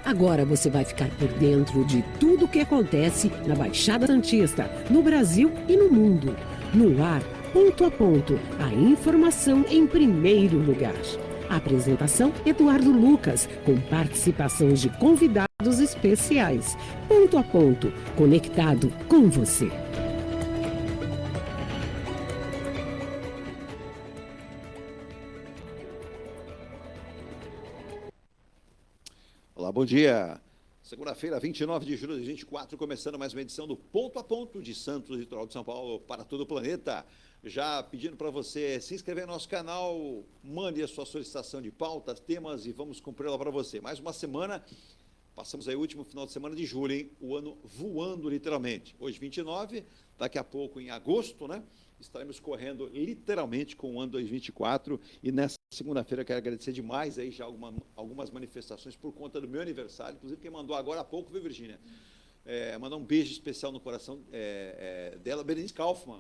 Agora você vai ficar por dentro de tudo o que acontece na Baixada Santista, no Brasil e no mundo. No ar, ponto a ponto, a informação em primeiro lugar. Apresentação: Eduardo Lucas, com participação de convidados especiais. Ponto a ponto, conectado com você. Olá, bom dia. Segunda-feira, 29 de julho de 2024, começando mais uma edição do Ponto a Ponto de Santos, litoral de São Paulo, para todo o planeta. Já pedindo para você se inscrever no nosso canal, mande a sua solicitação de pautas, temas e vamos cumpri-la para você. Mais uma semana, passamos aí o último final de semana de julho, hein? O ano voando literalmente. Hoje 29, daqui a pouco em agosto, né? Estaremos correndo literalmente com o ano 2024 e nessa segunda-feira quero agradecer demais aí já algumas manifestações por conta do meu aniversário, inclusive quem mandou agora há pouco, viu, Virgínia? Mandar um beijo especial no coração dela, Berenice Kaufmann.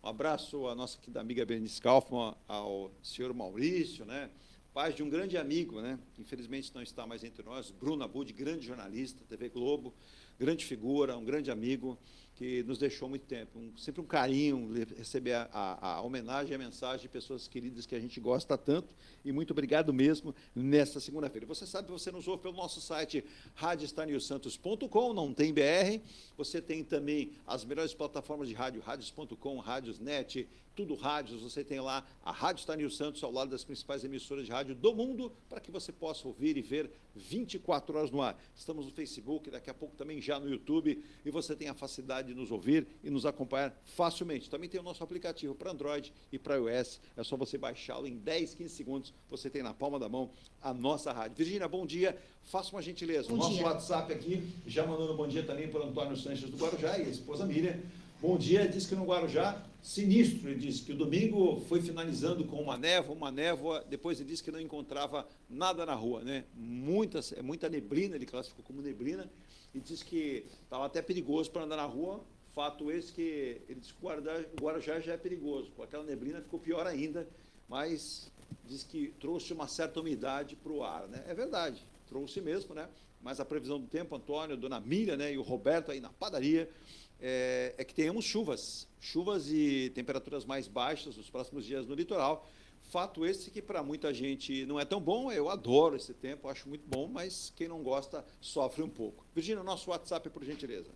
Um abraço à nossa amiga Berenice Kaufmann, ao senhor Maurício, né? Pai de um grande amigo, né? Infelizmente não está mais entre nós, Bruno Abud, grande jornalista, TV Globo, grande figura, um grande amigo, que nos deixou muito tempo. Sempre um carinho receber a homenagem e a mensagem de pessoas queridas que a gente gosta tanto. E muito obrigado mesmo nesta segunda-feira. Você sabe que você nos ouve pelo nosso site radiostarnewsantos.com, não tem BR. Você tem também as melhores plataformas de rádio, radios.com, Radiosnet, tudo rádios. Você tem lá a Rádio Star News Santos, ao lado das principais emissoras de rádio do mundo, para que você possa ouvir e ver 24 horas no ar. Estamos no Facebook, daqui a pouco também já no YouTube, e você tem a facilidade de nos ouvir e nos acompanhar facilmente. Também tem o nosso aplicativo para Android e para iOS, é só você baixá-lo em 10, 15 segundos, você tem na palma da mão a nossa rádio. Virgínia, bom dia, faça uma gentileza. O nosso WhatsApp aqui, já mandando um bom dia também para o Antônio Sanches do Guarujá e a esposa Miriam. Bom dia, diz que no Guarujá, sinistro, ele disse que o domingo foi finalizando com uma névoa, depois ele disse que não encontrava nada na rua, né? Muita neblina, ele classificou como neblina, e disse que estava até perigoso para andar na rua. Fato esse que ele disse que o Guarujá já é perigoso, com aquela neblina ficou pior ainda, mas diz que trouxe uma certa umidade para o ar, né? É verdade, trouxe mesmo, né? Mas a previsão do tempo, Antônio, Dona Miriam, né, e o Roberto aí na padaria, é que tenhamos chuvas e temperaturas mais baixas nos próximos dias no litoral. Fato esse que para muita gente não é tão bom, eu adoro esse tempo, acho muito bom, mas quem não gosta sofre um pouco. Virgínia, nosso WhatsApp, por gentileza.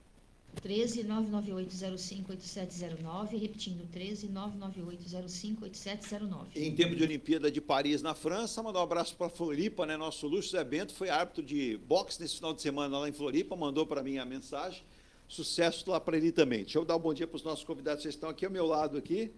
13.998058709, repetindo, 13.998058709. Em tempo de Olimpíada de Paris, na França, mandar um abraço para Floripa, né? Nosso Lúcio Zé Bento foi árbitro de boxe nesse final de semana lá em Floripa, mandou para mim a mensagem. Sucesso lá para ele também. Deixa eu dar um bom dia para os nossos convidados, vocês estão aqui ao meu lado aqui.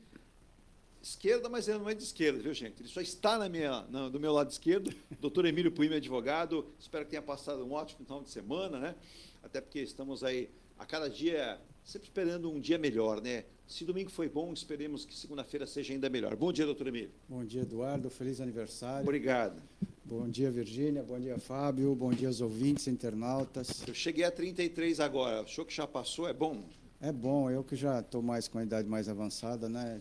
Esquerda, mas ele não é de esquerda, viu, gente? Ele só está do meu lado esquerdo. Doutor Emílio Puim, advogado. Espero que tenha passado um ótimo final de semana, né? Até porque estamos aí a cada dia sempre esperando um dia melhor, né? Se domingo foi bom, esperemos que segunda-feira seja ainda melhor. Bom dia, doutor Emílio. Bom dia, Eduardo. Feliz aniversário. Obrigado. Bom dia, Virgínia. Bom dia, Fábio. Bom dia aos ouvintes, internautas. Eu cheguei a 33 agora. Achou que já passou? É bom? É bom. Eu que já estou com a idade mais avançada, né?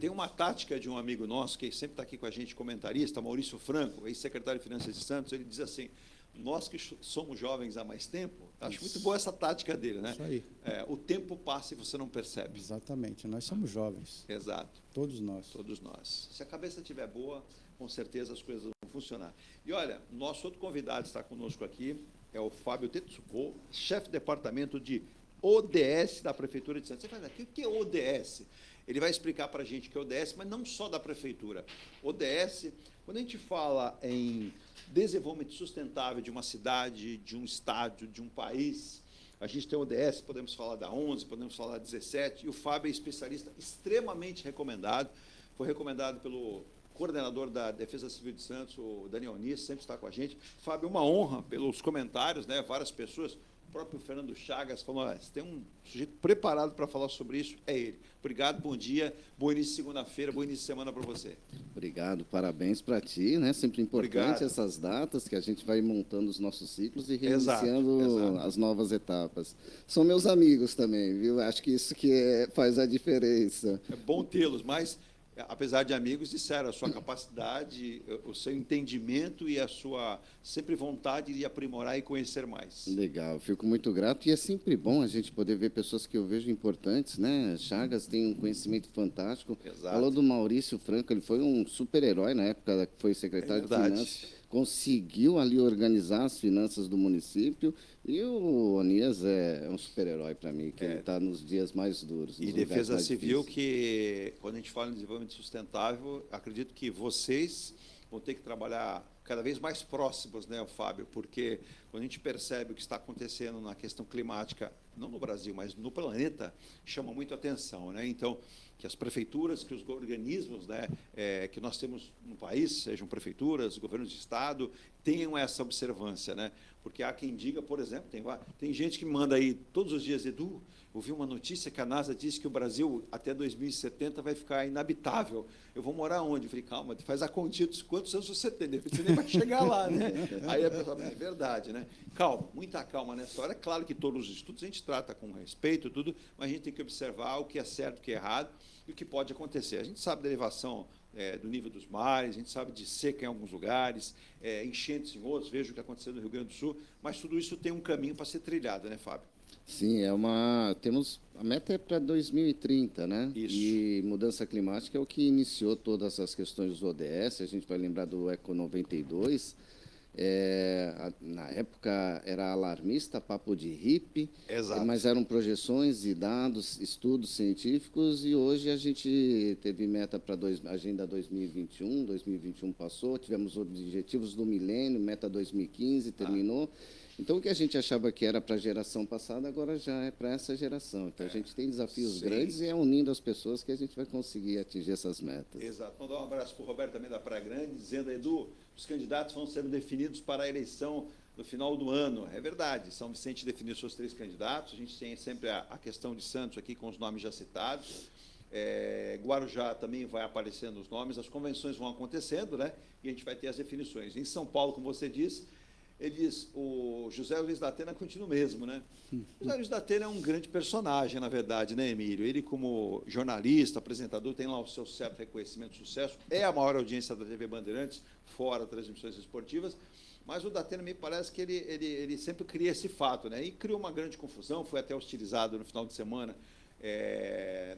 Tem uma tática de um amigo nosso, que sempre está aqui com a gente, comentarista, Maurício Franco, ex-secretário de Finanças de Santos, ele diz assim, nós que somos jovens há mais tempo, acho muito boa essa tática dele, né? Isso aí. O tempo passa e você não percebe. Exatamente, nós somos jovens. Exato. Todos nós. Todos nós. Se a cabeça estiver boa, com certeza as coisas vão funcionar. E olha, nosso outro convidado está conosco aqui, é o Fábio Tetsuko, chefe de departamento de ODS da Prefeitura de Santos. Você fala, o que é ODS? Ele vai explicar para a gente o que é ODS, mas não só da Prefeitura. ODS, quando a gente fala em desenvolvimento sustentável de uma cidade, de um estado, de um país, a gente tem ODS, podemos falar da 11, podemos falar da 17, e o Fábio é especialista extremamente recomendado, foi recomendado pelo coordenador da Defesa Civil de Santos, o Daniel Nis, sempre está com a gente. Fábio, uma honra pelos comentários, né, várias pessoas, o próprio Fernando Chagas falou, se tem um sujeito preparado para falar sobre isso, é ele. Obrigado, bom dia, bom início de segunda-feira, bom início de semana para você. Obrigado, parabéns para ti, né? Sempre importante Obrigado. Essas datas que a gente vai montando os nossos ciclos e reiniciando Exato. as novas etapas. São meus amigos também, viu? Acho que isso que faz a diferença. É bom tê-los, mas apesar de amigos, disseram a sua capacidade, o seu entendimento e a sua sempre vontade de aprimorar e conhecer mais. Legal, fico muito grato. E é sempre bom a gente poder ver pessoas que eu vejo importantes, né? Chagas tem um conhecimento fantástico. Exato. Falou do Maurício Franco, ele foi um super-herói na época que foi secretário de Finanças. Conseguiu ali organizar as finanças do município. E o Onias é um super-herói para mim, que ele está nos dias mais duros. E Defesa Civil, que quando a gente fala em desenvolvimento sustentável, acredito que vocês vão ter que trabalhar cada vez mais próximos, né, Fábio? Porque quando a gente percebe o que está acontecendo na questão climática, não no Brasil, mas no planeta, chama muito atenção, né? Então, que as prefeituras, que os organismos, né, que nós temos no país, sejam prefeituras, governos de estado, tenham essa observância, né? Porque há quem diga, por exemplo, tem gente que manda aí todos os dias, Edu, eu vi uma notícia que a NASA disse que o Brasil até 2070 vai ficar inabitável. Eu vou morar onde? Eu falei, calma, faz a continha dos quantos anos você tem, você nem vai chegar lá, né? Aí a pessoa, é verdade, né? Calma, muita calma nessa hora. É claro que todos os estudos a gente trata com respeito, tudo, mas a gente tem que observar o que é certo, o que é errado e o que pode acontecer. A gente sabe da elevação do nível dos mares, a gente sabe de seca em alguns lugares, enchentes em outros, veja o que aconteceu no Rio Grande do Sul, mas tudo isso tem um caminho para ser trilhado, né, Fábio? Sim, temos a meta é para 2030, né? Isso. E mudança climática é o que iniciou todas as questões dos ODS. A gente vai lembrar do Eco 92. Na época era alarmista, papo de hippie, Exato. Mas eram projeções e dados, estudos científicos, e hoje a gente teve meta para Agenda 2021, 2021 passou, tivemos objetivos do milênio, meta 2015, terminou. Então, o que a gente achava que era para a geração passada, agora já é para essa geração. Então, a gente tem desafios grandes e é unindo as pessoas que a gente vai conseguir atingir essas metas. Exato. Mandar um abraço para o Roberto também da Praia Grande, dizendo, Edu, os candidatos vão ser definidos para a eleição no final do ano. É verdade, São Vicente definiu seus 3 candidatos, a gente tem sempre a questão de Santos aqui com os nomes já citados. Guarujá também vai aparecendo os nomes, as convenções vão acontecendo, né? E a gente vai ter as definições. Em São Paulo, como você disse, ele diz, o José Luiz da Atena continua o mesmo, né? José Luiz da Atena é um grande personagem, na verdade, né, Emílio? Ele, como jornalista, apresentador, tem lá o seu certo reconhecimento, sucesso, é a maior audiência da TV Bandeirantes, fora transmissões esportivas, mas o da Atena me parece que ele sempre cria esse fato, né? E criou uma grande confusão, foi até hostilizado no final de semana,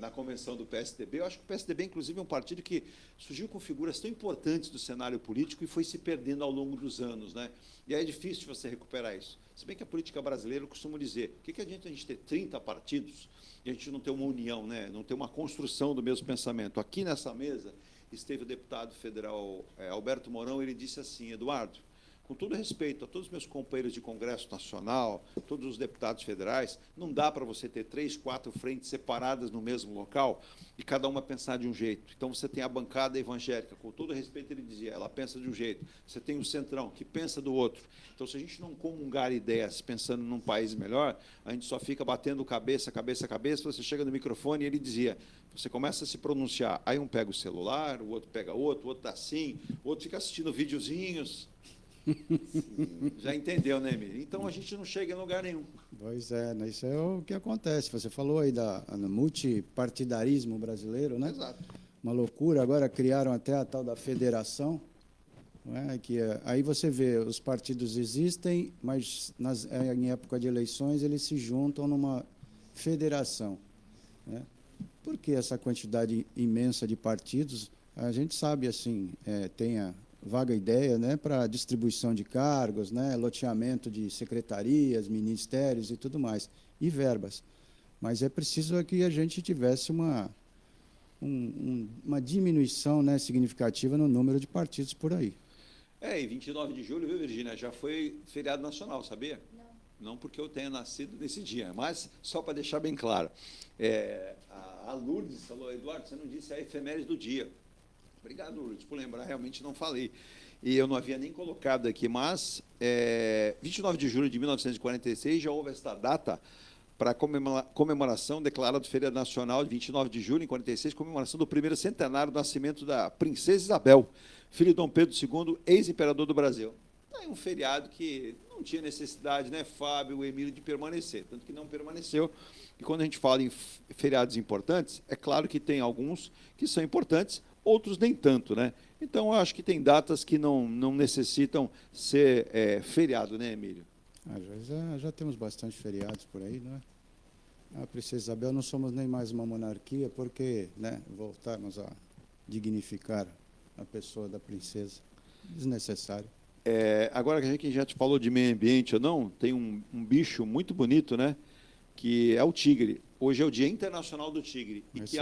na convenção do PSDB. Eu acho que o PSDB, inclusive, é um partido que surgiu com figuras tão importantes do cenário político e foi se perdendo ao longo dos anos, né? E aí é difícil você recuperar isso. Se bem que a política brasileira, eu costumo dizer, o que adianta a gente ter 30 partidos e a gente não ter uma união, né? Não ter uma construção do mesmo pensamento? Aqui nessa mesa esteve o deputado federal Alberto Mourão, ele disse assim, Eduardo, com todo respeito a todos os meus companheiros de Congresso Nacional, todos os deputados federais, não dá para você ter 3, 4 frentes separadas no mesmo local e cada uma pensar de um jeito. Então, você tem a bancada evangélica, com todo respeito, ele dizia, ela pensa de um jeito. Você tem o centrão, que pensa do outro. Então, se a gente não comungar ideias pensando num país melhor, a gente só fica batendo cabeça, você chega no microfone e ele dizia, você começa a se pronunciar, aí um pega o celular, o outro pega outro, o outro está assim, o outro fica assistindo videozinhos. Já entendeu, né, Emílio? Então a gente não chega em lugar nenhum. Pois é, né? Isso é o que acontece. Você falou aí do multipartidarismo brasileiro, né? Exato. Uma loucura. Agora criaram até a tal da federação, não é? Aí você vê, os partidos existem, mas em época de eleições eles se juntam numa federação, né? Por que essa quantidade imensa de partidos? A gente sabe, assim, tem a vaga ideia, né, para distribuição de cargos, né, loteamento de secretarias, ministérios e tudo mais, e verbas. Mas é preciso que a gente tivesse uma diminuição, né, significativa no número de partidos por aí. E 29 de julho, viu, Virgínia, já foi feriado nacional, sabia? Não porque eu tenha nascido nesse dia, mas só para deixar bem claro. A Lourdes falou, Eduardo, você não disse a efeméride do dia. Obrigado, Lourdes, por lembrar, realmente não falei. E eu não havia nem colocado aqui, mas 29 de julho de 1946 já houve esta data para comemoração declarada do feriado nacional de 29 de julho, em 46, comemoração do primeiro centenário do nascimento da princesa Isabel, filho de Dom Pedro II, ex-imperador do Brasil. foi um feriado que não tinha necessidade, né, Fábio, o Emílio, de permanecer, tanto que não permaneceu. E quando a gente fala em feriados importantes, é claro que tem alguns que são importantes, outros nem tanto, né? Então, eu acho que tem datas que não necessitam ser feriado, né, Emílio? Já temos bastante feriados por aí, não é? Princesa Isabel, não somos nem mais uma monarquia, porque, né, voltarmos a dignificar a pessoa da princesa? Desnecessário. Agora que a gente já te falou de meio ambiente ou não, tem um bicho muito bonito, né? Que é o tigre. Hoje é o Dia Internacional do Tigre. E que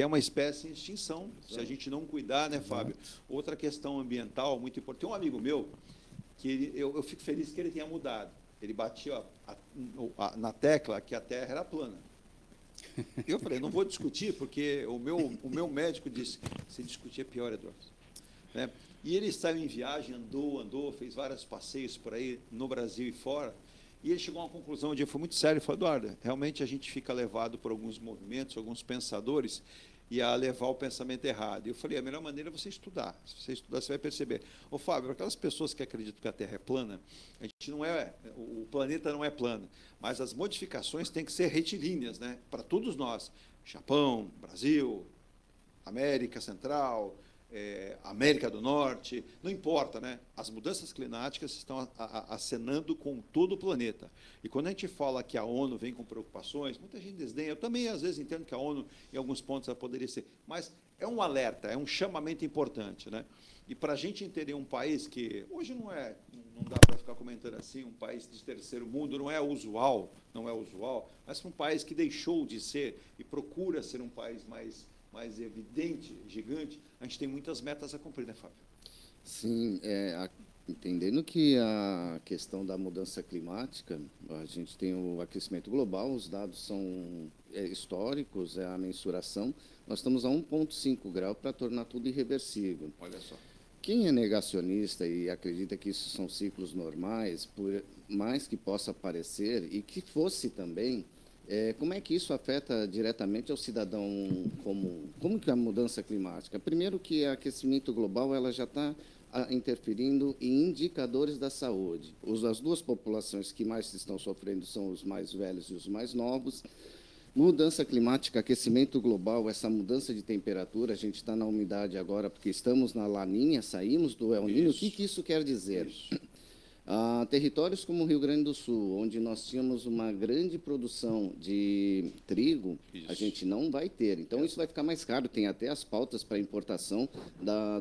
é uma espécie em extinção, se a gente não cuidar, né, Fábio? Outra questão ambiental muito importante. Tem um amigo meu que eu fico feliz que ele tenha mudado. Ele batia na tecla que a Terra era plana. Eu falei, não vou discutir, porque o meu médico disse, se discutir é pior, Eduardo. Né? E ele saiu em viagem, andou, fez vários passeios por aí, no Brasil e fora, e ele chegou a uma conclusão, um dia foi muito sério, ele falou, Eduardo, realmente a gente fica levado por alguns movimentos, alguns pensadores, e a levar o pensamento errado. E eu falei, a melhor maneira é você estudar. Se você estudar, você vai perceber. Ô, Fábio, aquelas pessoas que acreditam que a Terra é plana, a gente o planeta não é plano, mas as modificações têm que ser retilíneas, né? Para todos nós. Japão, Brasil, América Central, América do Norte, não importa, né? As mudanças climáticas estão acenando com todo o planeta. E quando a gente fala que a ONU vem com preocupações, muita gente desdenha. Eu também, às vezes, entendo que a ONU, em alguns pontos, ela poderia ser. Mas é um alerta, é um chamamento importante, né? E para a gente entender um país que hoje não dá para ficar comentando assim, um país de terceiro mundo, não é usual, mas um país que deixou de ser e procura ser um país mais evidente, gigante, a gente tem muitas metas a cumprir, né, Fábio? Sim, entendendo que a questão da mudança climática, a gente tem o aquecimento global, os dados são históricos, a mensuração, nós estamos a 1,5 grau para tornar tudo irreversível. Olha só. Quem é negacionista e acredita que isso são ciclos normais, por mais que possa parecer, e que fosse também, como é que isso afeta diretamente ao cidadão comum? Como que a mudança climática? Primeiro que o aquecimento global ela já está interferindo em indicadores da saúde. As duas populações que mais estão sofrendo são os mais velhos e os mais novos. Mudança climática, aquecimento global, essa mudança de temperatura, a gente está na umidade agora porque estamos na Laninha, saímos do El Niño. O que isso quer dizer? Territórios como o Rio Grande do Sul, onde nós tínhamos uma grande produção de trigo, a gente não vai ter. Então, isso vai ficar mais caro. Tem até as pautas para importação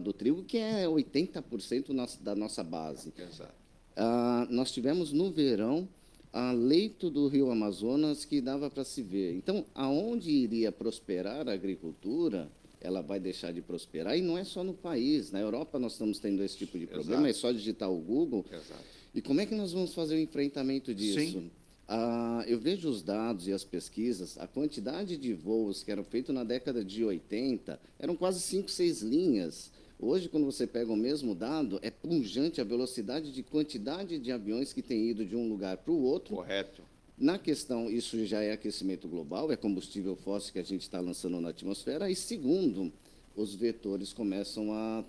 do trigo, que é 80% da nossa base. Exato. Nós tivemos no verão leito do Rio Amazonas que dava para se ver. Então, aonde iria prosperar a agricultura, ela vai deixar de prosperar, e não é só no país. Na Europa nós estamos tendo esse tipo de problema, é só digitar o Google. Exato. E como é que nós vamos fazer o enfrentamento disso? Sim. Eu vejo os dados e as pesquisas, a quantidade de voos que eram feitos na década de 80 eram quase 5, 6 linhas. Hoje, quando você pega o mesmo dado, é pungente a velocidade de quantidade de aviões que têm ido de um lugar para o outro. Correto. Na questão, isso já é aquecimento global, é combustível fóssil que a gente está lançando na atmosfera. E segundo, os vetores começam a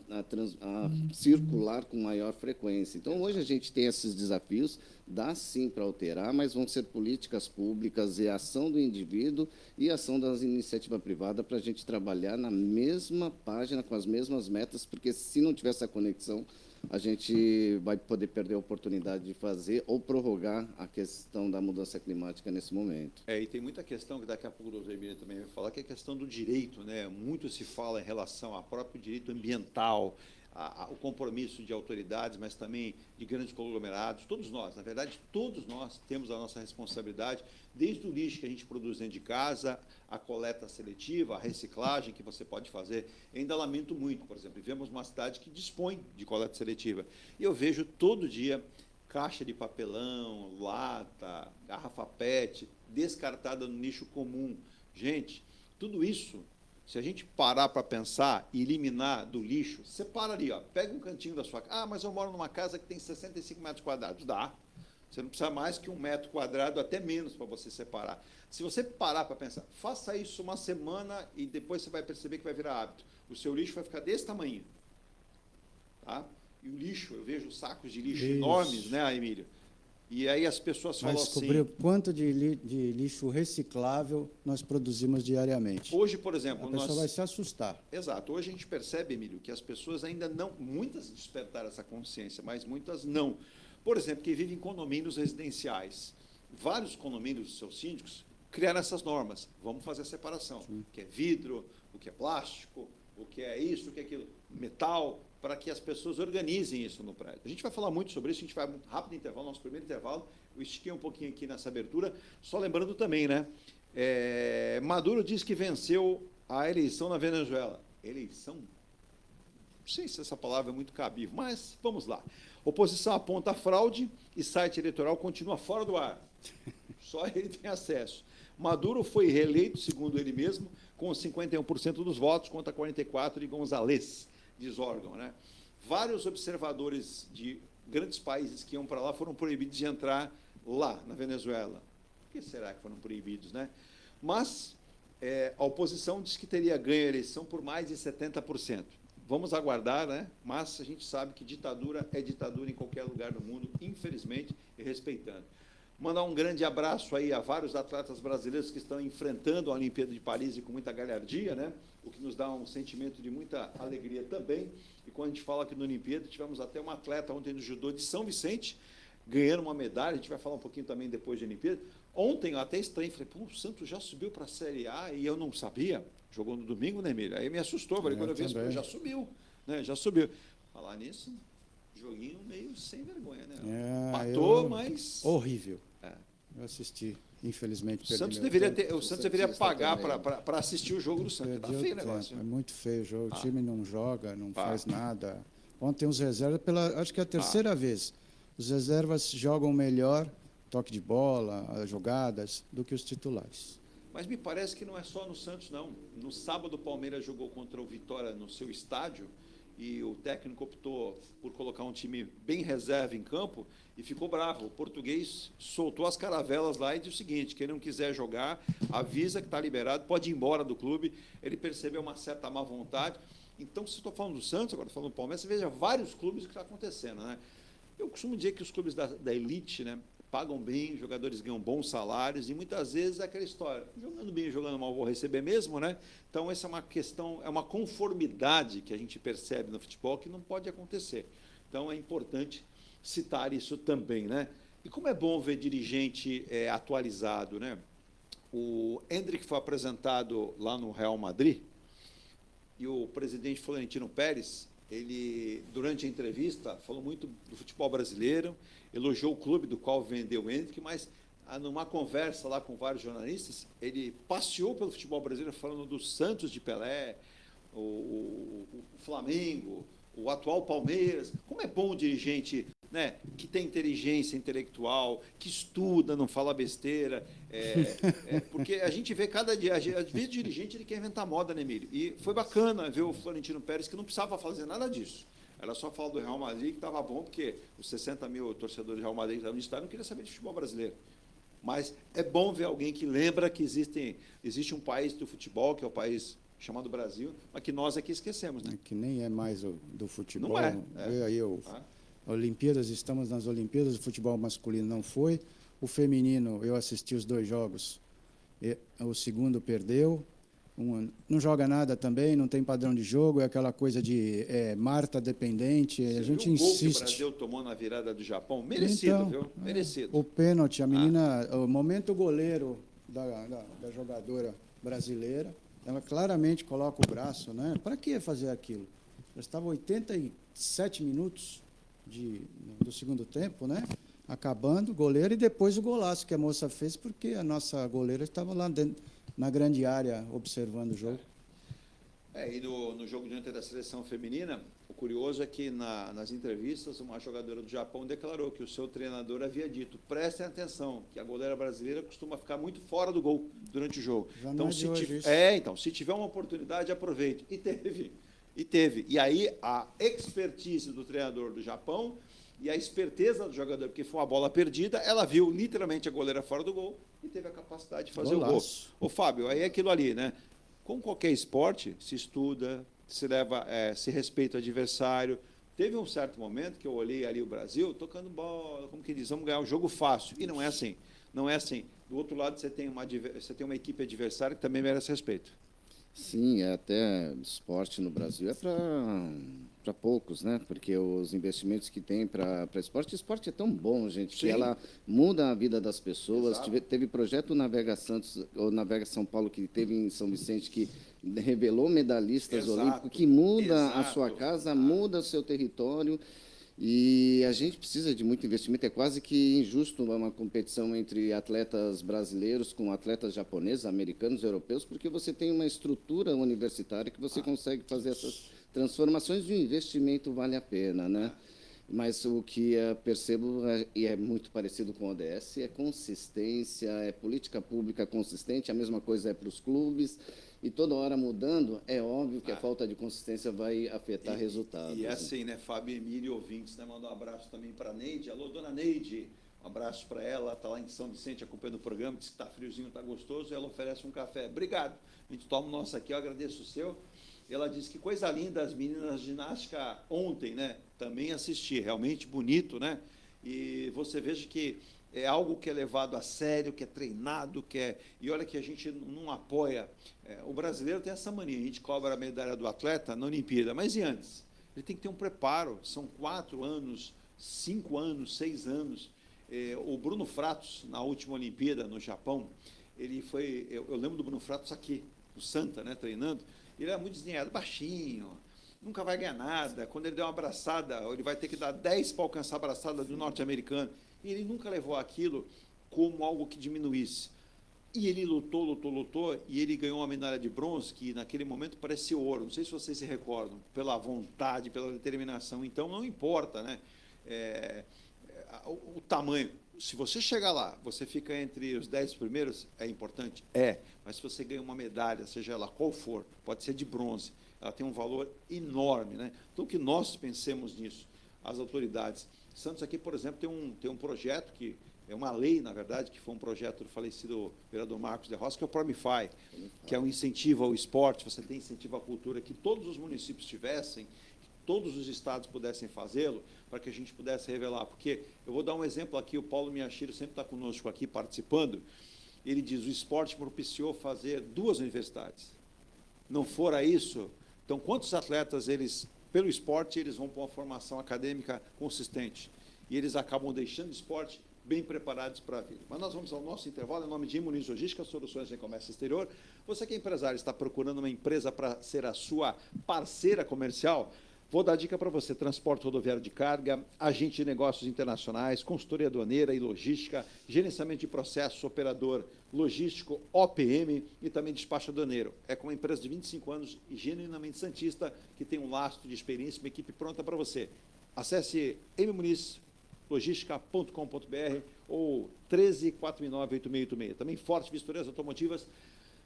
circular com maior frequência. Então, hoje a gente tem esses desafios, dá sim para alterar, mas vão ser políticas públicas e ação do indivíduo e ação das iniciativas privadas para a gente trabalhar na mesma página, com as mesmas metas, porque se não tiver essa conexão, a gente vai poder perder a oportunidade de fazer ou prorrogar a questão da mudança climática nesse momento. E tem muita questão que daqui a pouco o doutor Emílio também vai falar, que é a questão do direito, né? Muito se fala em relação ao próprio direito ambiental, o compromisso de autoridades, mas também de grandes conglomerados. Todos nós, na verdade, todos nós temos a nossa responsabilidade, desde o lixo que a gente produz dentro de casa, a coleta seletiva, a reciclagem que você pode fazer. Eu ainda lamento muito, por exemplo, vivemos uma cidade que dispõe de coleta seletiva. E eu vejo todo dia caixa de papelão, lata, garrafa PET, descartada no lixo comum. Gente, tudo isso, se a gente parar para pensar e eliminar do lixo, separa ali, pega um cantinho da sua casa. Mas eu moro numa casa que tem 65 metros quadrados. Dá. Você não precisa mais que 1 metro quadrado, até menos, para você separar. Se você parar para pensar, faça isso uma semana e depois você vai perceber que vai virar hábito. O seu lixo vai ficar desse tamanho. Tá? E lixo, eu vejo sacos de lixo Isso. enormes, né, Emílio? E aí as pessoas Vai falam descobrir assim... o quanto de lixo reciclável nós produzimos diariamente. Hoje, por exemplo, A pessoa vai se assustar. Exato. Hoje a gente percebe, Emílio, que as pessoas ainda não... Muitas despertaram essa consciência, mas muitas não. Por exemplo, quem vive em condomínios residenciais. Vários condomínios, seus síndicos, criaram essas normas. Vamos fazer a separação. O que é vidro, o que é plástico, o que é isso, o que é aquilo, metal, para que as pessoas organizem isso no prédio. A gente vai falar muito sobre isso, a gente vai rápido intervalo, nosso primeiro intervalo. Eu estiquei um pouquinho aqui nessa abertura, só lembrando também, né? Maduro diz que venceu a eleição na Venezuela. Eleição? Não sei se essa palavra é muito cabível, mas vamos lá. Oposição aponta fraude e site eleitoral continua fora do ar. Só ele tem acesso. Maduro foi reeleito, segundo ele mesmo, com 51% dos votos contra 44% de González, diz órgão, né? Vários observadores de grandes países que iam para lá foram proibidos de entrar lá, na Venezuela. Por que será que foram proibidos, né? Mas a oposição diz que teria ganho a eleição por mais de 70%. Vamos aguardar, né? Mas a gente sabe que ditadura é ditadura em qualquer lugar do mundo, infelizmente, e respeitando. Mandar um grande abraço aí a vários atletas brasileiros que estão enfrentando a Olimpíada de Paris e com muita galhardia, né? O que nos dá um sentimento de muita alegria também. E quando a gente fala aqui na Olimpíada, tivemos até uma atleta ontem no judô de São Vicente, ganhando uma medalha, a gente vai falar um pouquinho também depois da Olimpíada. Ontem eu até estranho, falei, pô, o Santos já subiu para a Série A e eu não sabia. Jogou no domingo, né, Emílio? Aí me assustou, falei, quando eu vi isso, já subiu, né? Já subiu. Falar nisso, joguinho meio sem vergonha, né? Matou, mas... Horrível. Eu assisti, infelizmente. O Santos deveria pagar para assistir o jogo do Santos. Tá feio o negócio. É muito feio o jogo. O time não joga, não faz nada. Ontem os reservas, acho que é a terceira vez, os reservas jogam melhor, toque de bola, jogadas, do que os titulares. Mas me parece que não é só no Santos, não. No sábado, o Palmeiras jogou contra o Vitória no seu estádio e o técnico optou por colocar um time bem reserva em campo e ficou bravo. O português soltou as caravelas lá e disse o seguinte, quem não quiser jogar, avisa que está liberado, pode ir embora do clube. Ele percebeu uma certa má vontade. Então, se estou falando do Santos, agora falando do Palmeiras, você veja vários clubes que está acontecendo, né? Eu costumo dizer que os clubes da elite, né, pagam bem, os jogadores ganham bons salários e muitas vezes é aquela história, jogando bem, jogando mal, vou receber mesmo, né? Então, essa é uma questão, é uma conformidade que a gente percebe no futebol que não pode acontecer. Então, é importante citar isso também, né? E como é bom ver dirigente atualizado, né? O Endrick foi apresentado lá no Real Madrid e o presidente Florentino Pérez, ele, durante a entrevista, falou muito do futebol brasileiro, elogiou o clube do qual vendeu o Endrick, mas numa conversa lá com vários jornalistas, ele passeou pelo futebol brasileiro falando do Santos de Pelé, o Flamengo, o atual Palmeiras. Como é bom o dirigente, né, que tem inteligência intelectual, que estuda, não fala besteira, porque a gente vê cada dia, às vezes o dirigente ele quer inventar moda, né, Emílio? E foi bacana ver o Florentino Pérez que não precisava fazer nada disso. Era só falar do Real Madrid, que estava bom, porque os 60 mil torcedores do Real Madrid que estavam no estádio não queriam saber de futebol brasileiro. Mas é bom ver alguém que lembra que existe um país do futebol, que é o país chamado Brasil, mas que nós aqui esquecemos, né? Que nem é mais do futebol. Não é. Vê aí Olimpíadas, estamos nas Olimpíadas, o futebol masculino não foi. O feminino, eu assisti os 2 jogos, o segundo perdeu. Não joga nada também, não tem padrão de jogo, é aquela coisa de Marta dependente. Você a gente viu o gol insiste. que o Brasil tomou na virada do Japão? Merecido, Então, viu? Merecido. O pênalti, a menina, o momento goleiro da jogadora brasileira, ela claramente coloca o braço, né? Para que fazer aquilo? Já estava 87 minutos do segundo tempo, né? Acabando, goleiro, e depois o golaço que a moça fez, porque a nossa goleira estava lá dentro, na grande área, observando o jogo. E no jogo diante da seleção feminina, o curioso é que nas entrevistas, uma jogadora do Japão declarou que o seu treinador havia dito, prestem atenção, que a goleira brasileira costuma ficar muito fora do gol durante o jogo. Já Então, não é de hoje isso. então, se tiver uma oportunidade, aproveite. E teve. E aí, a expertise do treinador do Japão e a esperteza do jogador, porque foi uma bola perdida, ela viu literalmente a goleira fora do gol e teve a capacidade de fazer o gol. Ô, Fábio, aí é aquilo ali, né? Com qualquer esporte, se estuda, se respeita o adversário, Teve um certo momento que eu olhei ali o Brasil tocando bola, como que diz, vamos ganhar um jogo fácil. E não é assim. Não é assim. Do outro lado, você tem uma equipe adversária que também merece respeito. Sim, até esporte no Brasil é para poucos, né? Porque os investimentos que tem para esporte é tão bom, gente, que Sim. ela muda a vida das pessoas. Exato. Teve projeto Navega Santos, ou Navega São Paulo, que teve em São Vicente, que revelou medalhistas Exato. olímpicos, que muda a Exato. sua casa, muda o seu território. E a gente precisa de muito investimento. É quase que injusto uma competição entre atletas brasileiros com atletas japoneses, americanos, europeus, porque você tem uma estrutura universitária que você consegue fazer essas transformações e o investimento vale a pena, né? Mas o que percebo, e é muito parecido com o ODS, é consistência, é política pública consistente, a mesma coisa é para os clubes, e toda hora mudando, é óbvio que a falta de consistência vai afetar resultados. E assim, né, Fábio Emílio ouvintes, né, manda um abraço também para a Neide. Alô, dona Neide, um abraço para ela, está lá em São Vicente acompanhando o programa, diz que está friozinho, está gostoso, e ela oferece um café. Obrigado, a gente toma o nosso aqui, eu agradeço o seu. Ela disse que coisa linda as meninas de ginástica ontem, né, também assisti, realmente bonito, né, e você veja que é algo que é levado a sério, que é treinado, e olha que a gente não apoia. O brasileiro tem essa mania, a gente cobra a medalha do atleta na Olimpíada, mas e antes? Ele tem que ter um preparo, são 4 anos, 5 anos, 6 anos. O Bruno Fratos, na última Olimpíada, no Japão, ele foi, eu lembro do Bruno Fratos aqui, no Santa, né, treinando, ele era muito desdenhado, baixinho, nunca vai ganhar nada, quando ele der uma abraçada, ele vai ter que dar 10 para alcançar a abraçada do norte-americano. E ele nunca levou aquilo como algo que diminuísse. E ele lutou, e ele ganhou uma medalha de bronze, que naquele momento parecia ouro. Não sei se vocês se recordam, pela vontade, pela determinação. Então, não importa, né? O tamanho. Se você chegar lá, você fica entre os 10 primeiros, é importante? Mas se você ganha uma medalha, seja ela qual for, pode ser de bronze, ela tem um valor enorme, né? Então, que nós pensemos nisso, as autoridades. Santos aqui, por exemplo, tem um projeto que é uma lei, na verdade, que foi um projeto do falecido vereador Marcos de Roça, que é o Promify, que é um incentivo ao esporte, você tem incentivo à cultura, que todos os municípios tivessem, que todos os estados pudessem fazê-lo, para que a gente pudesse revelar. Porque eu vou dar um exemplo aqui, o Paulo Miyashiro sempre está conosco aqui, participando, ele diz, o esporte propiciou fazer 2 universidades. Não fora isso, então quantos atletas eles... Pelo esporte, eles vão para uma formação acadêmica consistente. E eles acabam deixando o esporte bem preparados para a vida. Mas nós vamos ao nosso intervalo, em nome de Imuniz Logística, Soluções em Comércio Exterior. Você que é empresário, está procurando uma empresa para ser a sua parceira comercial? Vou dar dica para você: transporte rodoviário de carga, agente de negócios internacionais, consultoria aduaneira e logística, gerenciamento de processos, operador logístico, OPM e também despacho aduaneiro. É com uma empresa de 25 anos e genuinamente santista, que tem um lastro de experiência, uma equipe pronta para você. Acesse mmunizlogistica.com.br ou 13-499-8686. Também Forte Vistorias Automotivas.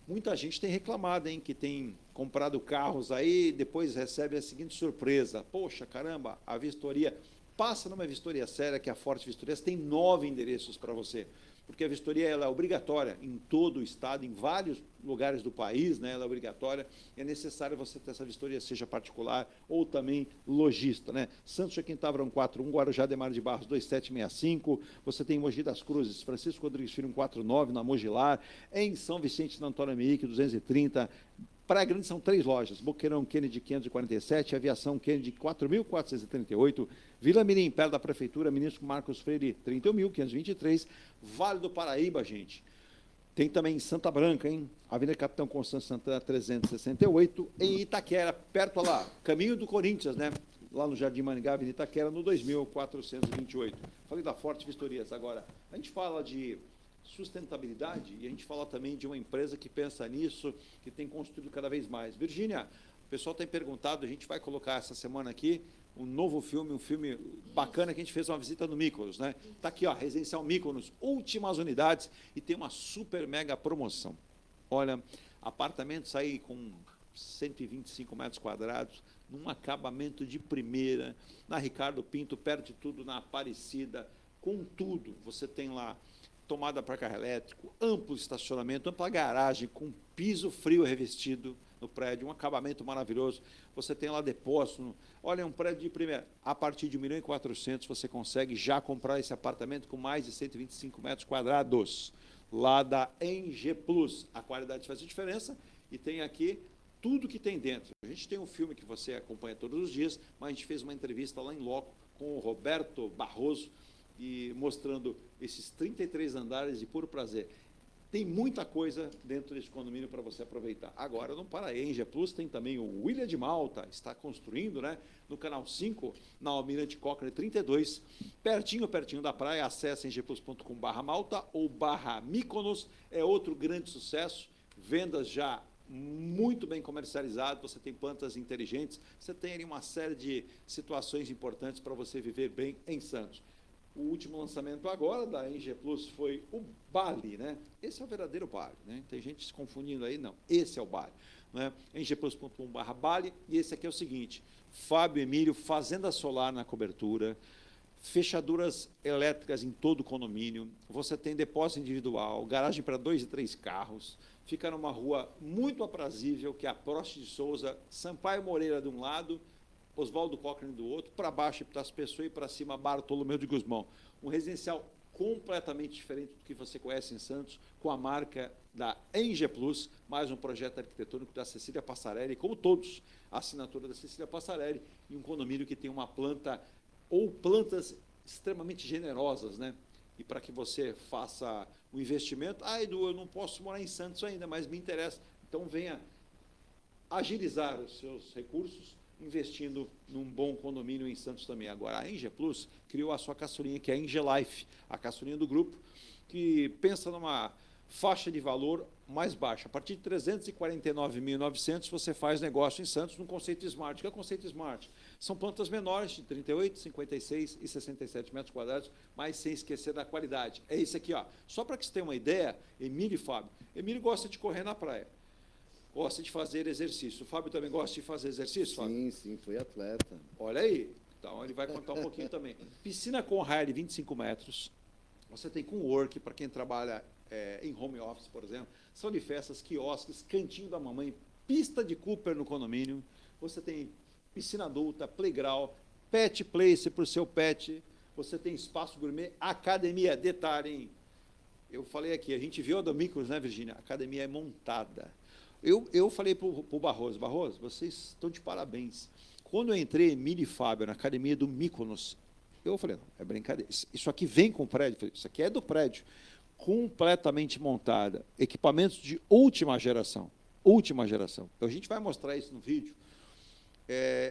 Muita gente tem reclamado, hein, que tem comprado carros aí e depois recebe a seguinte surpresa. Poxa, caramba, a vistoria... Passa numa vistoria séria, que a Forte Vistorias tem 9 endereços para você. Porque a vistoria ela é obrigatória em todo o estado, em vários lugares do país, né, ela é obrigatória. É necessário você ter essa vistoria, seja particular ou também lojista, né? Santos Joaquim Tavra 141, Guarujá Demar de Barros 2765, você tem em Mogi das Cruzes, Francisco Rodrigues Filho 149, na Mogilar, em São Vicente da Antônio Meik 230, Praia Grande são 3 lojas, Boqueirão Kennedy 547, Aviação Kennedy 4.438, Vila Mirim, perto da Prefeitura, Ministro Marcos Freire 31.523, Vale do Paraíba, gente. Tem também em Santa Branca, hein? Avenida Capitão Constâncio Santana 368, em Itaquera, perto lá, caminho do Corinthians, né? Lá no Jardim Maringá, Avenida Itaquera, no 2428. Falei da Forte Vistorias. Agora, a gente fala de sustentabilidade e a gente fala também de uma empresa que pensa nisso, que tem construído cada vez mais. Virgínia, o pessoal tem perguntado, a gente vai colocar essa semana aqui um novo filme, um filme bacana que a gente fez uma visita no Mykonos, né? Está aqui, ó, Residencial Mykonos, últimas unidades e tem uma super mega promoção. Olha, apartamentos aí com 125 metros quadrados, num acabamento de primeira, na Ricardo Pinto, perto de tudo, na Aparecida, com tudo. Você tem lá tomada para carro elétrico, amplo estacionamento, ampla garagem, com piso frio revestido, no prédio, um acabamento maravilhoso. Você tem lá depósito. Olha, um prédio de primeira. A partir de 1.400.000 você consegue já comprar esse apartamento com mais de 125 metros quadrados. Lá da ENG Plus. A qualidade faz a diferença e tem aqui tudo que tem dentro. A gente tem um filme que você acompanha todos os dias, mas a gente fez uma entrevista lá em loco com o Roberto Barroso, e mostrando esses 33 andares de puro prazer. Tem muita coisa dentro desse condomínio para você aproveitar. Agora, não para a ENG Plus, tem também o William de Malta, está construindo, né, no Canal 5, na Almirante Cochrane 32, pertinho da praia. Acesse engplus.com/Malta ou /Mykonos, é outro grande sucesso, vendas já muito bem comercializadas, você tem plantas inteligentes, você tem ali uma série de situações importantes para você viver bem em Santos. O último lançamento agora da ENG Plus foi o Bali, né? Esse é o verdadeiro Bali, né? Tem gente se confundindo aí, não. Esse é o Bali, né? engplus.com/Bali. E esse aqui é o seguinte: Fábio Emílio, fazenda solar na cobertura, fechaduras elétricas em todo o condomínio, você tem depósito individual, garagem para 2 e 3 carros, fica numa rua muito aprazível, que é a Prost de Souza, Sampaio Moreira de um lado, Oswaldo Cochrane do outro, para baixo Epitácio Pessoa e para cima Bartolomeu de Gusmão. Um residencial completamente diferente do que você conhece em Santos, com a marca da ENG Plus, mais um projeto arquitetônico da Cecília Passarelli, como todos, a assinatura da Cecília Passarelli, e um condomínio que tem uma planta ou plantas extremamente generosas, né? E para que você faça o investimento, Edu, eu não posso morar em Santos ainda, mas me interessa. Então venha agilizar os seus recursos investindo num bom condomínio em Santos também. Agora, a ENG Plus criou a sua caçulinha, que é a ENG Life, a caçulinha do grupo, que pensa numa faixa de valor mais baixa. A partir de 349.900 você faz negócio em Santos no conceito Smart. O que é o conceito Smart? São plantas menores, de 38, 56 e 67 metros quadrados, mas sem esquecer da qualidade. É isso aqui, ó. Só para que você tenha uma ideia, Emílio e Fábio. Emílio gosta de correr na praia, gosta de fazer exercício. O Fábio também gosta de fazer exercício, Fábio? Sim, fui atleta. Olha aí. Então, ele vai contar um pouquinho também. Piscina com raia de 25 metros. Você tem com work, para quem trabalha em home office, por exemplo. São de festas, quiosques, cantinho da mamãe, pista de Cooper no condomínio. Você tem piscina adulta, playground, pet place para o seu pet. Você tem espaço gourmet, academia. Detalhe, hein? Eu falei aqui, a gente viu a do Mykonos, né, Virgínia? A academia é montada. Eu falei para o Barroso, vocês estão de parabéns. Quando eu entrei, Emílio e Fábio, na academia do Mykonos, eu falei, não, é brincadeira. Isso aqui vem com o prédio? Eu falei, isso aqui é do prédio. Completamente montada. Equipamentos de última geração. Última geração. A gente vai mostrar isso no vídeo.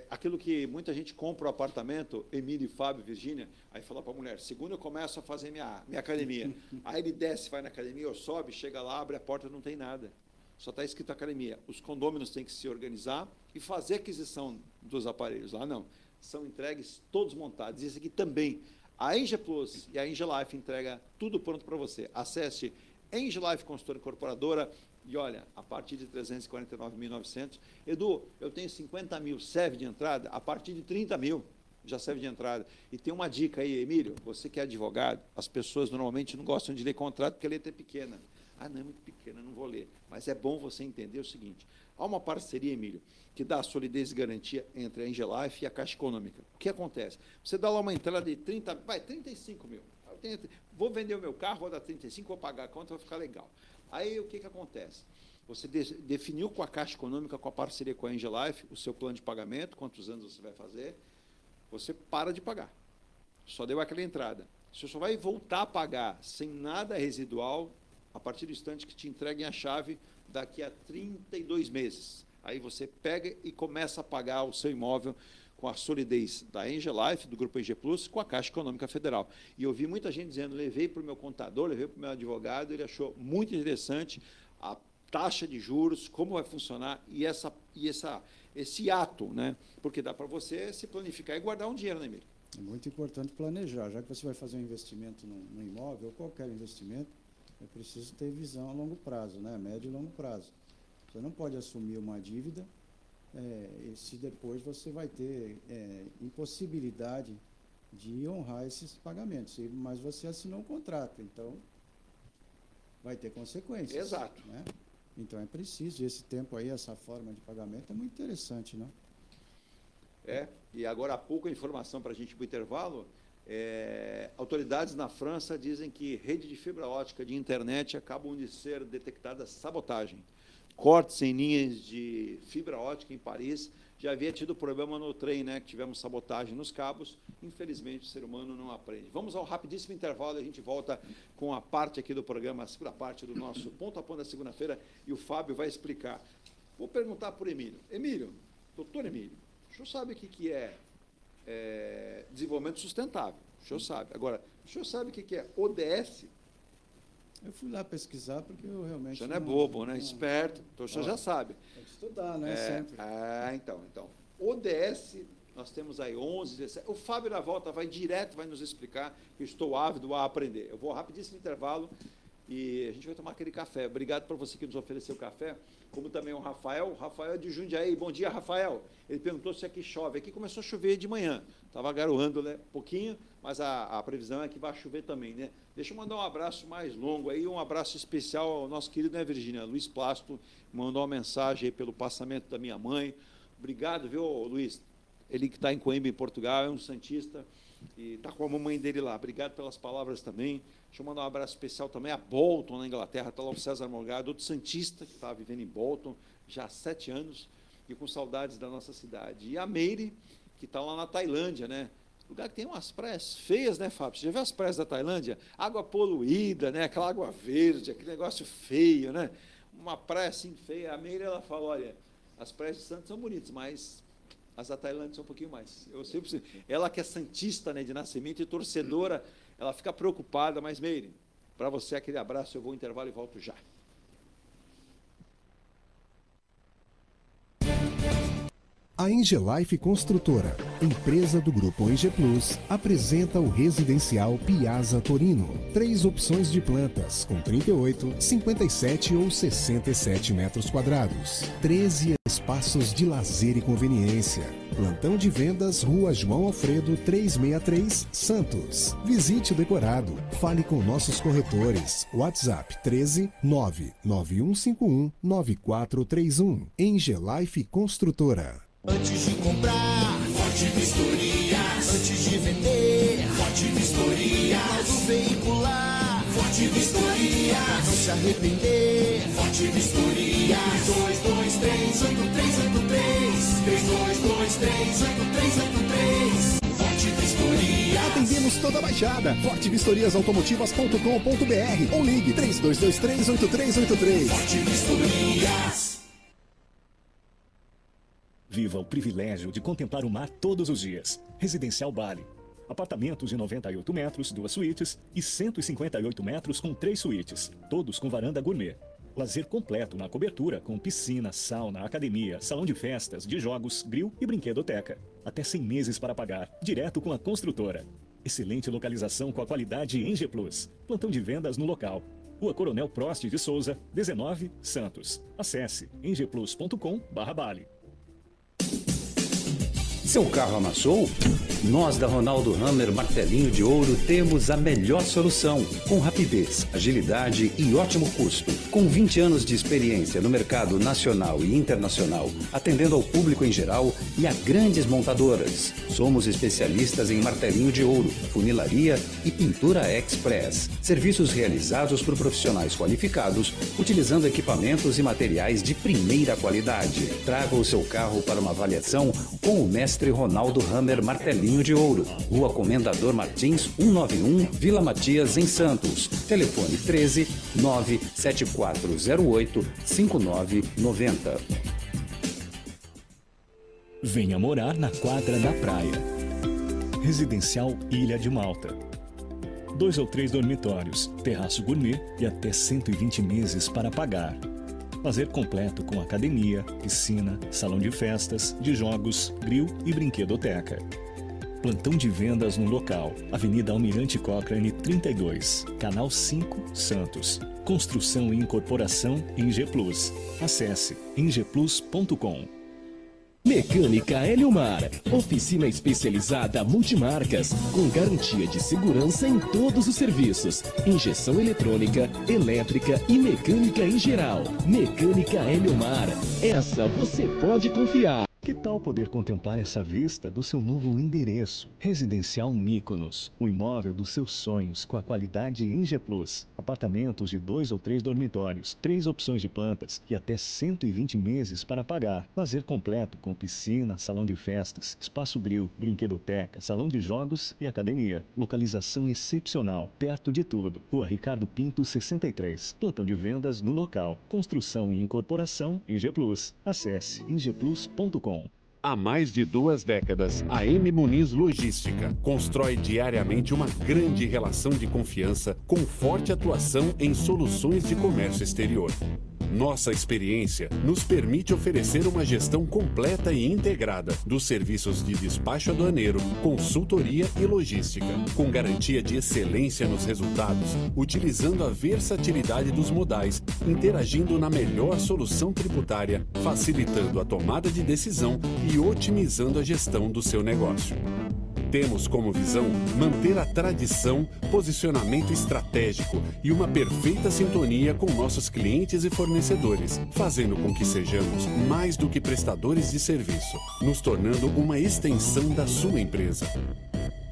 Aquilo que muita gente compra o apartamento, Emílio, Fábio, Virgínia, aí fala para a mulher, segunda eu começo a fazer minha academia. Aí ele desce, vai na academia, ou sobe, chega lá, abre a porta, não tem nada. Só está escrito academia. Os condôminos têm que se organizar e fazer aquisição dos aparelhos. Lá não. São entregues todos montados. Isso aqui também. A ENG Plus e a ENG Life entrega tudo pronto para você. Acesse ENG Life Consultora Incorporadora e olha, a partir de 349.900. Edu, eu tenho 50 mil, serve de entrada? A partir de 30 mil já serve de entrada. E tem uma dica aí, Emílio, você que é advogado, as pessoas normalmente não gostam de ler contrato porque a letra é pequena. Ah, não, é muito pequena, não vou ler. Mas é bom você entender o seguinte, há uma parceria, Emílio, que dá solidez e garantia entre a ENG Life e a Caixa Econômica. O que acontece? Você dá lá uma entrada de 35 mil. Vou vender o meu carro, vou dar 35, vou pagar a conta, vai ficar legal. Aí, o que acontece? Você definiu com a Caixa Econômica, com a parceria com a ENG Life, o seu plano de pagamento, quantos anos você vai fazer, você para de pagar. Só deu aquela entrada. Você só vai voltar a pagar sem nada residual a partir do instante que te entreguem a chave daqui a 32 meses. Aí você pega e começa a pagar o seu imóvel com a solidez da ENG Life, do Grupo ENG Plus, com a Caixa Econômica Federal. E eu vi muita gente dizendo, levei para o meu contador, levei para o meu advogado, ele achou muito interessante a taxa de juros, como vai funcionar e esse ato, né? Porque dá para você se planificar e guardar um dinheiro, né, Emílio? É muito importante planejar, já que você vai fazer um investimento no imóvel, ou qualquer investimento, é preciso ter visão a longo prazo, né? Médio e longo prazo. Você não pode assumir uma dívida se depois você vai ter impossibilidade de honrar esses pagamentos. Mas você assinou um contrato, então vai ter consequências. Exato. Né? Então é preciso, e esse tempo aí, essa forma de pagamento é muito interessante, não? E agora há pouco a informação para a gente ir para o intervalo, autoridades na França dizem que rede de fibra ótica de internet acabam de ser detectadas sabotagem. Cortes em linhas de fibra ótica em Paris, já havia tido problema no trem, né, que tivemos sabotagem nos cabos, infelizmente o ser humano não aprende. Vamos ao rapidíssimo intervalo e a gente volta com a parte aqui do programa, a segunda parte do nosso Ponto a Ponto da segunda-feira, e o Fábio vai explicar. Vou perguntar para o Emílio. Emílio, doutor Emílio, o senhor sabe o que é desenvolvimento sustentável? O senhor sabe. Agora, o senhor sabe o que é ODS? Eu fui lá pesquisar porque eu realmente... O senhor não é bobo, né? Esperto. Então, o senhor já sabe. Tem que estudar, né? Sempre. Então. ODS, nós temos aí 11, 17. O Fábio, na volta, vai nos explicar. Eu estou ávido a aprender. Eu vou rapidíssimo intervalo e a gente vai tomar aquele café. Obrigado por você que nos ofereceu café, como também o Rafael. Rafael é de Jundiaí. Bom dia, Rafael. Ele perguntou se aqui chove. Aqui começou a chover de manhã. Estava garoando, né, um pouquinho, mas a previsão é que vai chover também, né? Deixa eu mandar um abraço mais longo aí, um abraço especial ao nosso querido, né, Virgínia? Luiz Plasto mandou uma mensagem aí pelo passamento da minha mãe. Obrigado, viu, Luiz? Ele que está em Coimbra, em Portugal, é um santista e está com a mamãe dele lá. Obrigado pelas palavras também. Deixa eu mandar um abraço especial também a Bolton, na Inglaterra. Está lá o César Morgado, outro santista que está vivendo em Bolton já há 7 anos e com saudades da nossa cidade. E a Meire, que está lá na Tailândia, né? Lugar que tem umas praias feias, né, Fábio? Você já viu as praias da Tailândia? Água poluída, né? Aquela água verde, aquele negócio feio, né? Uma praia assim feia. A Meire, ela fala, olha, as praias de Santos são bonitas, mas as da Tailândia são um pouquinho mais. Eu sempre, ela que é santista, né, de nascimento e torcedora, ela fica preocupada, mas Meire, para você aquele abraço, eu vou ao intervalo e volto já. A Engelife Construtora, empresa do Grupo Enge Plus, apresenta o residencial Piazza Torino. 3 opções de plantas, com 38, 57 ou 67 metros quadrados. 13 espaços de lazer e conveniência. Plantão de vendas, Rua João Alfredo, 363, Santos. Visite o decorado. Fale com nossos corretores. WhatsApp 13 99151 9431. Engelife Construtora. Antes de comprar, Forte Vistorias. Antes de vender, Forte Vistorias. Auto veicular, Forte Vistorias. Não se arrepender, Forte Vistorias. 3223-8383. 3223-8383. Forte Vistorias. Atendemos toda a Baixada. fortevistoriasautomotivas.com.br ou ligue 3223-8383. Forte Vistorias. Viva o privilégio de contemplar o mar todos os dias. Residencial Bali. Apartamentos de 98 metros, 2 suítes e 158 metros com 3 suítes, todos com varanda gourmet. Lazer completo na cobertura com piscina, sauna, academia, salão de festas, de jogos, grill e brinquedoteca. Até 100 meses para pagar, direto com a construtora. Excelente localização com a qualidade Enge Plus. Plantão de vendas no local. Rua Coronel Prost de Souza, 19, Santos. Acesse engeplus.com/Bali. Seu carro amassou? Nós da Ronaldo Hammer Martelinho de Ouro temos a melhor solução, com rapidez, agilidade e ótimo custo. Com 20 anos de experiência no mercado nacional e internacional, atendendo ao público em geral e a grandes montadoras. Somos especialistas em martelinho de ouro, funilaria e pintura express. Serviços realizados por profissionais qualificados, utilizando equipamentos e materiais de primeira qualidade. Traga o seu carro para uma avaliação com o mestre Ronaldo Hammer Martelinho de Ouro, Rua Comendador Martins, 191, Vila Matias, em Santos. Telefone 13 97408 5990. Venha morar na quadra da praia. Residencial Ilha de Malta. 2 ou 3 dormitórios, terraço gourmet e até 120 meses para pagar. Lazer completo com academia, piscina, salão de festas, de jogos, grill e brinquedoteca. Plantão de vendas no local. Avenida Almirante Cochrane 32, Canal 5, Santos. Construção e incorporação Enge Plus. Acesse engeplus.com. Mecânica Heliomar, oficina especializada multimarcas, com garantia de segurança em todos os serviços, injeção eletrônica, elétrica e mecânica em geral. Mecânica Heliomar, essa você pode confiar. Que tal poder contemplar essa vista do seu novo endereço? Residencial Mykonos, o imóvel dos seus sonhos com a qualidade Inge Plus. Apartamentos de 2 ou 3 dormitórios, 3 opções de plantas e até 120 meses para pagar. Lazer completo com piscina, salão de festas, espaço grill, brinquedoteca, salão de jogos e academia. Localização excepcional, perto de tudo. Rua Ricardo Pinto 63. Plantão de vendas no local. Construção e incorporação Inge Plus. Acesse ingeplus.com. Há mais de 2 décadas, a M Muniz Logística constrói diariamente uma grande relação de confiança com forte atuação em soluções de comércio exterior. Nossa experiência nos permite oferecer uma gestão completa e integrada dos serviços de despacho aduaneiro, consultoria e logística, com garantia de excelência nos resultados, utilizando a versatilidade dos modais, interagindo na melhor solução tributária, facilitando a tomada de decisão e otimizando a gestão do seu negócio. Temos como visão manter a tradição, posicionamento estratégico e uma perfeita sintonia com nossos clientes e fornecedores, fazendo com que sejamos mais do que prestadores de serviço, nos tornando uma extensão da sua empresa.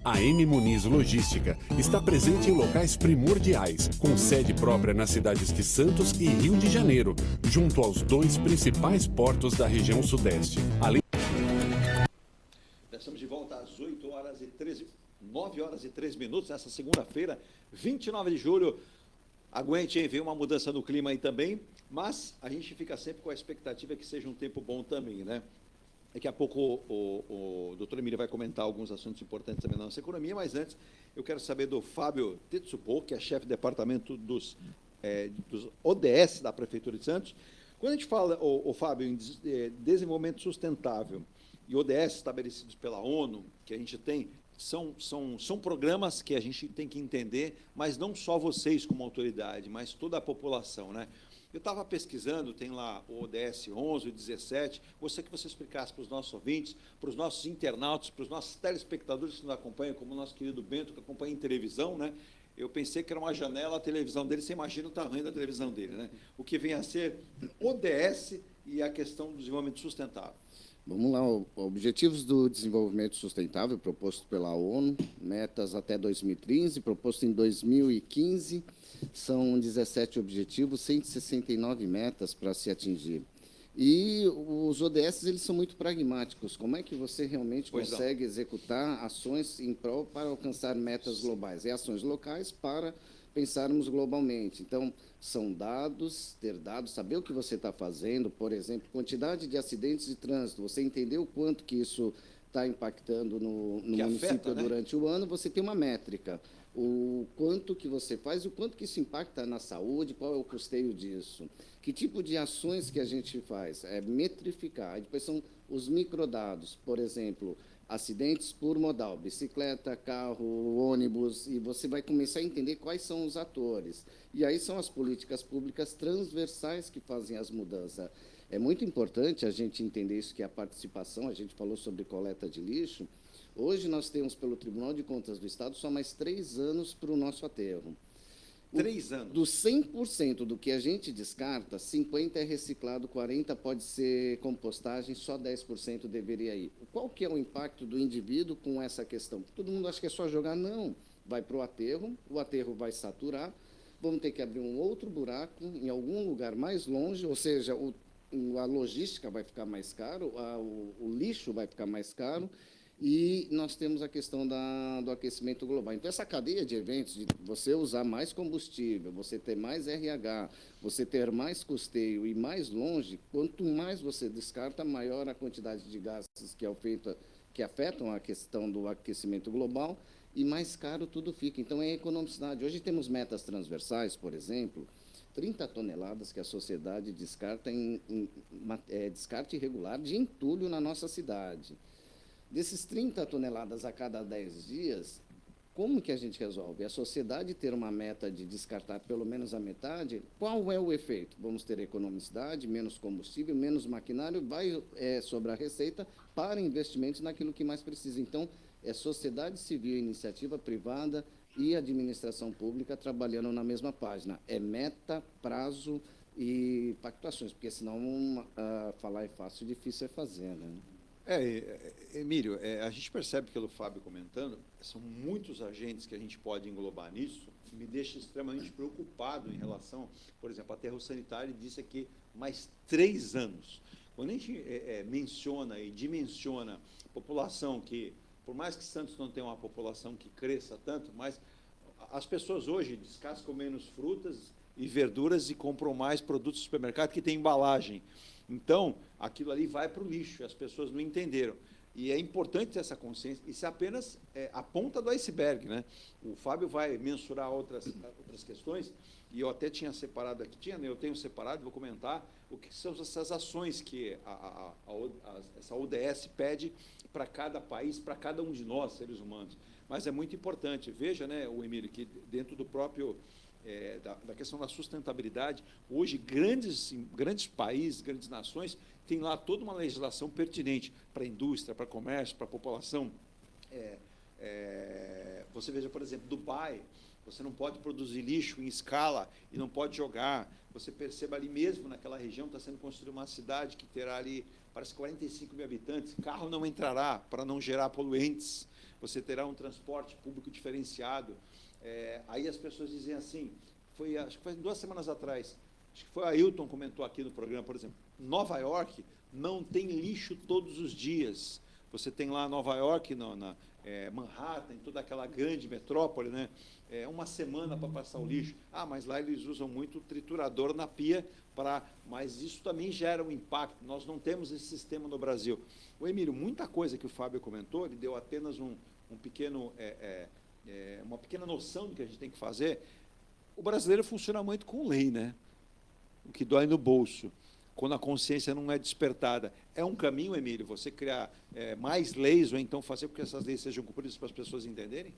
A M Muniz Logística está presente em locais primordiais, com sede própria nas cidades de Santos e Rio de Janeiro, junto aos 2 principais portos da região sudeste. Estamos de volta às 9 horas e 3 minutos, nessa segunda-feira, 29 de julho. Aguente, hein? Veio uma mudança no clima aí também, mas a gente fica sempre com a expectativa que seja um tempo bom também, né? Daqui a pouco o doutor Emílio vai comentar alguns assuntos importantes também na nossa economia, mas antes eu quero saber do Fábio Tetsupo, que é chefe de departamento dos ODS da Prefeitura de Santos. Quando a gente fala, Fábio, em desenvolvimento sustentável e ODS estabelecidos pela ONU, que a gente tem, são programas que a gente tem que entender, mas não só vocês como autoridade, mas toda a população, né? Eu estava pesquisando, tem lá o ODS 11, o 17, gostaria que você explicasse para os nossos ouvintes, para os nossos internautas, para os nossos telespectadores que nos acompanham, como o nosso querido Bento, que acompanha em televisão, né? Eu pensei que era uma janela a televisão dele, você imagina o tamanho da televisão dele, né? O que vem a ser ODS e a questão do desenvolvimento sustentável. Vamos lá, Objetivos do Desenvolvimento Sustentável, proposto pela ONU, metas até 2030, proposto em 2015, são 17 objetivos, 169 metas para se atingir. E os ODS, eles são muito pragmáticos. Como é que você realmente consegue executar ações em prol para alcançar metas globais? É ações locais para pensarmos globalmente. Então, são dados, ter dados, saber o que você está fazendo, por exemplo, quantidade de acidentes de trânsito, você entender o quanto que isso está impactando no município durante o ano, você tem uma métrica. O quanto que você faz, o quanto que isso impacta na saúde, qual é o custeio disso. Que tipo de ações que a gente faz? É metrificar. Aí depois são os microdados, por exemplo, acidentes por modal, bicicleta, carro, ônibus, e você vai começar a entender quais são os atores. E aí são as políticas públicas transversais que fazem as mudanças. É muito importante a gente entender isso, que é a participação. A gente falou sobre coleta de lixo. Hoje nós temos, pelo Tribunal de Contas do Estado, só mais 3 anos para o nosso aterro. 3 anos? Do 100% do que a gente descarta, 50% é reciclado, 40% pode ser compostagem, só 10% deveria ir. Qual que é o impacto do indivíduo com essa questão? Todo mundo acha que é só jogar, não. Vai para o aterro vai saturar, vamos ter que abrir um outro buraco em algum lugar mais longe, ou seja, a logística vai ficar mais caro, o lixo vai ficar mais caro, e nós temos a questão do aquecimento global. Então, essa cadeia de eventos, de você usar mais combustível, você ter mais RH, você ter mais custeio e mais longe, quanto mais você descarta, maior a quantidade de gases que afetam a questão do aquecimento global e mais caro tudo fica. Então, é economicidade. Hoje temos metas transversais, por exemplo, 30 toneladas que a sociedade descarta descarte irregular de entulho na nossa cidade. Desses 30 toneladas a cada 10 dias, como que a gente resolve? A sociedade ter uma meta de descartar pelo menos a metade, qual é o efeito? Vamos ter economicidade, menos combustível, menos maquinário, vai sobrar receita para investimentos naquilo que mais precisa. Então, é sociedade civil, iniciativa privada e administração pública trabalhando na mesma página. É meta, prazo e pactuações, porque senão falar é fácil, difícil é fazer, né? Emílio, a gente percebe pelo Fábio comentando, são muitos agentes que a gente pode englobar nisso, que me deixa extremamente preocupado em relação, por exemplo, aterro sanitário disse aqui mais 3 anos. Quando a gente menciona e dimensiona população que, por mais que Santos não tenha uma população que cresça tanto, mas as pessoas hoje descascam menos frutas e verduras e compram mais produtos do supermercado que tem embalagem. Então, aquilo ali vai para o lixo, as pessoas não entenderam. E é importante ter essa consciência. Isso é apenas a ponta do iceberg, né? O Fábio vai mensurar outras questões, e eu até tinha separado aqui, eu tenho separado, vou comentar o que são essas ações que essa ODS pede para cada país, para cada um de nós, seres humanos. Mas é muito importante. Veja, né, o Emílio, que dentro do próprio... da questão da sustentabilidade, hoje grandes países, grandes nações têm lá toda uma legislação pertinente para a indústria, para o comércio, para a população. Você veja, por exemplo, Dubai, você não pode produzir lixo em escala e não pode jogar. Você perceba ali mesmo, naquela região, está sendo construída uma cidade que terá ali, parece 45 mil habitantes, carro não entrará para não gerar poluentes, você terá um transporte público diferenciado. Aí as pessoas dizem assim, acho que foi 2 semanas atrás, acho que foi a Ailton comentou aqui no programa, por exemplo, Nova York não tem lixo todos os dias. Você tem lá Nova York, Manhattan, toda aquela grande metrópole, né? Uma semana para passar o lixo. Mas lá eles usam muito triturador na pia, mas isso também gera um impacto. Nós não temos esse sistema no Brasil. O Emílio, muita coisa que o Fábio comentou, ele deu apenas uma pequena noção do que a gente tem que fazer. O brasileiro funciona muito com lei, né? O que dói no bolso, quando a consciência não é despertada. É um caminho, Emílio, você criar mais leis, ou então fazer com que essas leis sejam cumpridas para as pessoas entenderem?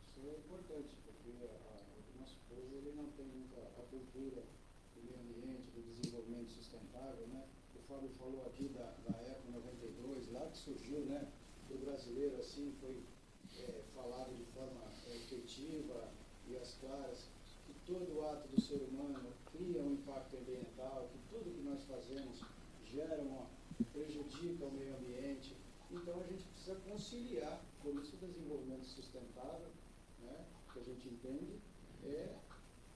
Isso é importante, porque o nosso povo ele não tem muita a cultura do meio ambiente, do desenvolvimento sustentável, né? O Fábio falou aqui da Eco 92, lá que surgiu, né? Do brasileiro, assim, foi falado de forma efetiva e às claras, que todo ato do ser humano cria um impacto ambiental, que tudo que nós fazemos prejudica o meio ambiente. Então, a gente precisa conciliar, por isso o desenvolvimento sustentável, né, que a gente entende, é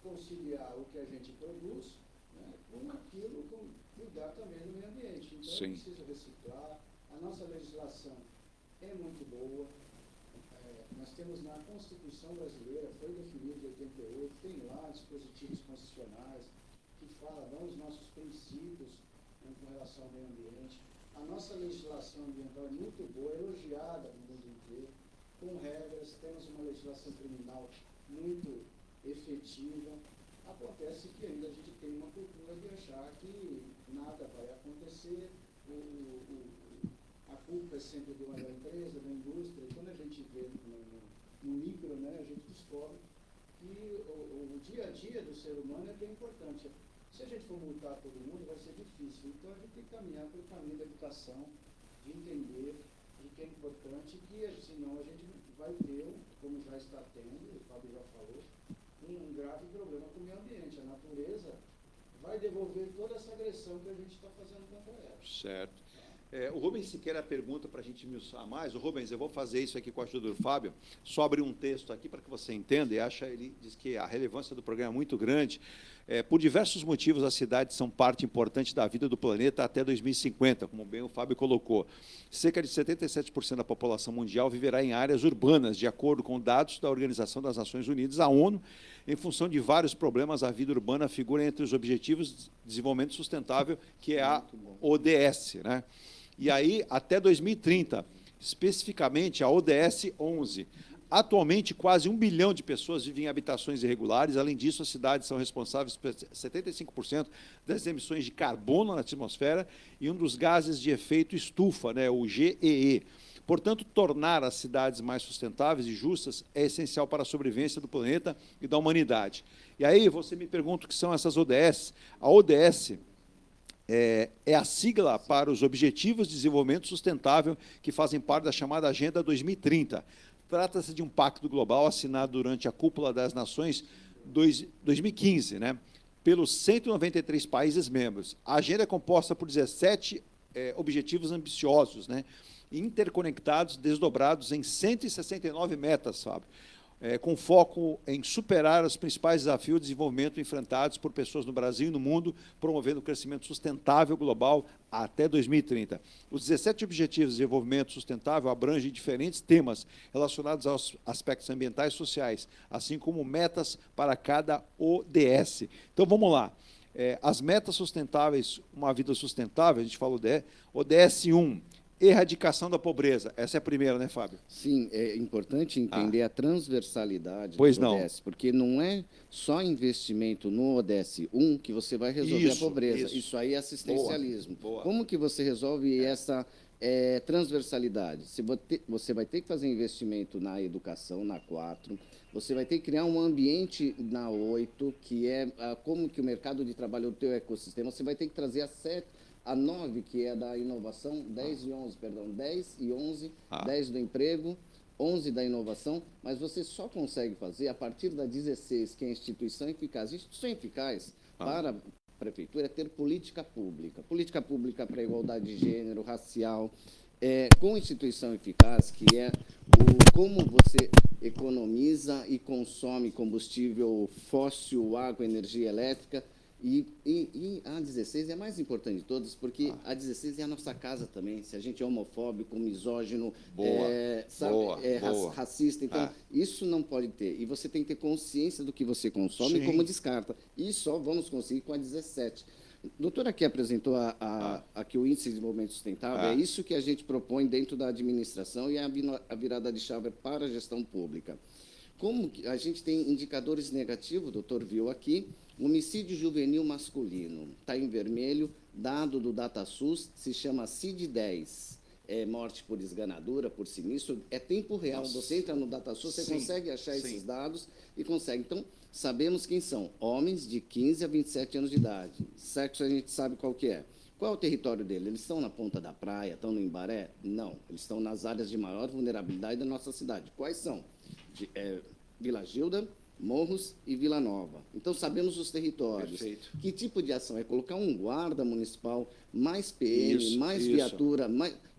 conciliar o que a gente produz, né, com aquilo, com cuidar também do meio ambiente. Então, é preciso reciclar. A nossa legislação é muito boa. Nós temos na Constituição brasileira, foi definido em 88, tem lá dispositivos constitucionais que dão os nossos princípios, né, com relação ao meio ambiente. A nossa legislação ambiental é muito boa, elogiada no mundo inteiro, com regras, temos uma legislação criminal muito efetiva. Acontece que ainda a gente tem uma cultura de achar que nada vai acontecer, a culpa é sempre da empresa, da indústria, e quando a gente vê no micro, né, a gente descobre que o dia a dia do ser humano é bem importante. Se a gente for multar todo mundo, vai ser difícil. Então, a gente tem que caminhar pelo caminho da educação, de entender de que é importante, que senão a gente vai ter, como já está tendo, o Fábio já falou, um grave problema com o meio ambiente. A natureza vai devolver toda essa agressão que a gente está fazendo contra ela. Certo. O Rubens Siqueira pergunta para a gente esmiuçar mais. O Rubens, eu vou fazer isso aqui com a ajuda do Fábio, só abrir um texto aqui para que você entenda, ele diz que a relevância do programa é muito grande. Por diversos motivos, as cidades são parte importante da vida do planeta até 2050, como bem o Fábio colocou. Cerca de 77% da população mundial viverá em áreas urbanas, de acordo com dados da Organização das Nações Unidas, a ONU. Em função de vários problemas, a vida urbana figura entre os Objetivos de Desenvolvimento Sustentável, que é a ODS, né? E aí, até 2030, especificamente a ODS 11. Atualmente, quase 1 bilhão de pessoas vivem em habitações irregulares. Além disso, as cidades são responsáveis por 75% das emissões de carbono na atmosfera e um dos gases de efeito estufa, né, o GEE. Portanto, tornar as cidades mais sustentáveis e justas é essencial para a sobrevivência do planeta e da humanidade. E aí você me pergunta o que são essas ODS. A ODS é a sigla para os Objetivos de Desenvolvimento Sustentável que fazem parte da chamada Agenda 2030. Trata-se de um pacto global assinado durante a Cúpula das Nações 2015, né, pelos 193 países membros. A agenda é composta por 17 objetivos ambiciosos, né, interconectados, desdobrados em 169 metas, Fábio, com foco em superar os principais desafios de desenvolvimento enfrentados por pessoas no Brasil e no mundo, promovendo o crescimento sustentável global até 2030. Os 17 Objetivos de Desenvolvimento Sustentável abrangem diferentes temas relacionados aos aspectos ambientais e sociais, assim como metas para cada ODS. Então, vamos lá. As metas sustentáveis, uma vida sustentável, a gente fala ODS 1, erradicação da pobreza. Essa é a primeira, né, Fábio? Sim, é importante entender a transversalidade do ODS, porque não é só investimento no ODS 1 que você vai resolver a pobreza. Isso aí é assistencialismo. Boa. Como que você resolve essa transversalidade? Você vai ter que fazer investimento na educação, na 4, você vai ter que criar um ambiente na 8, que é como que o mercado de trabalho, o teu ecossistema, você vai ter que trazer a 9, que é da inovação, 10 e 11, 10 do emprego, 11 da inovação, mas você só consegue fazer a partir da 16, que é a instituição eficaz. Instituição eficaz para a prefeitura é ter política pública para a igualdade de gênero, racial, com instituição eficaz, que é como você economiza e consome combustível fóssil, água, energia elétrica. E a 16 é a mais importante de todas, porque a 16 é a nossa casa também. Se a gente é homofóbico, misógino, racista, então isso não pode ter. E você tem que ter consciência do que você consome e como descarta. E só vamos conseguir com a 17. A doutora aqui apresentou aqui o Índice de Desenvolvimento Sustentável. É isso que a gente propõe dentro da administração e a virada de chave para a gestão pública. Como que a gente tem indicadores negativos, o doutor viu aqui, homicídio juvenil masculino, está em vermelho, dado do DataSUS, se chama CID-10, morte por esganadura, por sinistro, é tempo real. Nossa. Você entra no DataSUS, você consegue achar esses dados e consegue. Então, sabemos quem são, homens de 15 a 27 anos de idade, sexo a gente sabe qual que é. Qual é o território dele? Eles estão na ponta da praia, estão no Embaré? Não, eles estão nas áreas de maior vulnerabilidade da nossa cidade. Quais são? Vila Gilda, Morros e Vila Nova. Então, sabemos os territórios. Perfeito. Que tipo de ação? É colocar um guarda municipal, mais PM, mais viatura,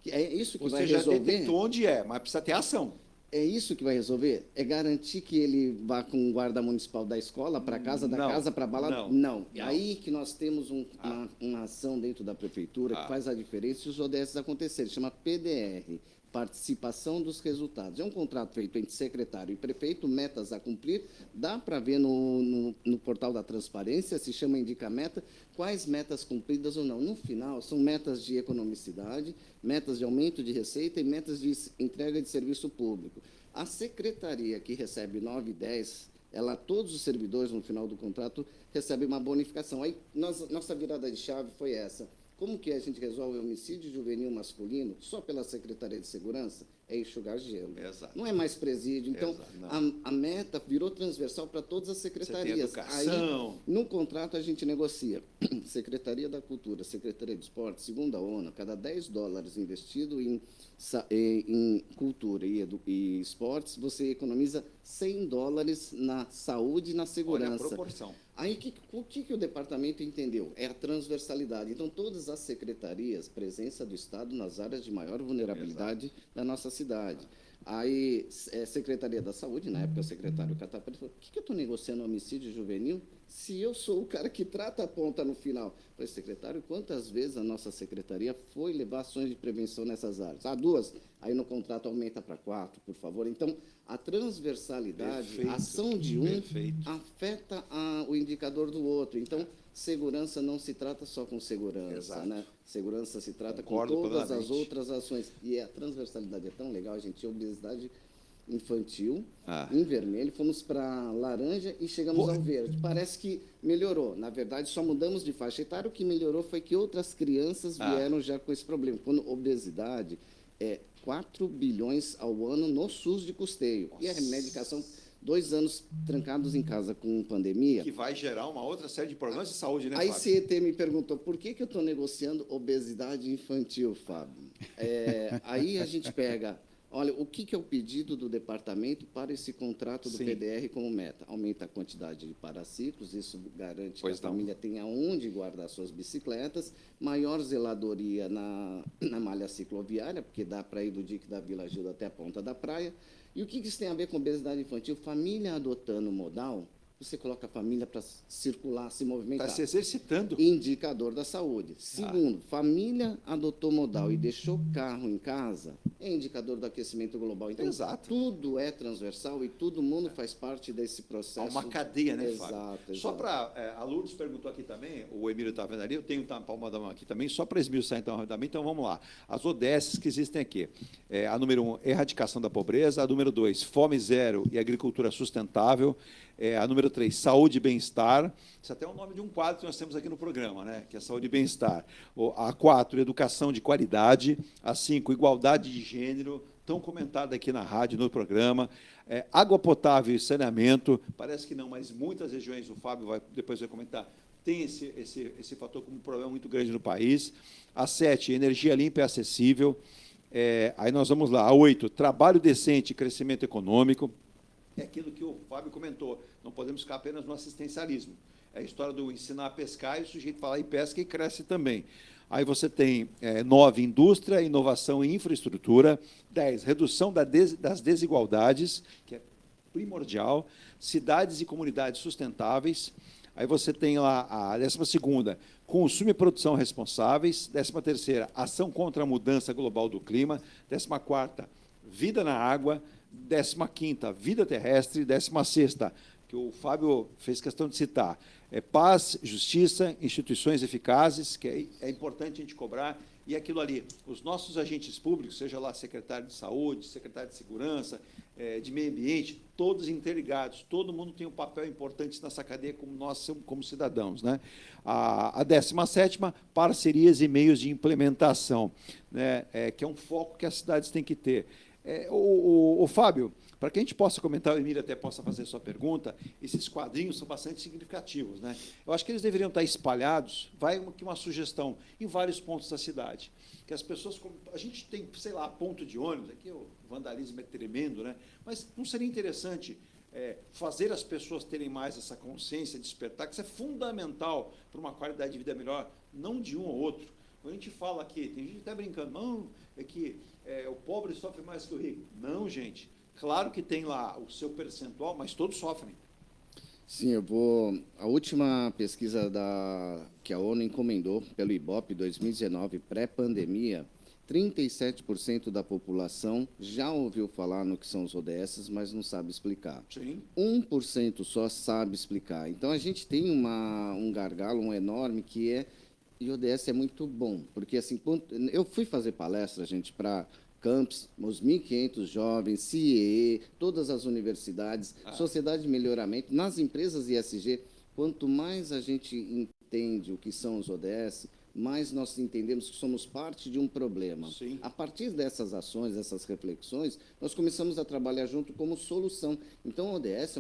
é isso que vai resolver? Você já detectou onde mas precisa ter ação. É isso que vai resolver? É garantir que ele vá com o guarda municipal da escola para casa, da casa para a balada? Não. É aí que nós temos uma ação dentro da prefeitura que faz a diferença e os ODS acontecerem. Chama PDR. Participação dos resultados. É um contrato feito entre secretário e prefeito, metas a cumprir. Dá para ver no portal da transparência, se chama Indica Meta, quais metas cumpridas ou não. No final, são metas de economicidade, metas de aumento de receita e metas de entrega de serviço público. A secretaria que recebe 9 e 10, todos os servidores, no final do contrato, recebem uma bonificação. Aí, nossa virada de chave foi essa. Como que a gente resolve o homicídio juvenil masculino só pela Secretaria de Segurança? É enxugar gelo. Exato. Não é mais presídio. Então, a meta virou transversal para todas as secretarias. Você tem educação. Aí, no contrato, a gente negocia. Secretaria da Cultura, Secretaria de Esporte, segundo a ONU, cada $10 investido em cultura e esportes, você economiza $100 na saúde e na segurança. Olha a proporção. Aí, o que o departamento entendeu? É a transversalidade. Então, todas as secretarias, presença do Estado nas áreas de maior vulnerabilidade da nossa cidade. Aí, Secretaria da Saúde, na época, o secretário Catapari falou, por que eu estou negociando homicídio juvenil se eu sou o cara que trata a ponta no final? Eu falei, secretário, quantas vezes a nossa secretaria foi levar ações de prevenção nessas áreas? 2, aí no contrato aumenta para 4, por favor. Então, a transversalidade, a ação de um afeta o indicador do outro. Então, segurança não se trata só com segurança, né? Segurança se trata com todas as outras ações. E a transversalidade é tão legal, a gente tinha obesidade infantil, em vermelho, fomos para laranja e chegamos ao verde. Parece que melhorou. Na verdade, só mudamos de faixa etária. O que melhorou foi que outras crianças vieram já com esse problema. Quando obesidade 4 bilhões ao ano no SUS de custeio. E a medicação, 2 anos trancados em casa com pandemia. Que vai gerar uma outra série de problemas de saúde, né, Aí Fábio? CET me perguntou, por que eu estou negociando obesidade infantil, Fábio? Aí a gente pega... Olha, o que é o pedido do departamento para esse contrato do PDR como meta? Aumenta a quantidade de paraciclos, isso garante que a família tenha onde guardar suas bicicletas, maior zeladoria na malha cicloviária, porque dá para ir do dique da Vila Gilda até a ponta da praia. E o que isso tem a ver com obesidade infantil? Família adotando modal, você coloca a família para circular, se movimentar. Está se exercitando. Indicador da saúde. Segundo, família adotou modal e deixou carro em casa, é indicador do aquecimento global. Então, tudo é transversal e todo mundo faz parte desse processo. Uma cadeia, né, Fábio? Exato. Só para... a Lourdes perguntou aqui também, o Emílio está vendo ali, eu tenho uma palma da mão aqui também, só para esmiuçar então rapidamente, então vamos lá. As ODS que existem aqui. A número 1, erradicação da pobreza. A número 2, fome zero e agricultura sustentável. A número 3, saúde e bem-estar. Isso até é o nome de um quadro que nós temos aqui no programa, né? Que é saúde e bem-estar. A 4, educação de qualidade. A 5, igualdade de gênero, tão comentada aqui na rádio, no programa. Água potável e saneamento. Parece que não, mas muitas regiões, o Fábio depois vai comentar, tem esse fator como um problema muito grande no país. A 7, energia limpa e acessível. Aí nós vamos lá. A 8, trabalho decente e crescimento econômico. É aquilo que o Fábio comentou, não podemos ficar apenas no assistencialismo. É a história do ensinar a pescar e o sujeito fala e pesca e cresce também. Aí você tem 9, indústria, inovação e infraestrutura. 10, redução das desigualdades, que é primordial. Cidades e comunidades sustentáveis. Aí você tem lá a 12ª, consumo e produção responsáveis. 13ª, ação contra a mudança global do clima. 14ª, vida na água. 15ª, vida terrestre. 16ª, que o Fábio fez questão de citar, paz, justiça, instituições eficazes, que é importante a gente cobrar, e aquilo ali, os nossos agentes públicos, seja lá secretário de saúde, secretário de segurança, de meio ambiente, todos interligados, todo mundo tem um papel importante nessa cadeia como nós, como cidadãos, né? A 17ª, parcerias e meios de implementação, né? Que é um foco que as cidades têm que ter. O Fábio, para que a gente possa comentar, o Emílio até possa fazer sua pergunta, esses quadrinhos são bastante significativos, né? Eu acho que eles deveriam estar espalhados, vai aqui uma sugestão, em vários pontos da cidade, que as pessoas, a gente tem, sei lá, ponto de ônibus, aqui o vandalismo é tremendo, né? Mas não seria interessante fazer as pessoas terem mais essa consciência, despertar, que isso é fundamental para uma qualidade de vida melhor, não de um ou outro. Quando a gente fala aqui, tem gente até brincando, não, é que o pobre sofre mais que o rico. Não, gente. Claro que tem lá o seu percentual, mas todos sofrem. Sim, a última pesquisa que a ONU encomendou pelo IBOP 2019, pré-pandemia, 37% da população já ouviu falar no que são os ODS, mas não sabe explicar. Sim. 1% só sabe explicar. Então, a gente tem um gargalo enorme que e o ODS é muito bom, porque assim, eu fui fazer palestra, gente, para campus, os 1.500 jovens, CIE, todas as universidades, Sociedade de Melhoramento, nas empresas ISG, quanto mais a gente entende o que são os ODS, mais nós entendemos que somos parte de um problema. Sim. A partir dessas ações, dessas reflexões, nós começamos a trabalhar junto como solução. Então, o ODS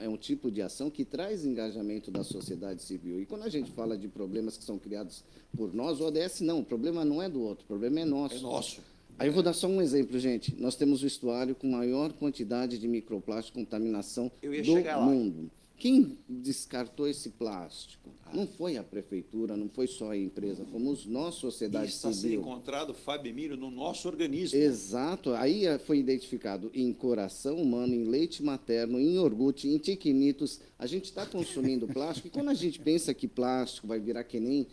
é um tipo de ação que traz engajamento da sociedade civil. E quando a gente fala de problemas que são criados por nós, o ODS não, o problema não é do outro, o problema é nosso. É nosso. Aí eu vou dar só um exemplo, gente. Nós temos o estuário com maior quantidade de microplástico, contaminação do mundo. Quem descartou esse plástico? Não foi a prefeitura, não foi só a empresa, fomos nós, sociedade civil. Isso está sendo encontrado, Fábio Emílio, no nosso organismo. Exato. Aí foi identificado em coração humano, em leite materno, em iogurte, em tiquinitos. A gente está consumindo plástico, e quando a gente pensa que plástico vai virar que nem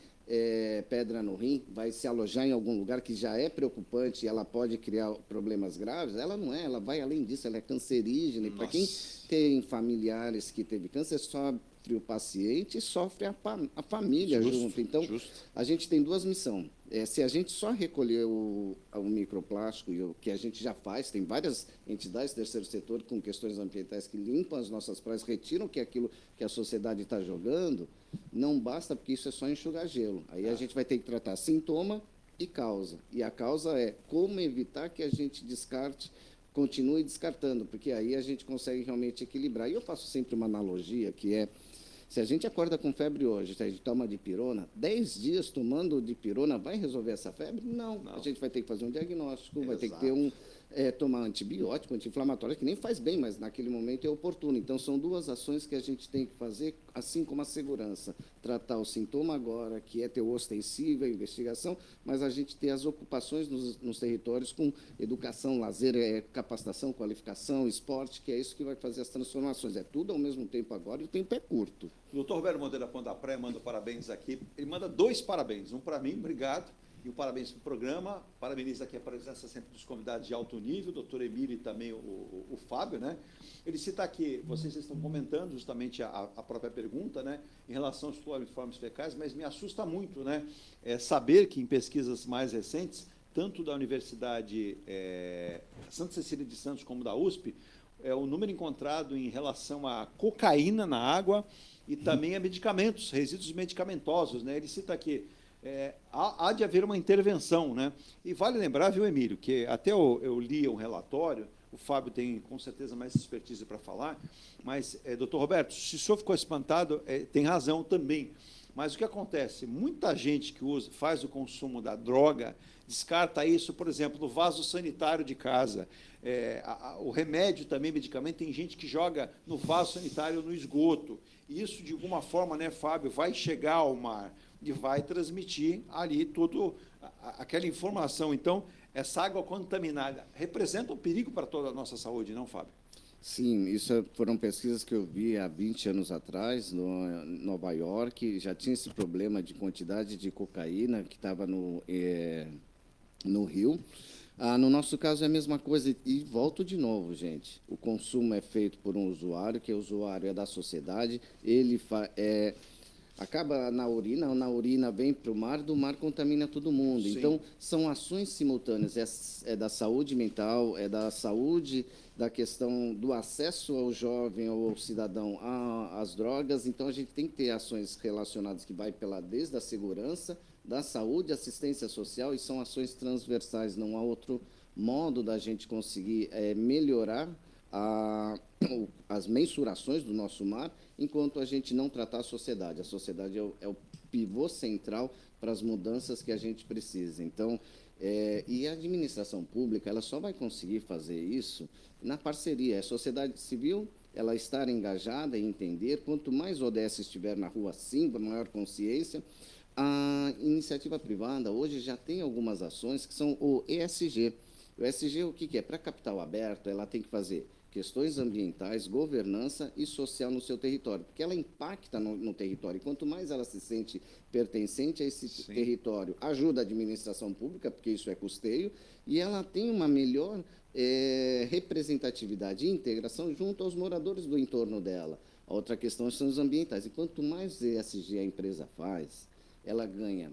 pedra no rim, vai se alojar em algum lugar que já é preocupante e ela pode criar problemas graves, ela não é, ela vai além disso, ela é cancerígena. E para quem tem familiares que teve câncer, sofre o paciente e sofre a família junto. Então, a gente tem duas missões. Se a gente só recolher o microplástico, e o que a gente já faz, tem várias entidades do terceiro setor com questões ambientais que limpam as nossas praias, retiram aquilo que a sociedade está jogando, não basta, porque isso é só enxugar gelo. Aí a gente vai ter que tratar sintoma e causa. E a causa é como evitar que a gente continue descartando, porque aí a gente consegue realmente equilibrar. E eu faço sempre uma analogia, que é, se a gente acorda com febre hoje, se a gente toma dipirona, 10 dias tomando dipirona vai resolver essa febre? Não. A gente vai ter que fazer um diagnóstico, vai ter que ter tomar antibiótico, anti-inflamatório, que nem faz bem, mas naquele momento é oportuno. Então, são duas ações que a gente tem que fazer, assim como a segurança. Tratar o sintoma agora, que é ter o ostensivo, a investigação, mas a gente ter as ocupações nos territórios com educação, lazer, capacitação, qualificação, esporte, que é isso que vai fazer as transformações. É tudo ao mesmo tempo agora e o tempo é curto. O doutor Roberto Monteiro da Ponta Praia manda parabéns aqui. Ele manda 2 parabéns. Um para mim, obrigado. E o parabéns para o programa, parabeniza aqui a presença sempre dos convidados de alto nível, o doutor Emílio e também o Fábio, né? Ele cita aqui, vocês estão comentando justamente a própria pergunta, né, em relação aos cloriformes fecais, mas me assusta muito, né, saber que em pesquisas mais recentes, tanto da Universidade Santa Cecília de Santos como da USP, o número encontrado em relação a cocaína na água e também a medicamentos, resíduos medicamentosos, né? Ele cita aqui, há de haver uma intervenção, né? E vale lembrar, viu, Emílio, que até eu li um relatório, o Fábio tem com certeza mais expertise para falar, mas, doutor Roberto, se o senhor ficou espantado, tem razão também. Mas o que acontece? Muita gente que faz o consumo da droga descarta isso, por exemplo, no vaso sanitário de casa. O remédio também, medicamento, tem gente que joga no vaso sanitário no esgoto. E isso, de alguma forma, né, Fábio, vai chegar ao mar e vai transmitir ali toda aquela informação. Então, essa água contaminada representa um perigo para toda a nossa saúde, não, Fábio? Sim, isso foram pesquisas que eu vi há 20 anos atrás, no Nova York. Já tinha esse problema de quantidade de cocaína que estava no rio. No nosso caso é a mesma coisa. E volto de novo, gente. O consumo é feito por um usuário, que o usuário é da sociedade. Ele acaba na urina vem para o mar, do mar contamina todo mundo. Sim. Então, são ações simultâneas. É da saúde mental, é da saúde, da questão do acesso ao jovem ou ao cidadão às drogas. Então, a gente tem que ter ações relacionadas que vai desde a segurança, da saúde, assistência social, e são ações transversais. Não há outro modo da gente conseguir melhorar as mensurações do nosso mar, enquanto a gente não tratar a sociedade. A sociedade é o pivô central para as mudanças que a gente precisa. Então, e a administração pública, ela só vai conseguir fazer isso na parceria. A sociedade civil, ela estar engajada e entender, quanto mais ODS estiver na rua, sim, maior consciência. A iniciativa privada, hoje, já tem algumas ações que são o ESG. O ESG, o que é? Para capital aberto, ela tem que fazer questões ambientais, governança e social no seu território, porque ela impacta no território. E quanto mais ela se sente pertencente a esse território, ajuda a administração pública, porque isso é custeio, e ela tem uma melhor representatividade e integração junto aos moradores do entorno dela. A outra questão são os ambientais. E quanto mais ESG a empresa faz, ela ganha,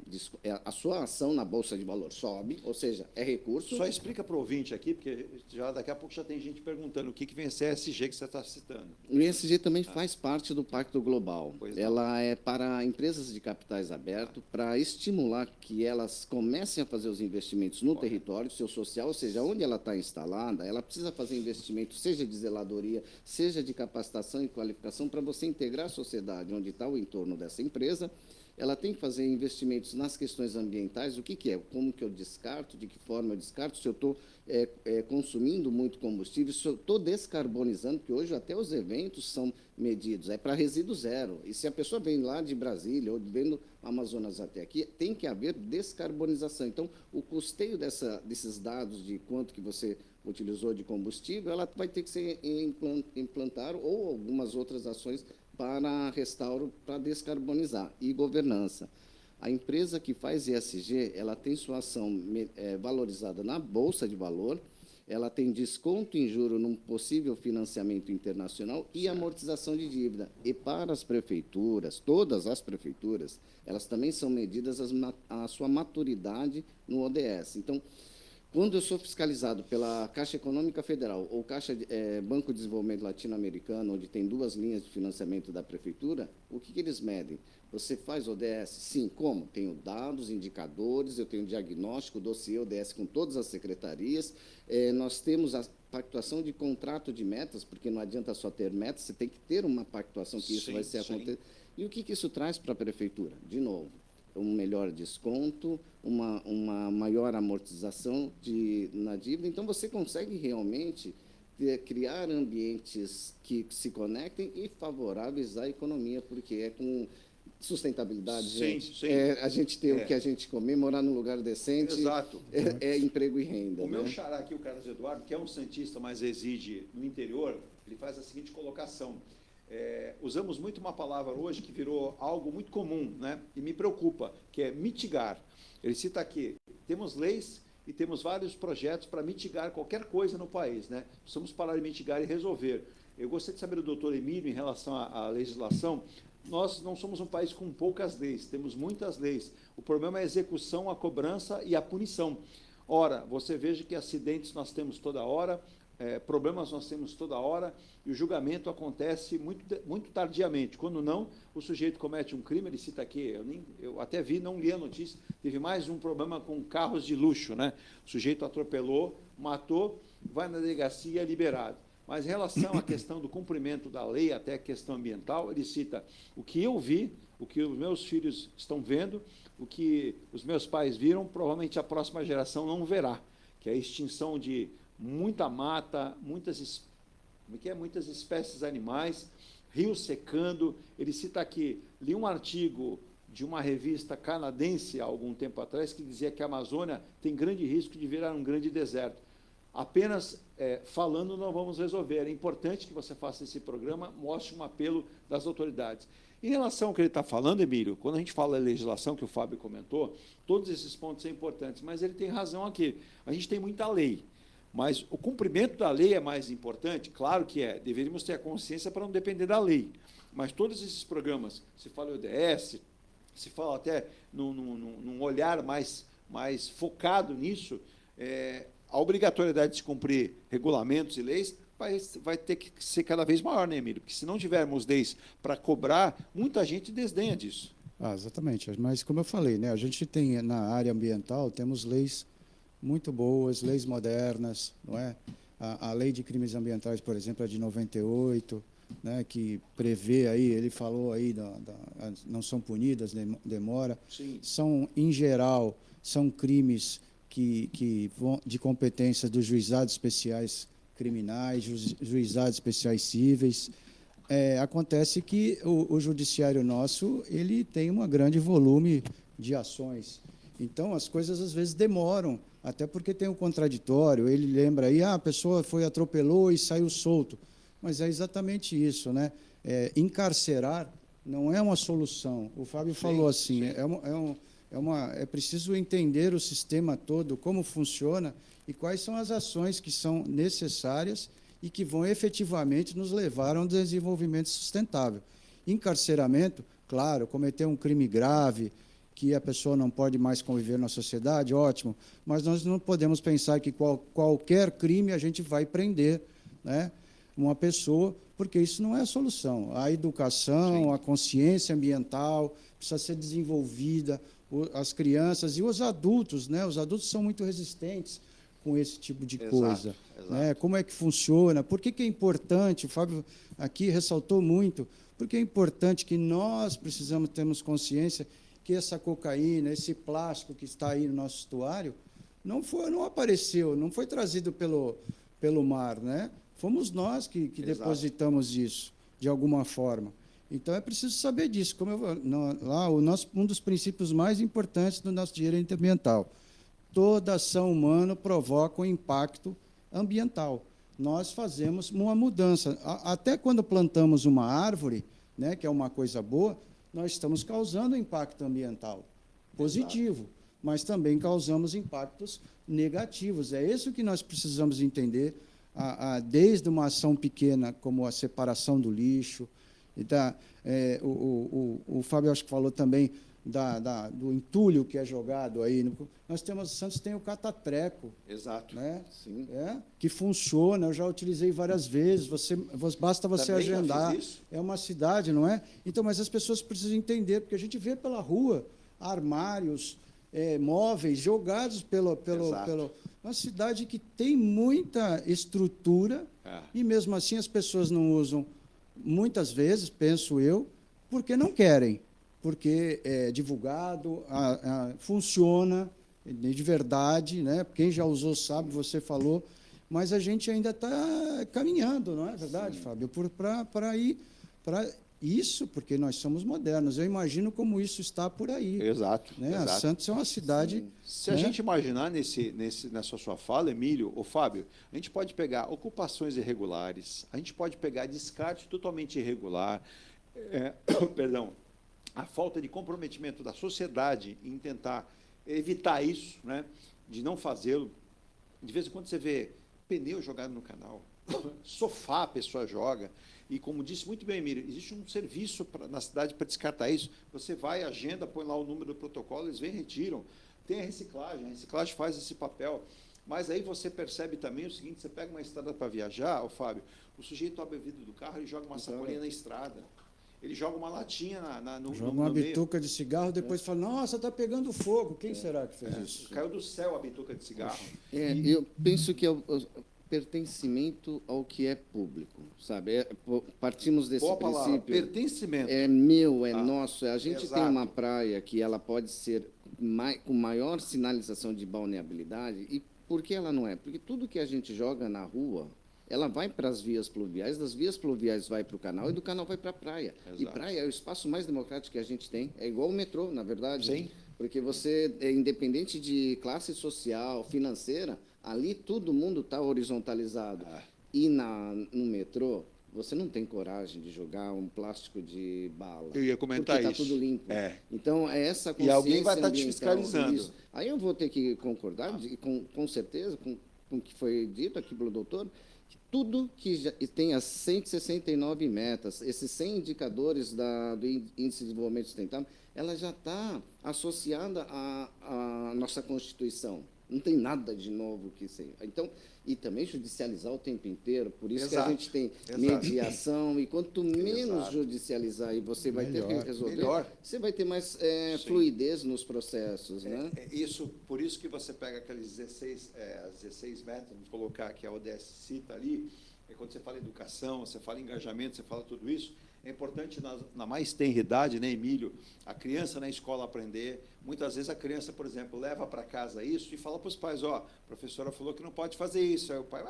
a sua ação na Bolsa de Valor sobe, ou seja, é recurso. Só explica para o ouvinte aqui, porque daqui a pouco já tem gente perguntando o que vem esse ESG que você está citando. O ESG também faz parte do Pacto Global. Ela é para empresas de capitais abertos, para estimular que elas comecem a fazer os investimentos no território, seu social, ou seja, onde ela está instalada, ela precisa fazer investimentos, seja de zeladoria, seja de capacitação e qualificação, para você integrar a sociedade onde está o entorno dessa empresa. Ela tem que fazer investimentos nas questões ambientais. O que é? Como que eu descarto? De que forma eu descarto? Se eu estou consumindo muito combustível, se eu estou descarbonizando, porque hoje até os eventos são medidos, é para resíduo zero. E se a pessoa vem lá de Brasília ou vem do Amazonas até aqui, tem que haver descarbonização. Então, o custeio desses dados de quanto que você utilizou de combustível, ela vai ter que ser implantar ou algumas outras ações para restauro, para descarbonizar e governança. A empresa que faz ESG, ela tem sua ação valorizada na Bolsa de Valor, ela tem desconto em juro num possível financiamento internacional e amortização de dívida. E para as prefeituras, todas as prefeituras, elas também são medidas a sua maturidade no ODS. Então, Quando eu sou fiscalizado pela Caixa Econômica Federal ou Banco de Desenvolvimento Latino-Americano, onde tem 2 linhas de financiamento da prefeitura, o que eles medem? Você faz ODS? Sim. Como? Tenho dados, indicadores, eu tenho diagnóstico, dossiê ODS com todas as secretarias. Nós temos a pactuação de contrato de metas, porque não adianta só ter metas, você tem que ter uma pactuação que isso vai ser acontecido. E o que isso traz para a prefeitura? De novo, um melhor desconto, uma maior amortização na dívida. Então, você consegue realmente criar ambientes que se conectem e favoráveis à economia, porque é com sustentabilidade, gente. A gente ter o que a gente comer, morar num lugar decente. Exato. É emprego e renda. O meu xará aqui, o Carlos Eduardo, que é um santista, mas reside no interior, ele faz a seguinte colocação. Usamos muito uma palavra hoje que virou algo muito comum, né? E me preocupa, que é mitigar. Ele cita aqui, temos leis e temos vários projetos para mitigar qualquer coisa no país, né? Precisamos parar de mitigar e resolver. Eu gostaria de saber do doutor Emílio, em relação à legislação. Nós não somos um país com poucas leis, temos muitas leis. O problema é a execução, a cobrança e a punição. Ora, você veja que acidentes nós temos toda hora, problemas nós temos toda hora, e o julgamento acontece muito tardiamente. Quando não, o sujeito comete um crime, ele cita aqui, eu até vi, não li a notícia, teve mais um problema com carros de luxo, né? O sujeito atropelou, matou, vai na delegacia, é liberado. Mas em relação à questão do cumprimento da lei, até a questão ambiental, ele cita o que eu vi, o que os meus filhos estão vendo, o que os meus pais viram, provavelmente a próxima geração não verá, que é a extinção de muita mata, muitas espécies animais, rios secando. Ele cita aqui, li um artigo de uma revista canadense há algum tempo atrás que dizia que a Amazônia tem grande risco de virar um grande deserto. Apenas falando não vamos resolver. É importante que você faça esse programa, mostre um apelo das autoridades. Em relação ao que ele está falando, Emílio, quando a gente fala da legislação, que o Fábio comentou, todos esses pontos são importantes, mas ele tem razão aqui. A gente tem muita lei, mas o cumprimento da lei é mais importante? Claro que é. Deveríamos ter a consciência para não depender da lei. Mas todos esses programas, se fala ODS, se fala até num olhar mais focado nisso, a obrigatoriedade de se cumprir regulamentos e leis vai ter que ser cada vez maior, né, Emílio? Porque se não tivermos leis para cobrar, muita gente desdenha disso. Exatamente. Mas, como eu falei, né, a gente tem, na área ambiental, temos leis muito boas, leis modernas, não é? A lei de crimes ambientais, por exemplo, é de 98, né, que prevê aí, ele falou aí, não são punidas, demora. Sim. São, em geral, são crimes que vão de competência dos juizados especiais criminais, juizados especiais cíveis. Acontece que o judiciário nosso ele tem um grande volume de ações. Então, as coisas, às vezes, demoram, até porque tem um contraditório. Ele lembra aí, a pessoa atropelou e saiu solto. Mas é exatamente isso, né? Encarcerar não é uma solução. O Fábio falou assim, é preciso entender o sistema todo, como funciona e quais são as ações que são necessárias e que vão efetivamente nos levar a um desenvolvimento sustentável. Encarceramento, claro, cometer um crime grave, que a pessoa não pode mais conviver na sociedade, ótimo, mas nós não podemos pensar que qualquer crime a gente vai prender, né, uma pessoa, porque isso não é a solução. A educação, a consciência ambiental precisa ser desenvolvida, as crianças e os adultos, né? Os adultos são muito resistentes com esse tipo de coisa. Exato. Né? Como é que funciona? Por que é importante? O Fábio aqui ressaltou muito. Porque é importante que nós termos consciência que essa cocaína, esse plástico que está aí no nosso estuário, não apareceu, não foi trazido pelo mar, né? Fomos nós que depositamos isso, de alguma forma. Então, é preciso saber disso. Um dos princípios mais importantes do nosso direito ambiental. Toda ação humana provoca um impacto ambiental. Nós fazemos uma mudança. Até quando plantamos uma árvore, né, que é uma coisa boa, nós estamos causando impacto ambiental positivo, mas também causamos impactos negativos. É isso que nós precisamos entender, desde uma ação pequena, como a separação do lixo. O Fábio, acho que falou também do entulho que é jogado aí. Nós temos, Santos tem o catatreco. Exato. Né? Sim. Que funciona, eu já utilizei várias vezes, basta você Também já agendar. fiz isso. É uma cidade, não é? Então, mas as pessoas precisam entender, porque a gente vê pela rua armários, móveis jogados pelo uma cidade que tem muita estrutura e, mesmo assim, as pessoas não usam, muitas vezes, penso eu, porque não querem, porque é divulgado, funciona de verdade, né? Quem já usou sabe, você falou, mas a gente ainda está caminhando, não é verdade, Fábio? Para ir para isso, porque nós somos modernos. Eu imagino como isso está por aí. Exato. Né? Exato. A Santos é uma cidade... Se a gente imaginar nessa sua fala, Emílio, ou Fábio, a gente pode pegar ocupações irregulares, a gente pode pegar descarte totalmente irregular, perdão, a falta de comprometimento da sociedade em tentar evitar isso, né, de não fazê-lo. De vez em quando você vê pneu jogado no canal, sofá a pessoa joga, e como disse muito bem, Emílio, existe um serviço na cidade para descartar isso. Você vai, agenda, põe lá o número do protocolo, eles vêm e retiram. Tem a reciclagem faz esse papel. Mas aí você percebe também o seguinte, você pega uma estrada para viajar, Fábio, o sujeito abre o vidro do carro e joga uma sacolinha na estrada. Ele joga uma latinha no joga uma meio. bituca de cigarro, depois fala, nossa, está pegando fogo. Quem será que fez isso? Caiu do céu a bituca de cigarro. Eu penso que é o pertencimento ao que é público, sabe? Partimos desse Boa palavra, princípio. pertencimento. É meu, é nosso. A gente Exato. tem uma praia que ela pode ser com maior sinalização de balneabilidade. E por que ela não é? Porque tudo que a gente joga na rua, ela vai para as vias pluviais, das vias pluviais vai para o canal e do canal vai para a praia. Exato. E praia é o espaço mais democrático que a gente tem. É igual o metrô, na verdade. Sim. Porque você, independente de classe social, financeira, ali todo mundo está horizontalizado. E no metrô, você não tem coragem de jogar um plástico de bala. Eu ia comentar porque isso. está tudo limpo. Então, é essa E consciência alguém vai estar te ambiental, fiscalizando. isso. Aí eu vou ter que concordar, com certeza, com o que foi dito aqui pelo doutor, que tudo que já tem as 169 metas, esses 100 indicadores do Índice de Desenvolvimento Sustentável, ela já está associada à nossa Constituição. Não tem nada de novo que seja. Então, e também judicializar o tempo inteiro, por isso que a gente tem mediação, e quanto menos judicializar e você vai ter que resolver, você vai ter mais fluidez nos processos. Né? Por isso que você pega aqueles 16 metas, vamos colocar que a ODS cita ali, quando você fala educação, você fala engajamento, você fala tudo isso, é importante na mais tenra idade, né, Emílio, a criança na escola aprender. Muitas vezes a criança, por exemplo, leva para casa isso e fala para os pais, a professora falou que não pode fazer isso. Aí o pai,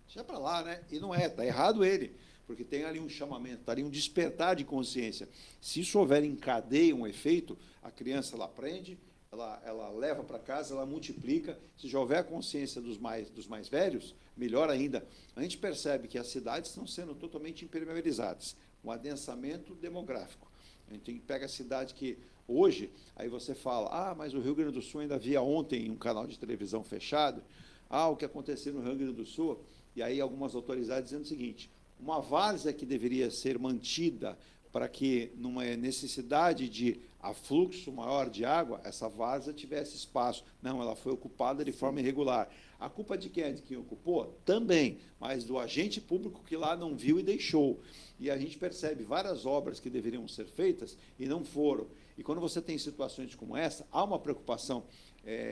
deixa para lá, né? E não está errado ele, porque tem ali um chamamento, está ali um despertar de consciência. Se isso houver em cadeia um efeito, a criança ela aprende, ela leva para casa, ela multiplica. Se já houver a consciência dos mais velhos, melhor ainda. A gente percebe que as cidades estão sendo totalmente impermeabilizadas, um adensamento demográfico. A gente pega a cidade que hoje, aí você fala, mas o Rio Grande do Sul ainda via ontem em um canal de televisão fechado, o que aconteceu no Rio Grande do Sul, e aí algumas autoridades dizendo o seguinte, uma várzea que deveria ser mantida para que, numa necessidade de afluxo maior de água, essa várzea tivesse espaço. Não, ela foi ocupada de forma irregular. A culpa de quem é? De quem ocupou? Também, mas do agente público que lá não viu e deixou. E a gente percebe várias obras que deveriam ser feitas e não foram. E quando você tem situações como essa, há uma preocupação.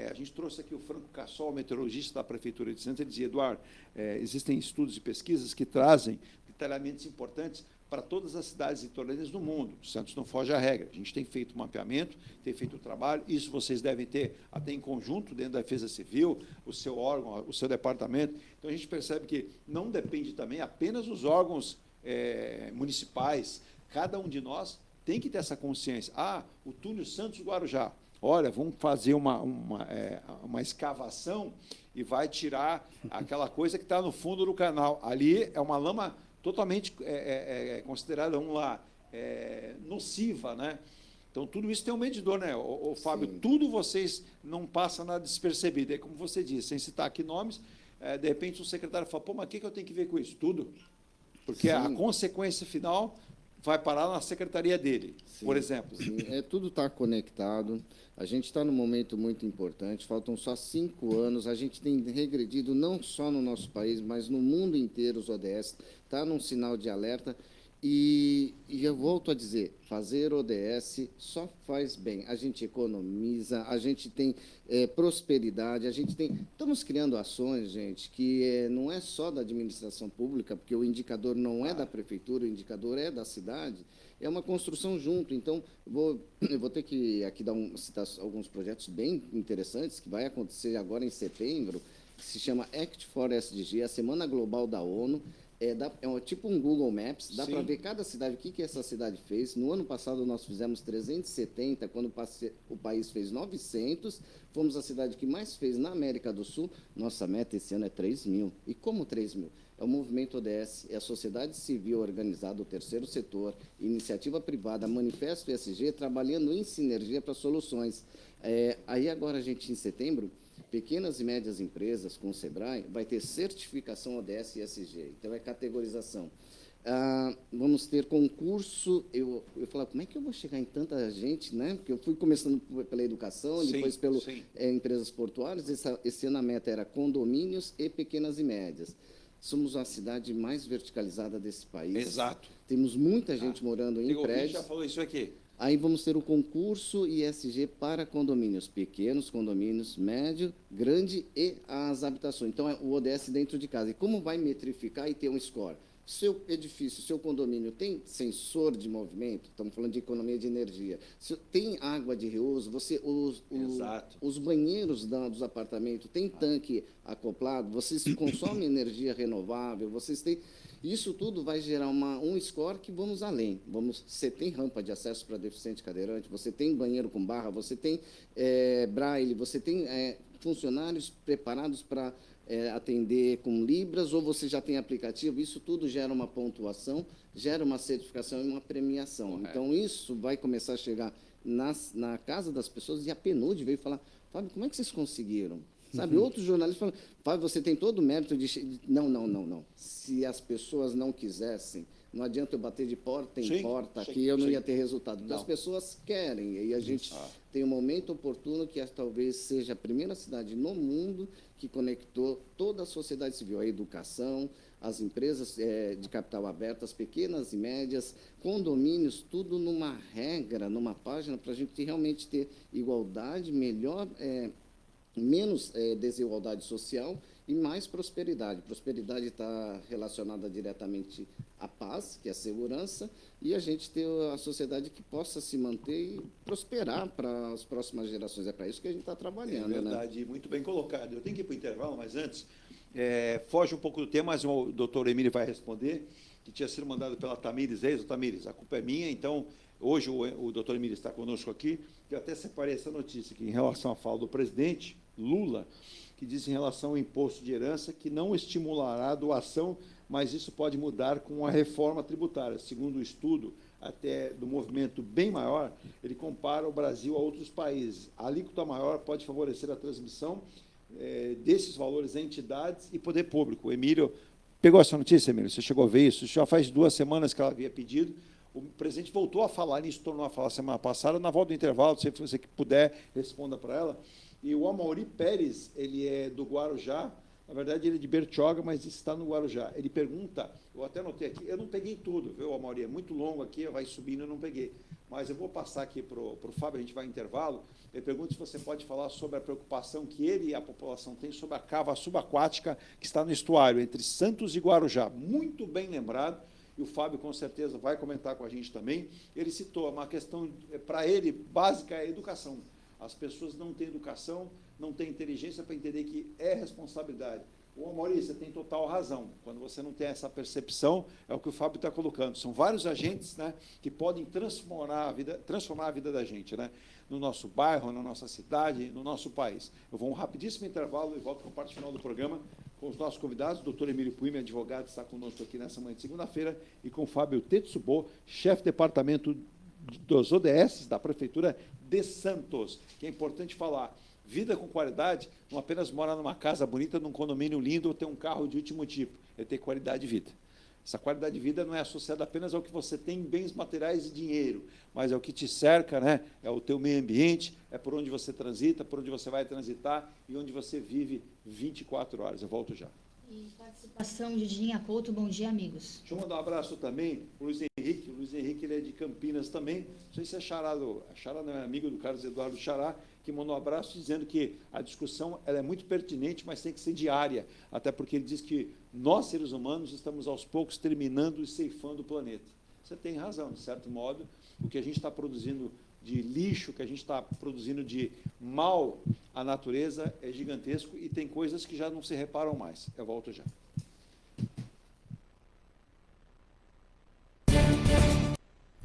A gente trouxe aqui o Franco Cassol, meteorologista da Prefeitura de Santos, ele dizia, Eduardo, existem estudos e pesquisas que trazem detalhamentos importantes para todas as cidades litorâneas do mundo. Santos não foge à regra. A gente tem feito o mapeamento, tem feito o trabalho, isso vocês devem ter até em conjunto dentro da Defesa Civil, o seu órgão, o seu departamento. Então, a gente percebe que não depende também apenas dos órgãos municipais. Cada um de nós tem que ter essa consciência. O Túlio Santos Guarujá. Olha, vamos fazer uma escavação e vai tirar aquela coisa que está no fundo do canal. Ali é uma lama totalmente considerada, nociva, né? Então, tudo isso tem um medidor, né, Fábio? Sim. Tudo vocês não passa nada despercebido. É como você disse, sem citar aqui nomes, de repente o secretário fala, mas o que eu tenho que ver com isso? Tudo. Porque a consequência final vai parar na secretaria dele, Sim, por exemplo. Sim, tudo está conectado. A gente está num momento muito importante. Faltam só 5 anos. A gente tem regredido não só no nosso país, mas no mundo inteiro. Os ODS está num sinal de alerta. E eu volto a dizer, fazer ODS só faz bem. A gente economiza, a gente tem prosperidade, estamos criando ações, gente, que não é só da administração pública, porque o indicador não é da prefeitura, o indicador é da cidade, é uma construção junto. Então, eu vou ter que aqui citar alguns projetos bem interessantes, que vai acontecer agora em setembro, que se chama Act for SDG, a Semana Global da ONU. Tipo um Google Maps, dá para ver cada cidade, o que essa cidade fez. No ano passado, nós fizemos 370, quando o país fez 900, fomos a cidade que mais fez na América do Sul. Nossa meta esse ano é 3 mil. E como 3 mil? É o movimento ODS, é a sociedade civil organizada, o terceiro setor, iniciativa privada, manifesto ESG, trabalhando em sinergia para soluções. Aí agora, em setembro, pequenas e médias empresas com o SEBRAE vai ter certificação ODS e ESG, então é categorização. Vamos ter concurso, eu falo, como é que eu vou chegar em tanta gente, né? Porque eu fui começando pela educação, depois pelas empresas portuárias, esse ano a meta era condomínios e pequenas e médias. Somos a cidade mais verticalizada desse país. Exato. Temos muita gente morando em prédios. Já falou isso aqui. Aí vamos ter o concurso ISG para condomínios pequenos, condomínios médio, grande e as habitações. Então, o ODS dentro de casa. E como vai metrificar e ter um score? Seu edifício, seu condomínio tem sensor de movimento? Estamos falando de economia de energia. Tem água de reuso? Os banheiros dos apartamentos têm tanque acoplado? Vocês consomem energia renovável? Vocês têm... Isso tudo vai gerar um score que vamos além. Você tem rampa de acesso para deficiente cadeirante, você tem banheiro com barra, você tem braille, você tem funcionários preparados para atender com libras, ou você já tem aplicativo. Isso tudo gera uma pontuação, gera uma certificação e uma premiação. Então, isso vai começar a chegar na casa das pessoas, e a PNUD veio falar, Fábio, como é que vocês conseguiram? Sabe, outros jornalistas falam, Fábio, você tem todo o mérito de... Não. Se as pessoas não quisessem, não adianta eu bater de porta em porta aqui, eu não ia ter resultado. Então, as pessoas querem, e a gente tem um momento oportuno que talvez seja a primeira cidade no mundo que conectou toda a sociedade civil, a educação, as empresas de capital aberto, as pequenas e médias, condomínios, tudo numa regra, numa página, para a gente realmente ter igualdade, menos desigualdade social e mais prosperidade. Prosperidade está relacionada diretamente à paz, que é a segurança, e a gente ter a sociedade que possa se manter e prosperar para as próximas gerações. É para isso que a gente está trabalhando. É verdade, muito bem colocado. Eu tenho que ir para o intervalo, mas antes, foge um pouco do tema, mas o doutor Emílio vai responder, que tinha sido mandado pela Tamires Reis. Tamires, a culpa é minha, então... Hoje o doutor Emílio está conosco aqui, eu até separei essa notícia aqui em relação à fala do presidente Lula, que diz em relação ao imposto de herança que não estimulará a doação, mas isso pode mudar com a reforma tributária. Segundo o estudo, até do movimento Bem Maior, ele compara o Brasil a outros países. A alíquota maior pode favorecer a transmissão desses valores a entidades e poder público. O Emílio pegou essa notícia, Emílio? Você chegou a ver isso? Já faz 2 semanas que ela havia pedido. O presidente voltou a falar nisso, tornou a falar semana passada, na volta do intervalo, se você puder, responda para ela. E o Amaury Pérez, ele é do Guarujá, na verdade ele é de Bertioga, mas está no Guarujá. Ele pergunta, eu até anotei aqui, eu não peguei tudo, viu, Amaury? É muito longo aqui, vai subindo, eu não peguei. Mas eu vou passar aqui para o Fábio, a gente vai em intervalo. Ele pergunta se você pode falar sobre a preocupação que ele e a população têm sobre a cava subaquática que está no estuário, entre Santos e Guarujá. Muito bem lembrado. E o Fábio, com certeza, vai comentar com a gente também. Ele citou uma questão, para ele, básica é a educação. As pessoas não têm educação, não têm inteligência para entender que é responsabilidade. Ô, Maurício, você tem total razão. Quando você não tem essa percepção, é o que o Fábio está colocando. São vários agentes, né, que podem transformar a vida da gente, né, no nosso bairro, na nossa cidade, no nosso país. Eu vou um rapidíssimo intervalo e volto para a parte final do programa com os nossos convidados, o doutor Emílio Puime, advogado, está conosco aqui nessa manhã de segunda-feira, e com o Fábio Tetsubo, chefe de departamento dos ODS da Prefeitura de Santos, que é importante falar. Vida com qualidade não apenas morar numa casa bonita, num condomínio lindo ou ter um carro de último tipo, é ter qualidade de vida. Essa qualidade de vida não é associada apenas ao que você tem em bens materiais e dinheiro, mas é o que te cerca, né? É o teu meio ambiente, é por onde você transita, por onde você vai transitar e onde você vive 24 horas. Eu volto já. E participação de Dinha Couto, bom dia, amigos. Deixa eu mandar um abraço também para o Luiz Henrique. O Luiz Henrique, ele é de Campinas também. Não sei se é Xará, Xará não é amigo do Carlos Eduardo Xará, que mandou um abraço dizendo que a discussão ela é muito pertinente, mas tem que ser diária, até porque ele diz que nós, seres humanos, estamos aos poucos terminando e ceifando o planeta. Você tem razão, de certo modo, o que a gente está produzindo de lixo, que a gente está produzindo de mal à natureza é gigantesco e tem coisas que já não se reparam mais. Eu volto já.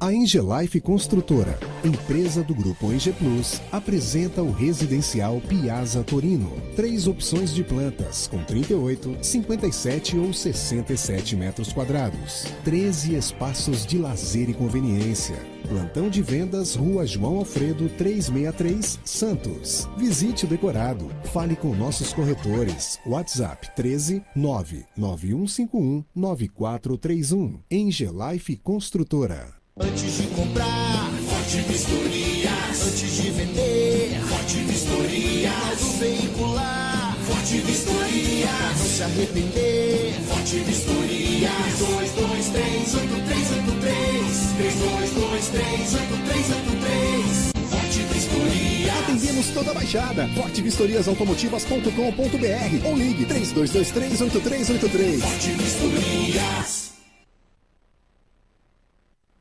A Engelife Construtora, empresa do Grupo ENGE Plus, apresenta o residencial Piazza Torino. 3 opções de plantas, com 38, 57 ou 67 metros quadrados. 13 espaços de lazer e conveniência. Plantão de vendas, Rua João Alfredo, 363, Santos. Visite o decorado. Fale com nossos corretores. WhatsApp 13 99151 9431. Engelife Construtora. Antes de comprar, Forte Vistorias. Antes de vender, Forte Vistorias. Auto veicular, Forte Vistorias. Não se arrepender, Forte Vistorias. 3223-8383. 3223-8383. Forte Vistorias. Atendemos toda a Baixada. fortevistoriasautomotivas.com.br ou ligue 3223-8383. Forte Vistorias.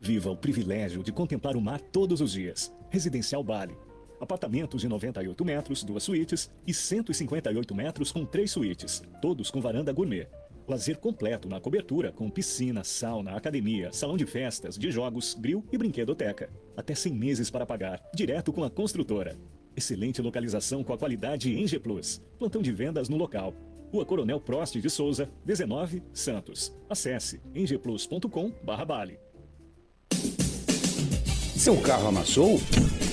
Viva o privilégio de contemplar o mar todos os dias. Residencial Bali. Apartamentos de 98 metros, 2 suítes e 158 metros com 3 suítes, todos com varanda gourmet. Lazer completo na cobertura com piscina, sauna, academia, salão de festas, de jogos, grill e brinquedoteca. Até 100 meses para pagar, direto com a construtora. Excelente localização com a qualidade ENGE Plus. Plantão de vendas no local. Rua Coronel Prost de Souza, 19, Santos. Acesse engeplus.com/Bali. Seu carro amassou?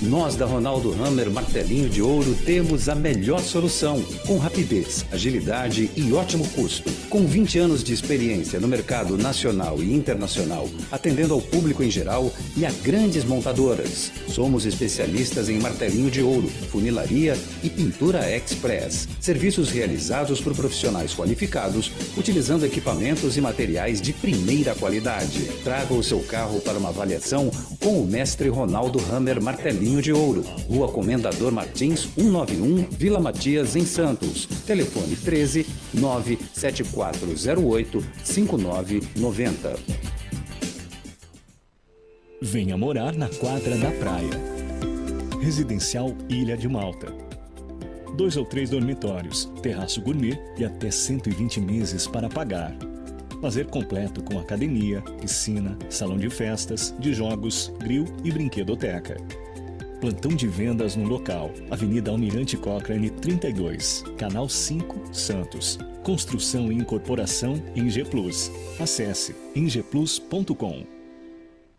Nós da Ronaldo Hammer Martelinho de Ouro temos a melhor solução, com rapidez, agilidade e ótimo custo. Com 20 anos de experiência no mercado nacional e internacional, atendendo ao público em geral e a grandes montadoras. Somos especialistas em martelinho de ouro, funilaria e pintura express. Serviços realizados por profissionais qualificados, utilizando equipamentos e materiais de primeira qualidade. Traga o seu carro para uma avaliação com o mestre Ronaldo Hammer Martelinho de Ouro, Rua Comendador Martins, 191, Vila Matias, em Santos. Telefone 13 97408 5990. Venha morar na quadra da praia. Residencial Ilha de Malta. 2 ou 3 dormitórios, terraço gourmet e até 120 meses para pagar. Lazer completo com academia, piscina, salão de festas, de jogos, grill e brinquedoteca. Plantão de vendas no local. Avenida Almirante Cochrane 32, Canal 5, Santos. Construção e incorporação ENGE Plus. Acesse engeplus.com.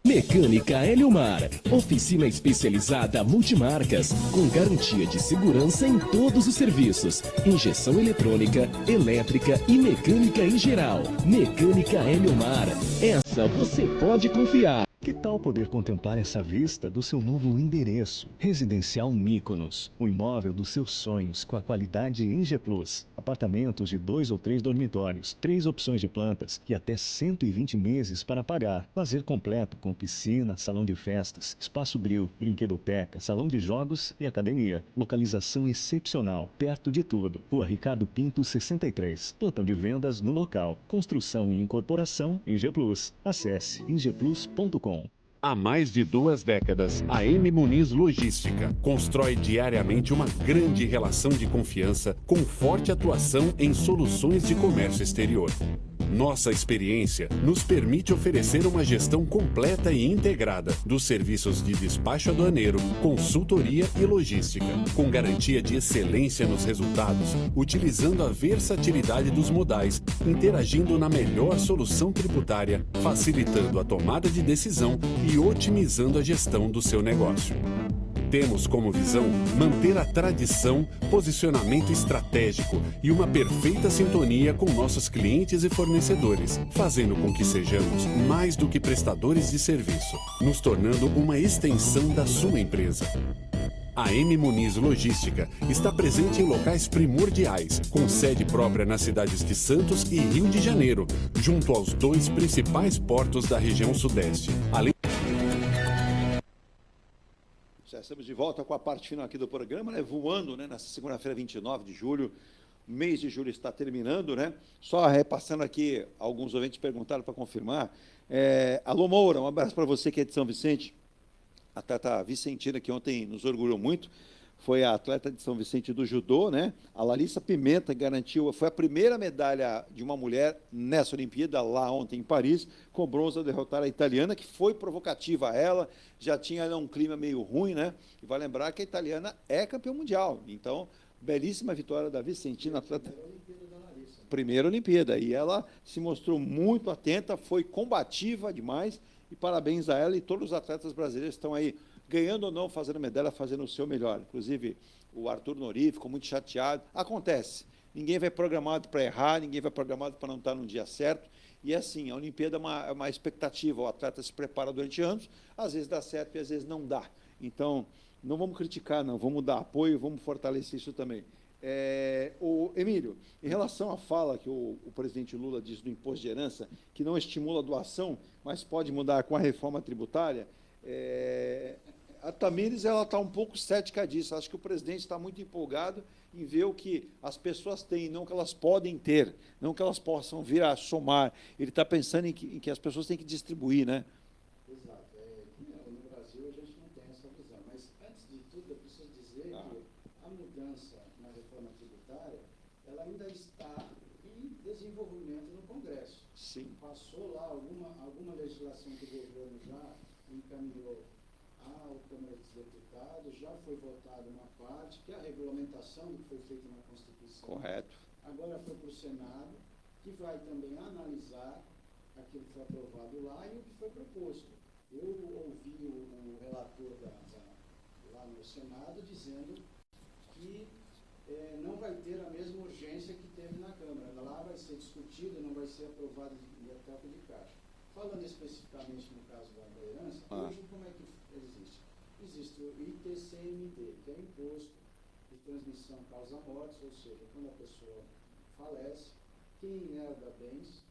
Mecânica Eliomar, oficina especializada multimarcas, com garantia de segurança em todos os serviços, injeção eletrônica, elétrica e mecânica em geral. Mecânica Eliomar, essa você pode confiar. Que tal poder contemplar essa vista do seu novo endereço? Residencial Mykonos, o imóvel dos seus sonhos com a qualidade ENGE Plus. Apartamentos de 2 ou 3 dormitórios, 3 opções de plantas e até 120 meses para pagar. Lazer completo com piscina, salão de festas, espaço grill, brinquedoteca, salão de jogos e academia. Localização excepcional, perto de tudo. Rua Ricardo Pinto 63. Plantão de vendas no local. Construção e incorporação ENGE Plus. Acesse engeplus.com. Há mais de 2 décadas, a M Muniz Logística constrói diariamente uma grande relação de confiança com forte atuação em soluções de comércio exterior. Nossa experiência nos permite oferecer uma gestão completa e integrada dos serviços de despacho aduaneiro, consultoria e logística, com garantia de excelência nos resultados, utilizando a versatilidade dos modais, interagindo na melhor solução tributária, facilitando a tomada de decisão e otimizando a gestão do seu negócio. Temos como visão manter a tradição, posicionamento estratégico e uma perfeita sintonia com nossos clientes e fornecedores, fazendo com que sejamos mais do que prestadores de serviço, nos tornando uma extensão da sua empresa. A M Muniz Logística está presente em locais primordiais, com sede própria nas cidades de Santos e Rio de Janeiro, junto aos 2 principais portos da região sudeste. Além... Já estamos de volta com a parte final aqui do programa, né? Voando, né? Nessa segunda-feira, 29 de julho. O mês de julho está terminando, né? Só repassando aqui, alguns ouvintes perguntaram para confirmar. Alô, Moura, um abraço para você que é de São Vicente. A atleta Vicentina, que ontem nos orgulhou muito, foi a atleta de São Vicente do judô, né? A Larissa Pimenta garantiu, foi a primeira medalha de uma mulher nessa Olimpíada, lá ontem em Paris, com bronze a derrotar a italiana, que foi provocativa a ela, já tinha um clima meio ruim, né? E vai lembrar que a italiana é campeã mundial. Então, belíssima vitória da Vicentina, atleta. Primeira Olimpíada. E ela se mostrou muito atenta, foi combativa demais, e parabéns a ela e todos os atletas brasileiros estão aí, ganhando ou não, fazendo medalha, fazendo o seu melhor. Inclusive, o Arthur Nori ficou muito chateado. Acontece. Ninguém vai programado para errar, ninguém vai programado para não estar no dia certo. E assim, a Olimpíada é uma expectativa. O atleta se prepara durante anos, às vezes dá certo e às vezes não dá. Então, não vamos criticar, não. Vamos dar apoio, vamos fortalecer isso também. Emílio, em relação à fala que o presidente Lula diz do imposto de herança, que não estimula a doação, mas pode mudar com a reforma tributária, a Tamires está um pouco cética disso. Acho que o presidente está muito empolgado em ver o que as pessoas têm, não que elas podem ter, não que elas possam vir a somar. Ele está pensando em que as pessoas têm que distribuir, né? Exato. No Brasil a gente não tem essa visão, mas antes de tudo eu preciso dizer que a mudança na reforma tributária, ela ainda está em desenvolvimento no Congresso. Sim. Passou lá alguma legislação que o governo já encaminhou à Câmara dos Deputados, já foi votada uma parte, que é a regulamentação do que foi feito na Constituição. Correto. Agora foi para o Senado, que vai também analisar aquilo que foi aprovado lá e o que foi proposto. Eu ouvi o relator lá no Senado dizendo que não vai ter a mesma urgência que teve na Câmara. Lá vai ser discutido, não vai ser aprovado de toque de caixa. Falando especificamente no caso da herança, hoje como é que existe? Existe o ITCMD, que é o Imposto de Transmissão Causa-Mortes, ou seja, quando a pessoa falece, quem herda bens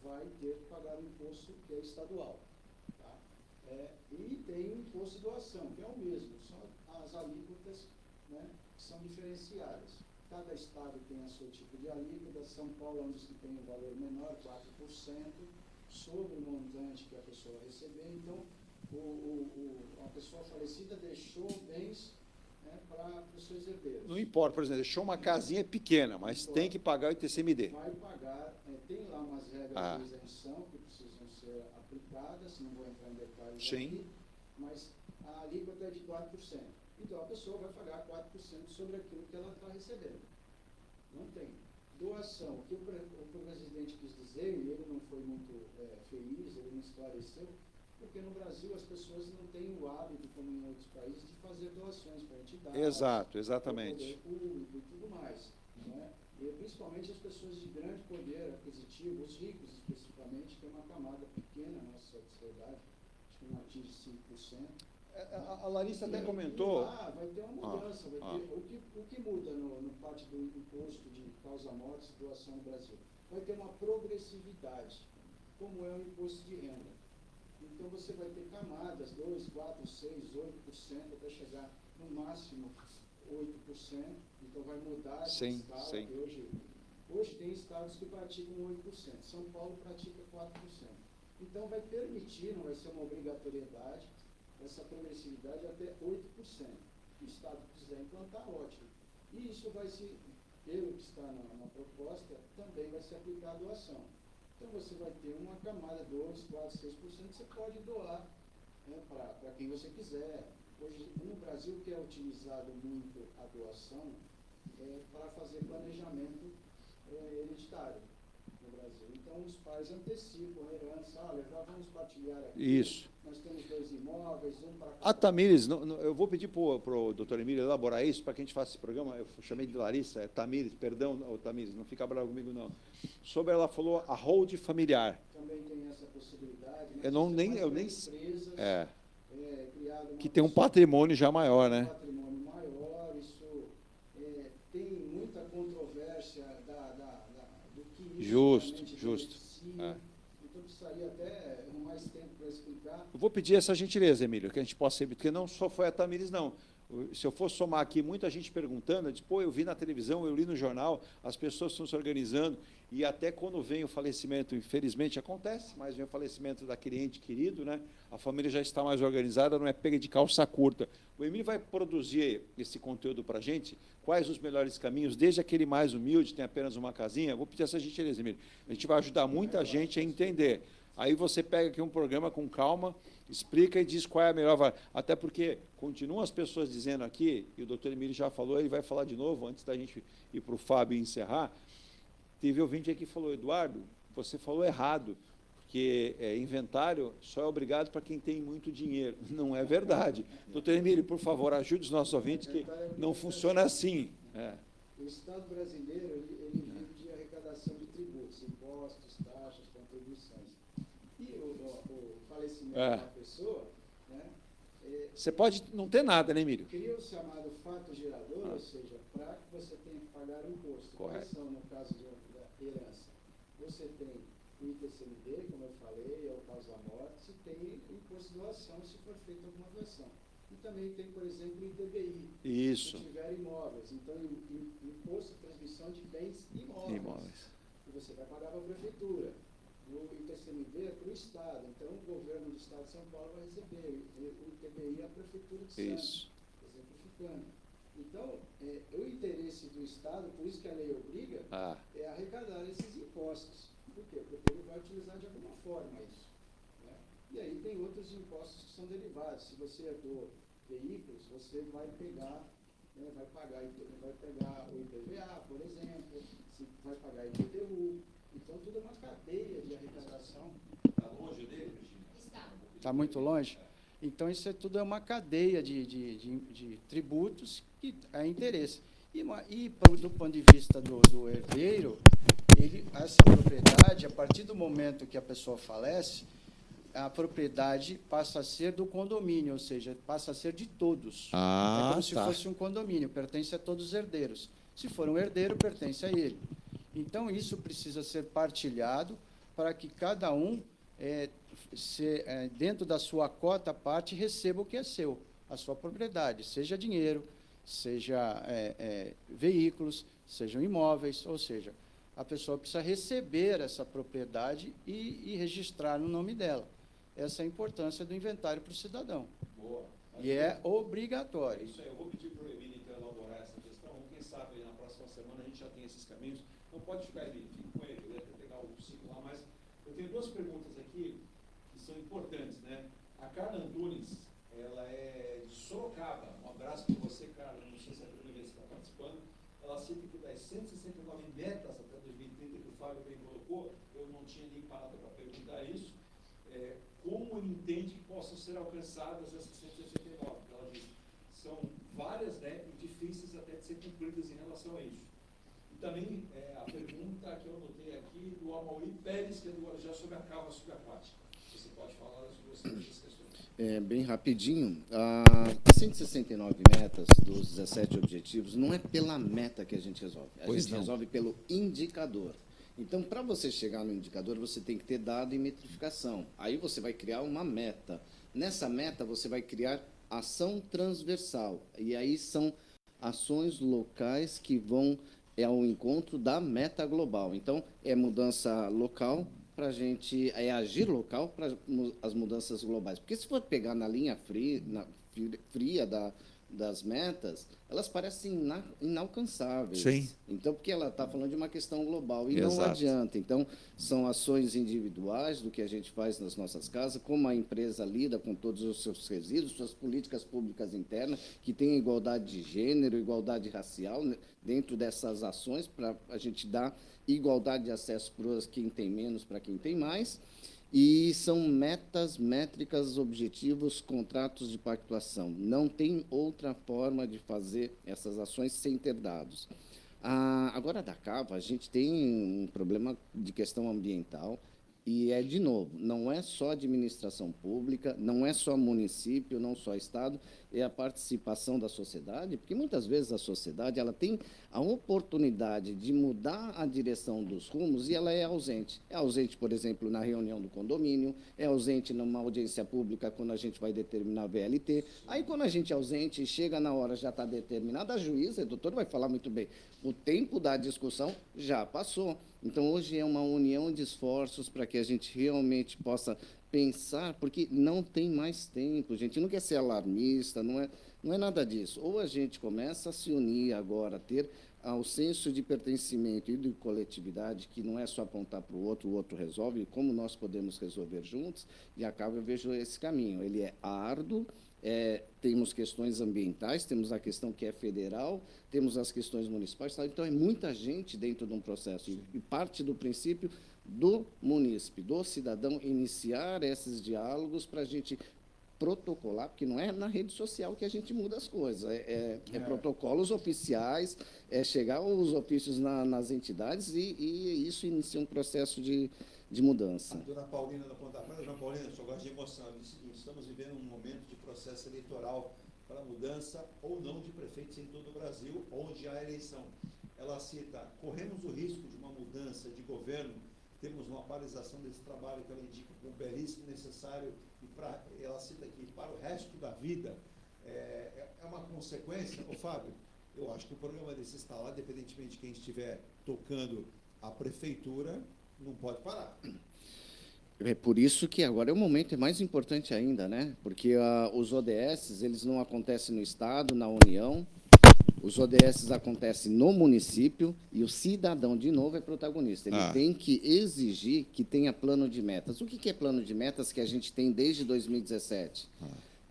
vai ter que pagar o imposto que é estadual. Tá? E tem o imposto de doação, que é o mesmo, só as alíquotas, né, são diferenciadas. Cada estado tem a seu tipo de alíquota. São Paulo é um dos que tem um valor menor, 4%, sobre o montante que a pessoa receber. Então, a pessoa falecida deixou bens, né, para os seus herdeiros. Não importa, por exemplo, deixou uma casinha pequena, mas tem que pagar o ITCMD. Vai pagar, tem lá umas regras de isenção que precisam ser aplicadas, não vou entrar em detalhes aqui, mas a alíquota é de 4%. Então, a pessoa vai pagar 4% sobre aquilo que ela está recebendo. Não tem. Doação, o que o presidente quis dizer, e ele não foi muito feliz, ele não esclareceu, porque no Brasil as pessoas não têm o hábito, como em outros países, de fazer doações para entidades. Exato, exatamente. Para o poder público e tudo mais. Né? E principalmente as pessoas de grande poder aquisitivo, os ricos especificamente, que é uma camada pequena na nossa sociedade, acho que não atinge 5%. A Larissa até comentou. Vai ter uma mudança. O que muda no parte do imposto de causa-mortes e doação no Brasil? Vai ter uma progressividade, como é o imposto de renda. Então você vai ter camadas, 2, 4, 6, 8%, até chegar no máximo 8%. Então vai mudar essa escala. Sim. Hoje tem estados que praticam 8%. São Paulo pratica 4%. Então vai permitir, não vai ser uma obrigatoriedade, essa progressividade até 8%. O Estado quiser implantar, ótimo. E isso vai se, pelo que está na proposta, também vai se aplicar à doação. Então você vai ter uma camada, 2, 4, 6%, você pode doar, né, para quem você quiser. Hoje, no Brasil, que é utilizado muito a doação para fazer planejamento hereditário. no Brasil. Então, os pais antecipam a herança, já vamos partilhar aqui. Isso. Nós temos 2 imóveis, um para A Tamires, eu vou pedir para o doutor Emílio elaborar isso para que a gente faça esse programa. Eu chamei de Larissa, é Tamires, perdão, Tamires, não fica bravo comigo, não. Sobre, ela falou, a hold familiar. Também tem essa possibilidade. Né? Eu nem empresas, que tem um patrimônio já maior, né? Um patrimônio maior, isso tem muita controvérsia do que isso Justo. Então, precisaria até mais tempo para explicar. Eu vou pedir essa gentileza, Emílio, que a gente possa, porque não só foi a Tamires, não. Se eu for somar aqui, muita gente perguntando, eu disse, eu vi na televisão, eu li no jornal, as pessoas estão se organizando, e até quando vem o falecimento, infelizmente acontece, mas vem o falecimento daquele ente querido, né? A família já está mais organizada, não é pega de calça curta. O Emílio vai produzir esse conteúdo para a gente, quais os melhores caminhos, desde aquele mais humilde, tem apenas uma casinha, vou pedir essa gentileza, Emílio. A gente vai ajudar muita gente a entender. Aí você pega aqui um programa com calma, explica e diz qual é a melhor. Até porque continuam as pessoas dizendo aqui, e o doutor Emílio já falou, ele vai falar de novo, antes da gente ir para o Fábio e encerrar. Teve ouvinte aqui que falou, Eduardo, você falou errado, porque inventário só é obrigado para quem tem muito dinheiro. Não é verdade. Doutor Emílio, por favor, ajude os nossos ouvintes, que não funciona assim. O Estado brasileiro, ele vive de arrecadação de tributos, impostos, taxas, contribuições. E o falecimento da pessoa, né, você pode não ter nada, né, Emílio? Cria o chamado fato gerador, ou seja, para que você tenha que pagar o imposto. Quais são, no caso da herança? Você tem o ITCMD, como eu falei, é o caso da morte, se tem o imposto de doação, se for feita alguma doação. E também tem, por exemplo, o ITBI. Isso. Se tiver imóveis. Então, imposto de transmissão de bens imóveis. E você vai pagar para a prefeitura. O ITCMD é para o Estado. Então, o governo do Estado de São Paulo vai receber. O ITBI é a prefeitura de Santos. Exemplificando. Então, o interesse do Estado, por isso que a lei obriga, é arrecadar esses impostos. Por quê? Porque ele vai utilizar de alguma forma isso. Né? E aí tem outros impostos que são derivados. Se você herdou veículos, você vai pegar, vai pagar o IPVA, por exemplo, se vai pagar IPTU. Então, tudo é uma cadeia de arrecadação. Está longe dele, Cristina? Está muito longe? Então, isso tudo é uma cadeia de tributos que é interesse. E do ponto de vista do herdeiro, essa propriedade, a partir do momento que a pessoa falece, a propriedade passa a ser do condomínio, ou seja, passa a ser de todos. É como se fosse um condomínio, pertence a todos os herdeiros. Se for um herdeiro, pertence a ele. Então, isso precisa ser partilhado para que cada um, dentro da sua cota parte, receba o que é seu, a sua propriedade, seja dinheiro, seja veículos, sejam imóveis, ou seja, a pessoa precisa receber essa propriedade e registrar no nome dela. Essa é a importância do inventário para o cidadão. Boa. E é obrigatório. Isso aí, eu vou pedir para o Emílio então, elaborar essa questão. Quem sabe na próxima semana a gente já tem esses caminhos. Não pode ficar, Emílio, fique com ele, eu ia pegar o ciclo lá, mas eu tenho duas perguntas aqui que são importantes, né? A Carla Antunes, ela é de Sorocaba. Um abraço para você, Carla. Não sei se é a primeira vez que está participando. Ela cita que das 169 metas até 2030 que o Fábio bem colocou, eu não tinha nem parado para perguntar isso, como ele entende que possam ser alcançadas essas 169? Ela diz, são várias, né, e difíceis até de ser cumpridas em relação a isso. E também a pergunta que eu anotei aqui do Amaury Pérez, que é do Guarujá, sobre a cava subaquática. Você pode falar sobre essas questões? Bem rapidinho, as 169 metas dos 17 objetivos não é pela meta que a gente resolve. A gente resolve pelo indicador. Então, para você chegar no indicador, você tem que ter dado e metrificação. Aí você vai criar uma meta. Nessa meta, você vai criar ação transversal. E aí são ações locais que vão ao encontro da meta global. Então, é mudança local para a gente... É agir local para as mudanças globais. Porque se for pegar na linha fria das metas, elas parecem inalcançáveis. Sim. Então, porque ela está falando de uma questão global, e não Exato. adianta. Então, são ações individuais do que a gente faz nas nossas casas, como a empresa lida com todos os seus resíduos, suas políticas públicas internas, que tem igualdade de gênero, igualdade racial, né, dentro dessas ações, para a gente dar igualdade de acesso para quem tem menos, para quem tem mais. E são metas, métricas, objetivos, contratos de pactuação. Não tem outra forma de fazer essas ações sem ter dados. Agora, da Cava, a gente tem um problema de questão ambiental e, de novo, não é só administração pública, não é só município, não só Estado, é a participação da sociedade, porque muitas vezes a sociedade ela tem a oportunidade de mudar a direção dos rumos e ela é ausente. É ausente, por exemplo, na reunião do condomínio, é ausente numa audiência pública quando a gente vai determinar a VLT. Aí, quando a gente é ausente, chega na hora, já está determinada, a juíza, o doutor vai falar muito bem, o tempo da discussão já passou. Então, hoje é uma união de esforços para que a gente realmente possa pensar, porque não tem mais tempo, gente, não quer ser alarmista, não é nada disso. Ou a gente começa a se unir agora, ter o senso de pertencimento e de coletividade, que não é só apontar para o outro resolve, como nós podemos resolver juntos, e acaba, eu vejo esse caminho. Ele é árduo, temos questões ambientais, temos a questão que é federal, temos as questões municipais, então é muita gente dentro de um processo, e parte do princípio do munícipe, do cidadão, iniciar esses diálogos para a gente protocolar, porque não é na rede social que a gente muda as coisas, é protocolos oficiais, é chegar os ofícios nas entidades e isso inicia um processo de mudança. A dona Paulina da Ponta Preta, João Paulina, só gosto de emoção. Estamos vivendo um momento de processo eleitoral para mudança ou não de prefeitos em todo o Brasil, onde há eleição. Ela cita, corremos o risco de uma mudança de governo, temos uma paralisação desse trabalho que ela indica como belíssimo, necessário, e ela cita aqui, para o resto da vida, é uma consequência. Ô, Fábio, eu acho que o programa desse está lá, independentemente de quem estiver tocando a prefeitura, não pode parar. É por isso que agora é o momento mais importante ainda, né? Porque os ODS, eles não acontecem no Estado, na União, os ODS acontecem no município e o cidadão, de novo, é protagonista. Ele tem que exigir que tenha plano de metas. O que é plano de metas que a gente tem desde 2017?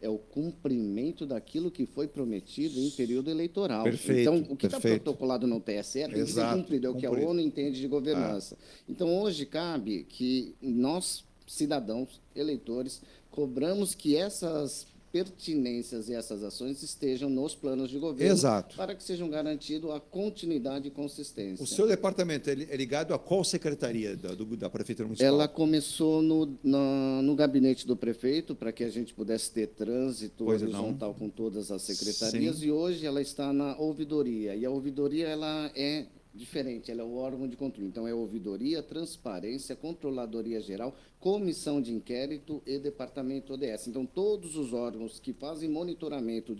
É o cumprimento daquilo que foi prometido em período eleitoral. Perfeito, então, o que está protocolado no TSE tem que ser cumprido, é o que a ONU entende de governança. Então, hoje cabe que nós, cidadãos, eleitores, cobramos que essas pertinências e essas ações estejam nos planos de governo. Exato. Para que sejam garantidos a continuidade e consistência. O seu departamento é ligado a qual secretaria da Prefeitura Municipal? Ela começou no gabinete do prefeito, para que a gente pudesse ter trânsito horizontal com todas as secretarias, Sim. e hoje ela está na ouvidoria. E a ouvidoria ela é diferente, ela é o órgão de controle. Então, é ouvidoria, transparência, controladoria geral, comissão de inquérito e departamento ODS. Então, todos os órgãos que fazem monitoramento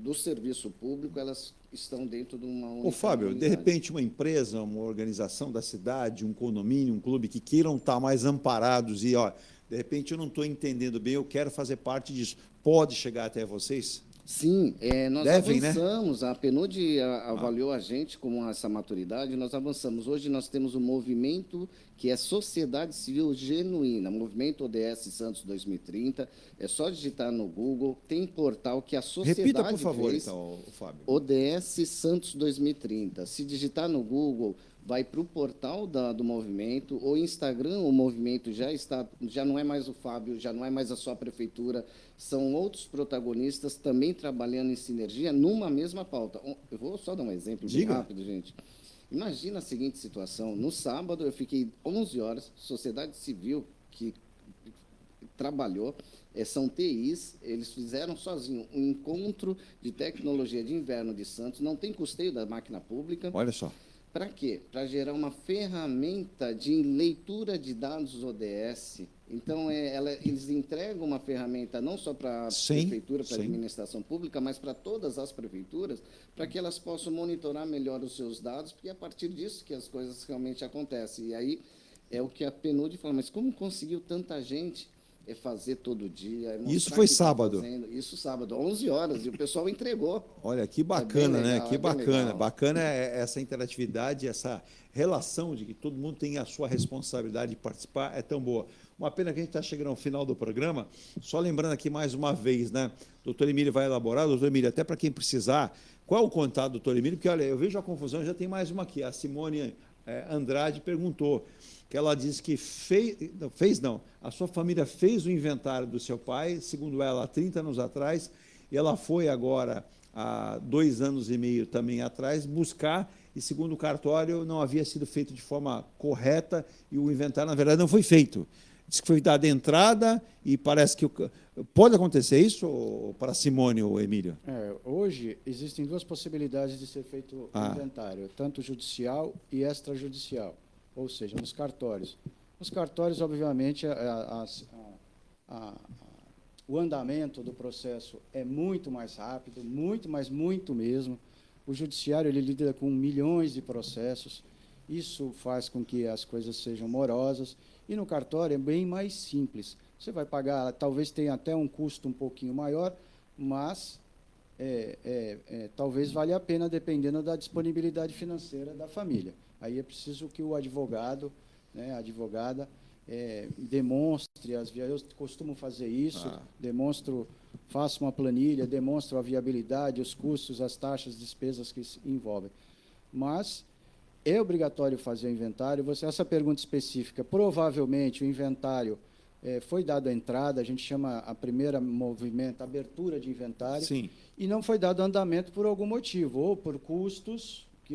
do serviço público, elas estão dentro de uma unidade. Ô, Fábio, de repente uma empresa, uma organização da cidade, um condomínio, um clube que queiram estar mais amparados e, de repente eu não estou entendendo bem, eu quero fazer parte disso. Pode chegar até vocês? Sim, nós avançamos, né? A PNUD avaliou a gente com essa maturidade, nós avançamos. Hoje nós temos um movimento que é Sociedade Civil Genuína, Movimento ODS Santos 2030, é só digitar no Google, tem portal que a sociedade Repita, por favor, fez, então, Fábio. ODS Santos 2030. Se digitar no Google, vai para o portal do movimento, o Instagram, o movimento já não é mais o Fábio, já não é mais a sua prefeitura, são outros protagonistas também trabalhando em sinergia numa mesma pauta. Eu vou só dar um exemplo bem rápido, gente. Imagina a seguinte situação, no sábado eu fiquei 11 horas, sociedade civil que trabalhou, são TIs, eles fizeram sozinhos um encontro de tecnologia de inverno de Santos, não tem custeio da máquina pública. Olha só. Para quê? Para gerar uma ferramenta de leitura de dados ODS. Então, eles entregam uma ferramenta não só para a prefeitura, para a administração pública, mas para todas as prefeituras, para que elas possam monitorar melhor os seus dados, porque é a partir disso que as coisas realmente acontecem. E aí é o que a PNUD fala, mas como conseguiu tanta gente é fazer todo dia. É Isso mostrar foi que tá sábado? fazendo. Isso sábado, 11 horas, e o pessoal entregou. Olha, que bacana, né? legal, Que é bem bacana. legal. Bacana é essa interatividade, essa relação de que todo mundo tem a sua responsabilidade de participar, é tão boa. Uma pena que a gente está chegando ao final do programa, só lembrando aqui mais uma vez, né? Doutor Emílio vai elaborar, doutor Emílio, até para quem precisar, qual é o contato do doutor Emílio? Porque, olha, eu vejo a confusão, já tem mais uma aqui, a Simone Andrade perguntou, que ela disse que a sua família fez o inventário do seu pai, segundo ela, há 30 anos atrás, e ela foi agora, há 2 anos e meio também atrás, buscar, e segundo o cartório, não havia sido feito de forma correta, e o inventário, na verdade, não foi feito. Diz que foi dada entrada, e parece que... Pode acontecer isso, para Simone ou Emílio? Hoje, existem 2 possibilidades de ser feito o inventário, tanto judicial e extrajudicial, ou seja, nos cartórios. Nos cartórios, obviamente, o andamento do processo é muito mais rápido, muito, mas muito mesmo. O judiciário ele lida com milhões de processos, isso faz com que as coisas sejam morosas, e no cartório é bem mais simples. Você vai pagar, talvez tenha até um custo um pouquinho maior, mas talvez valha a pena, dependendo da disponibilidade financeira da família. Aí é preciso que o advogado, né, a advogada, demonstre as vias. Eu costumo fazer isso, faço uma planilha, demonstro a viabilidade, os custos, as taxas, despesas que se envolvem. Mas é obrigatório fazer o inventário. Essa pergunta específica, provavelmente o inventário foi dado a entrada, a gente chama a primeira movimento, abertura de inventário, Sim. E não foi dado andamento por algum motivo, ou por custos, que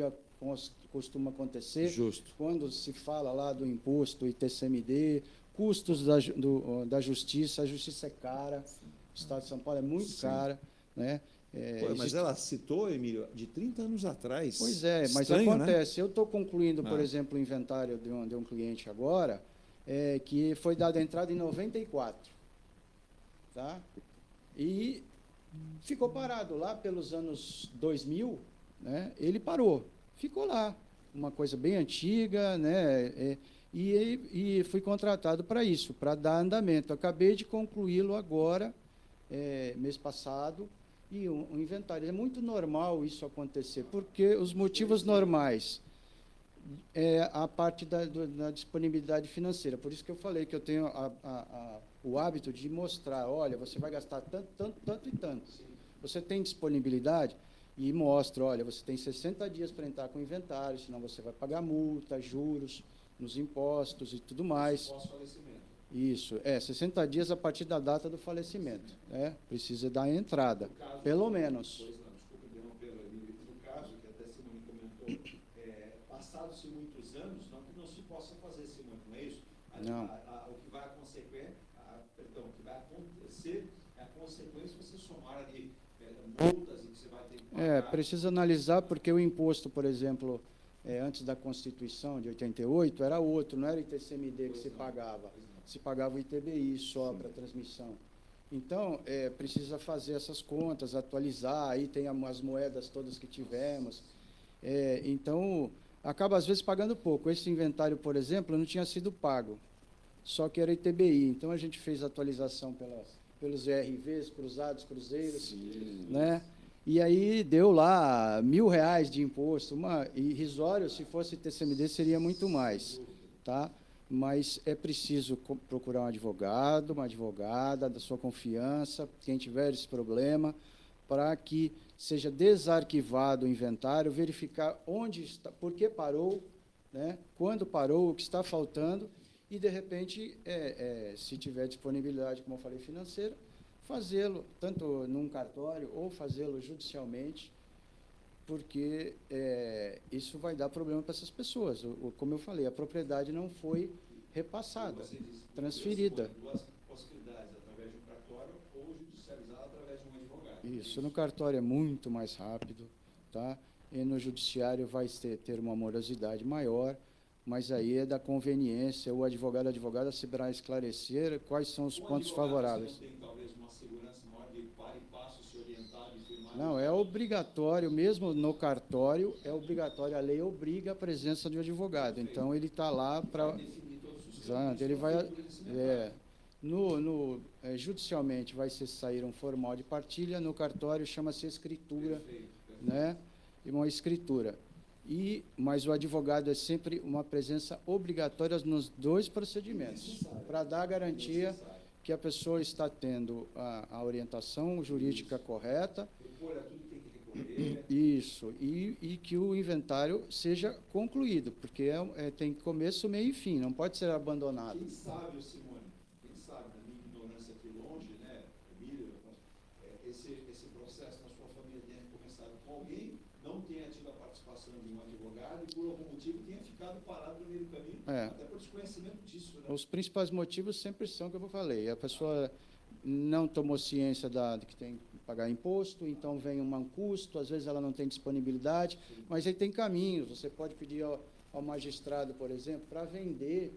costuma acontecer. Justo. Quando se fala lá do imposto ITCMD, custos da justiça, a justiça é cara, o Estado de São Paulo é muito cara, né? Mas ela citou, Emílio, de 30 anos atrás. Pois é, mas Estranho, acontece. Né? Eu estou concluindo, por Ah. exemplo, o inventário de um cliente agora, que foi dada a entrada em 94. Tá? E ficou parado lá pelos anos 2000, né? Ele parou, ficou lá. Uma coisa bem antiga, né? E fui contratado para isso, para dar andamento. Acabei de concluí-lo agora, mês passado, e o inventário. É muito normal isso acontecer, porque os motivos normais é a parte da disponibilidade financeira. Por isso que eu falei que eu tenho o hábito de mostrar, olha, você vai gastar tanto e tanto. Você tem disponibilidade? E mostro, olha, você tem 60 dias para entrar com o inventário, senão você vai pagar multa, juros nos impostos e tudo mais. Pós-falecimento. Isso, 60 dias a partir da data do falecimento. Precisa dar a entrada, pelo menos. Pois não, desculpa interromper, Emílio. No caso, que até Simone comentou, passados-se muitos anos, não que não se possa fazer, Simone, não é isso? Não. O que vai acontecer, o que vai acontecer é a consequência você somar ali multas e que você vai ter que pagar. Precisa analisar, porque o imposto, por exemplo, antes da Constituição de 88, era outro, não era o ITCMD que se pagava. Se pagava o ITBI só para transmissão. Então, precisa fazer essas contas, atualizar, aí tem as moedas todas que tivemos. Então, acaba, às vezes, pagando pouco. Esse inventário, por exemplo, não tinha sido pago, só que era ITBI. Então, a gente fez a atualização pelos ERVs, cruzados, cruzeiros, né? E aí deu lá R$1.000 de imposto, irrisório, se fosse TCMD seria muito mais, tá? Mas é preciso procurar um advogado, uma advogada da sua confiança, quem tiver esse problema, para que seja desarquivado o inventário, verificar onde está, por que parou, né? Quando parou, o que está faltando, e, de repente, se tiver disponibilidade, como eu falei, financeira, fazê-lo, tanto num cartório ou fazê-lo judicialmente, porque isso vai dar problema para essas pessoas. Como eu falei, a propriedade não foi repassada, transferida. Duas possibilidades, através de um cartório ou judicializado através de um advogado. Isso, no cartório é muito mais rápido, tá? E no judiciário vai ter uma morosidade maior, mas aí é da conveniência, o advogado, a advogada se vai esclarecer quais são os pontos favoráveis. Tem talvez uma segurança maior de par e passo, se orientar e firmar. Não, é obrigatório, mesmo no cartório, é obrigatório, a lei obriga a presença de um advogado. Então, ele está lá para... Exato, ele vai... Judicialmente vai sair um formal de partilha, no cartório chama-se escritura, né? E uma escritura. Mas o advogado é sempre uma presença obrigatória nos dois procedimentos, para dar a garantia que a pessoa está tendo a orientação jurídica correta. Isso, e que o inventário seja concluído, porque tem começo, meio e fim, não pode ser abandonado. Quem sabe, Simone, na minha ignorância aqui longe, né, Emílio, esse processo na sua família tenha começado com alguém, não tenha tido a participação de um advogado e por algum motivo tenha ficado parado no meio do caminho, até por desconhecimento disso. Né? Os principais motivos sempre são, que eu falei, a pessoa não tomou ciência de que tem que pagar imposto, então vem um custo, às vezes ela não tem disponibilidade, mas aí tem caminhos. Você pode pedir ao magistrado, por exemplo, para vender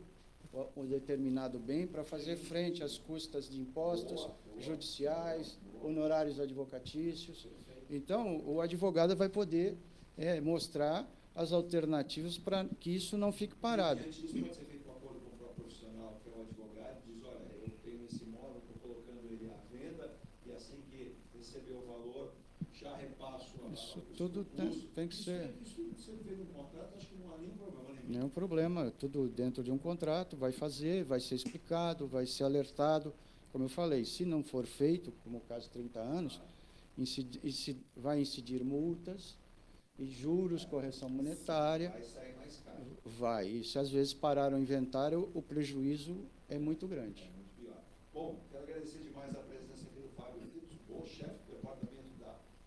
um determinado bem, para fazer frente às custas de impostos judiciais, honorários advocatícios. Então, o advogado vai poder mostrar as alternativas para que isso não fique parado. Antes disso, pode ser feito um acordo com o próprio profissional, que é o advogado, diz, olha, eu tenho esse imóvel, estou colocando ele à venda, e assim que receber o valor, já repasso Isso tudo tem que ser. Isso você vê no contrato, acho que não há nenhum problema. Nenhum problema, tudo dentro de um contrato, vai ser explicado, vai ser alertado. Como eu falei, se não for feito, como o caso de 30 anos, vai incidir multas e juros, correção monetária. Vai sair mais caro. Vai, e se às vezes parar o inventário, o prejuízo é muito grande. É muito pior. Bom, quero agradecer demais a presença aqui do Fábio Ritos, o chefe do departamento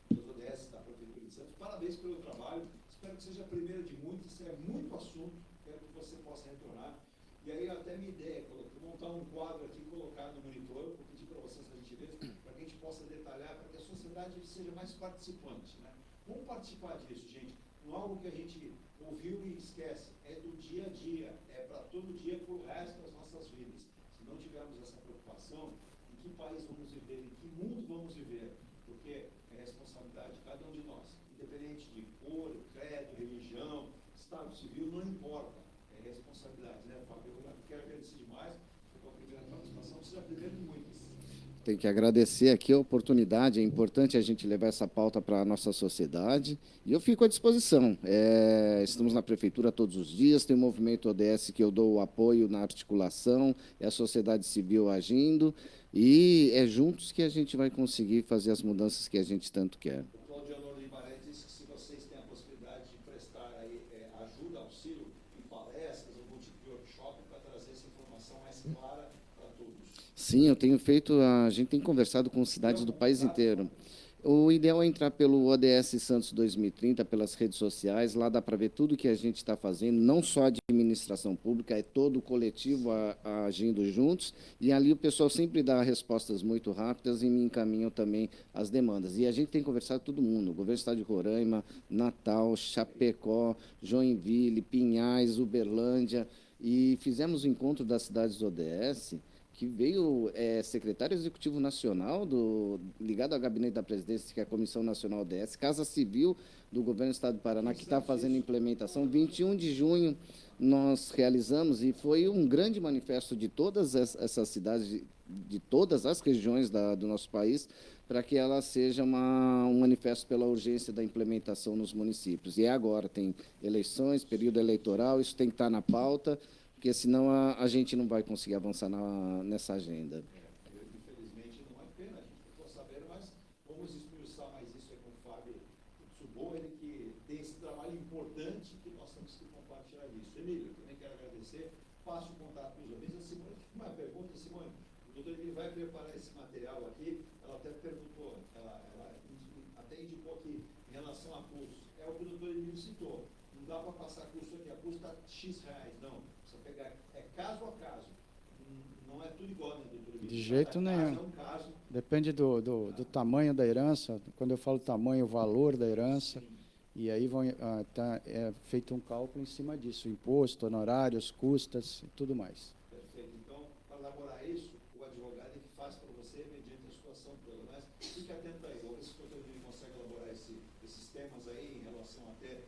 dos ODS da Prefeitura de Santos. Parabéns pelo trabalho, espero que seja a primeira de muitos, isso é muito assunto, quero que você possa retornar. E aí até minha ideia é montar um quadro aqui, colocar no monitor, vou pedir para vocês a gentileza, para que a gente possa detalhar, para que a sociedade seja mais participante, né? Vamos participar disso, gente. Não é algo que a gente ouviu e esquece. É do dia a dia. É para todo dia, para o resto das nossas vidas. Se não tivermos essa preocupação, em que país vamos viver, em que mundo vamos viver? Porque é responsabilidade de cada um de nós. Independente de cor, credo, religião, estado civil, não importa. É responsabilidade, né, Fábio? Eu quero agradecer demais pela primeira participação. Você é a primeira de muitas. Tem que agradecer aqui a oportunidade, é importante a gente levar essa pauta para a nossa sociedade, e eu fico à disposição. Estamos na Prefeitura todos os dias, tem o movimento ODS que eu dou o apoio na articulação, é a sociedade civil agindo, e é juntos que a gente vai conseguir fazer as mudanças que a gente tanto quer. O Claudiano Guimarães disse que se vocês têm a possibilidade de prestar aí, ajuda, auxílio em palestras, algum tipo de workshop, para trazer essa informação mais clara para todos. Sim, eu tenho feito, a gente tem conversado com cidades do país inteiro. O ideal é entrar pelo ODS Santos 2030, pelas redes sociais, lá dá para ver tudo que a gente está fazendo, não só a administração pública, é todo o coletivo agindo juntos, e ali o pessoal sempre dá respostas muito rápidas e me encaminham também as demandas. E a gente tem conversado com todo mundo, o governo do estado de Roraima, Natal, Chapecó, Joinville, Pinhais, Uberlândia, e fizemos o encontro das cidades do ODS, que veio secretário executivo nacional ligado ao gabinete da presidência, que é a Comissão Nacional ODS, Casa Civil do Governo do Estado do Paraná, que está fazendo implementação. 21 de junho nós realizamos, e foi um grande manifesto de todas essas cidades, de todas as regiões do nosso país, para que ela seja um manifesto pela urgência da implementação nos municípios. E agora tem eleições, período eleitoral, isso tem que estar na pauta, porque senão a gente não vai conseguir avançar nessa agenda. Infelizmente não é pena, a gente ficou sabendo, mas vamos esmiuçar mais isso aí com o Fábio Subor, ele que tem esse trabalho importante que nós temos que compartilhar isso. Emílio, também quero agradecer, passo o contato para os ouvintes. A Simone, uma pergunta, Simone, o doutor Emílio vai preparar esse material aqui, ela até perguntou, ela até indicou aqui, em relação a curso, é o que o doutor Emílio citou, não dá para passar curso aqui, a curso está X reais, não. Pegar, é caso a caso, não é tudo igual, né, doutor? De jeito nenhum. É um caso. Depende do tamanho da herança, quando eu falo tamanho, o valor da herança, e aí é feito um cálculo em cima disso, imposto, honorários, custas e tudo mais. Perfeito. Então, para elaborar isso, o advogado é que faz para você, mediante a situação toda, mas fique atento aí, vou ver se o doutor consegue elaborar esses temas aí, em relação até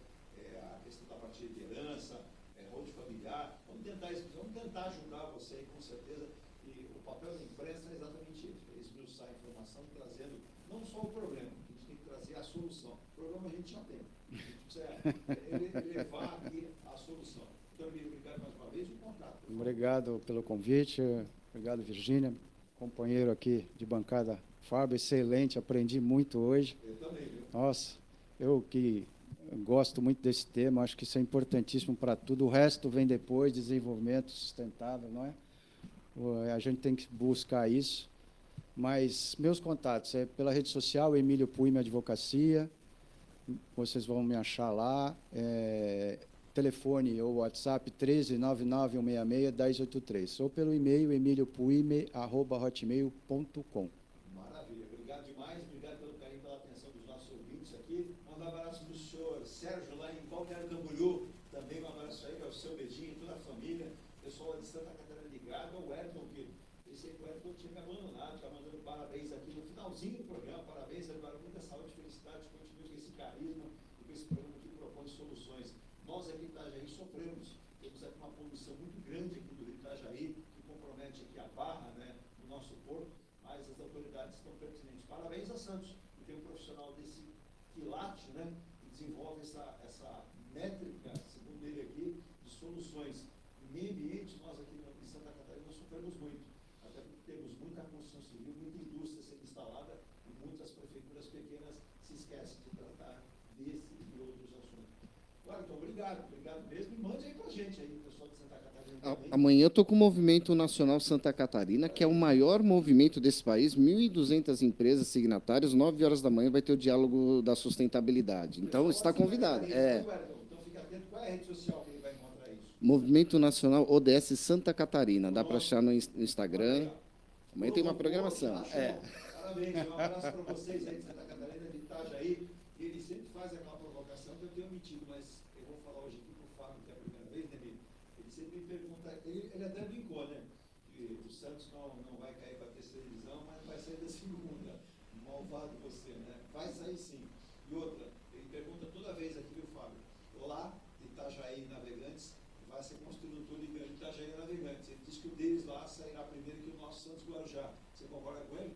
à questão da partilha de herança, rol familiar. Vamos tentar ajudar você aí, com certeza. E o papel da imprensa é exatamente isso, é esmiuçar a informação, trazendo não só o problema, a gente tem que trazer a solução. O problema a gente já tem. A gente precisa levar aqui a solução. Então, obrigado mais uma vez, o contato. Obrigado pelo convite, obrigado, Virgínia, companheiro aqui de bancada, Fábio, excelente, aprendi muito hoje. Eu também, viu? Nossa, eu que gosto muito desse tema, acho que isso é importantíssimo para tudo, o resto vem depois, desenvolvimento sustentável, não é? A gente tem que buscar isso, mas meus contatos é pela rede social, Emílio Puime Advocacia, vocês vão me achar lá, telefone ou WhatsApp 13991661083, ou pelo e-mail emiliopuime@hotmail.com. Maravilha, obrigado demais, obrigado pelo carinho, pela atenção dos nossos ouvintes aqui. Mandar um abraço para o senhor Sérgio, lá em Balneário Camboriú, também um abraço aí, que é o seu beijinho, toda a família, pessoal de Santa Catarina ligado, ao Edson, que esse aí, o Edson tinha me abandonado, está mandando parabéns aqui no finalzinho do programa, parabéns, agora muita saúde, felicidade, continue com esse carisma e com esse programa que propõe soluções. Nós aqui em Itajaí sofremos, temos aqui uma poluição muito grande aqui do Rio Itajaí, que compromete aqui a barra, né, do nosso porto, mas as autoridades estão pertinentes. Parabéns a Santos, que tem um profissional desse quilate, né, que desenvolve essa métrica, segundo ele aqui, de soluções. No meio ambiente, nós aqui em Santa Catarina sofremos muito, até porque temos muita construção civil, muita indústria sendo instalada e muitas prefeituras pequenas se esquecem de tratar desse e outros assuntos. Claro, então, obrigado mesmo, e mande aí pra gente aí, pessoal de Santa Catarina também. Amanhã eu estou com o Movimento Nacional Santa Catarina, que é o maior movimento desse país, 1.200 empresas signatárias, 9 horas da manhã vai ter o diálogo da sustentabilidade. Então, está convidado. Então, fique atento, qual é a rede social que ele vai encontrar isso? Movimento Nacional ODS Santa Catarina, dá para achar no Instagram. Amanhã tem uma programação. Parabéns, um abraço para vocês aí de Santa Catarina, de Itajaí. E ele sempre faz aquela provocação que eu tenho omitido, mas eu vou falar hoje aqui para o Fábio, que é a primeira vez, né, Emílio? Ele sempre me pergunta, ele até brincou, né? Que o Santos não vai cair para a terceira divisão, mas vai sair da segunda. Malvado você, né? Vai sair sim. E outra, ele pergunta toda vez aqui, viu, Fábio? Lá, Itajaí Navegantes, vai ser construído tudo ligando Itajaí Navegantes. Ele diz que o deles lá sairá primeiro que o nosso Santos Guarujá. Você concorda com ele?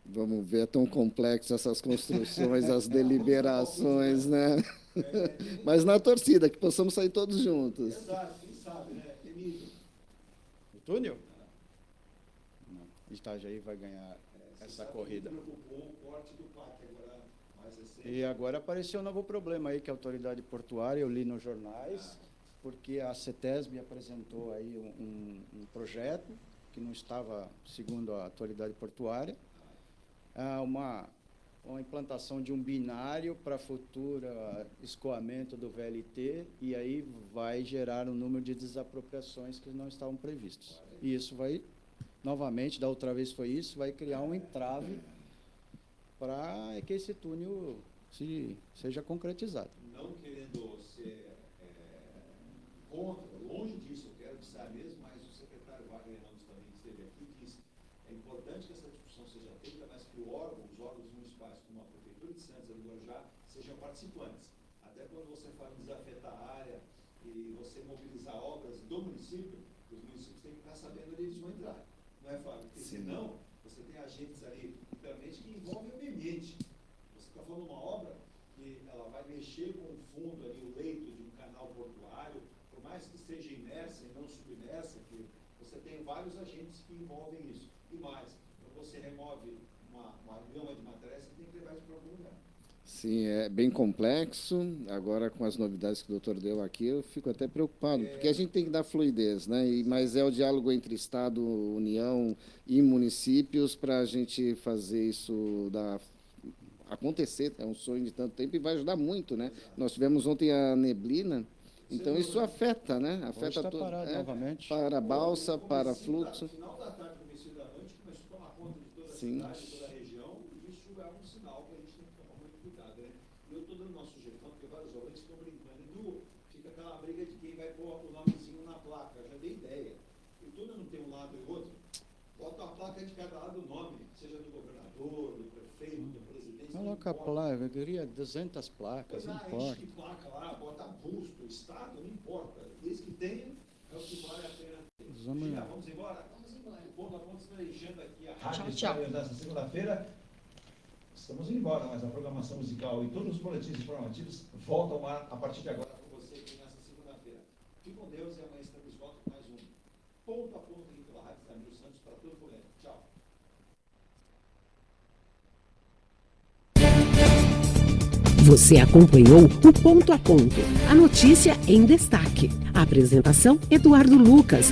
Vamos ver, é tão complexo essas construções, as deliberações, né? Mas na torcida, que possamos sair todos juntos. Exato, quem sabe, né? Emílio. O túnel? Não. Itajaí vai ganhar essa corrida. Preocupou o corte do parque agora mais recente. E agora apareceu um novo problema aí, que a autoridade portuária, eu li nos jornais, porque a CETESB apresentou aí um projeto que não estava, segundo a autoridade portuária, uma implantação de um binário para futuro escoamento do VLT, e aí vai gerar um número de desapropriações que não estavam previstos. E isso vai, novamente, da outra vez foi isso, vai criar um entrave para que esse túnel seja concretizado. Não querendo ser contra, longe disso, eu quero que saia mesmo, mas o secretário Wagner Ramos também esteve aqui e disse é importante que essa discussão seja feita, mas que os órgãos municipais, como a Prefeitura de Santos e do Guarujá, sejam participantes. Até quando você fala em desafetar a área e você mobilizar obras do município, os municípios têm que ficar sabendo onde eles vão entrar. Não é, Fábio? Porque senão, você tem agentes ali, literalmente, que envolvem o meio ambiente. Você está falando uma obra que ela vai mexer com o fundo ali, o leito de um canal portuário, por mais que seja imersa e não submersa, que você tem vários agentes que envolvem isso. E mais, quando você remove uma gama de matéria, você tem que levar isso para algum lugar. Sim, é bem complexo. Agora, com as novidades que o doutor deu aqui, eu fico até preocupado, porque a gente tem que dar fluidez, né? Mas é o diálogo entre Estado, União e municípios para a gente fazer isso acontecer. É um sonho de tanto tempo e vai ajudar muito, né? Nós tivemos ontem a neblina, então isso afeta, né? Afeta tudo. Novamente. Para a balsa, para fluxo. No final da tarde, começo da noite, começou a tomar conta de toda a Sim. cidade, toda a região, e isso é um sinal que a gente tem que tomar muito cuidado, né? E eu estou dando uma sugestão, porque vários ouvintes estão brincando, Edu, fica aquela briga de quem vai pôr o nomezinho na placa, eu já dei ideia. E tudo não tem um lado e outro, bota a placa de cada lado do nome, seja do governador, do prefeito, do presidente. Coloca a placa, eu queria 200 placas, não importa. Enche de placa lá, bota busto, estado, não importa. Desde que tenha, é o que vale a pena ter. Vamos Vamos embora? Vamos embora. O ponto a ponto deixando aqui a Rádio Tchau, tchau. nessa segunda-feira. Estamos indo embora, mas a programação musical e todos os boletins informativos voltam ao ar a partir de agora com você aqui nessa segunda-feira. Fique com Deus e amanhã estamos de volta com mais um Ponto a Ponto aqui pela Rádio Camilo Santos para todo o planeta. Tchau. Você acompanhou o Ponto a Ponto, a notícia em destaque. A apresentação, Eduardo Lucas.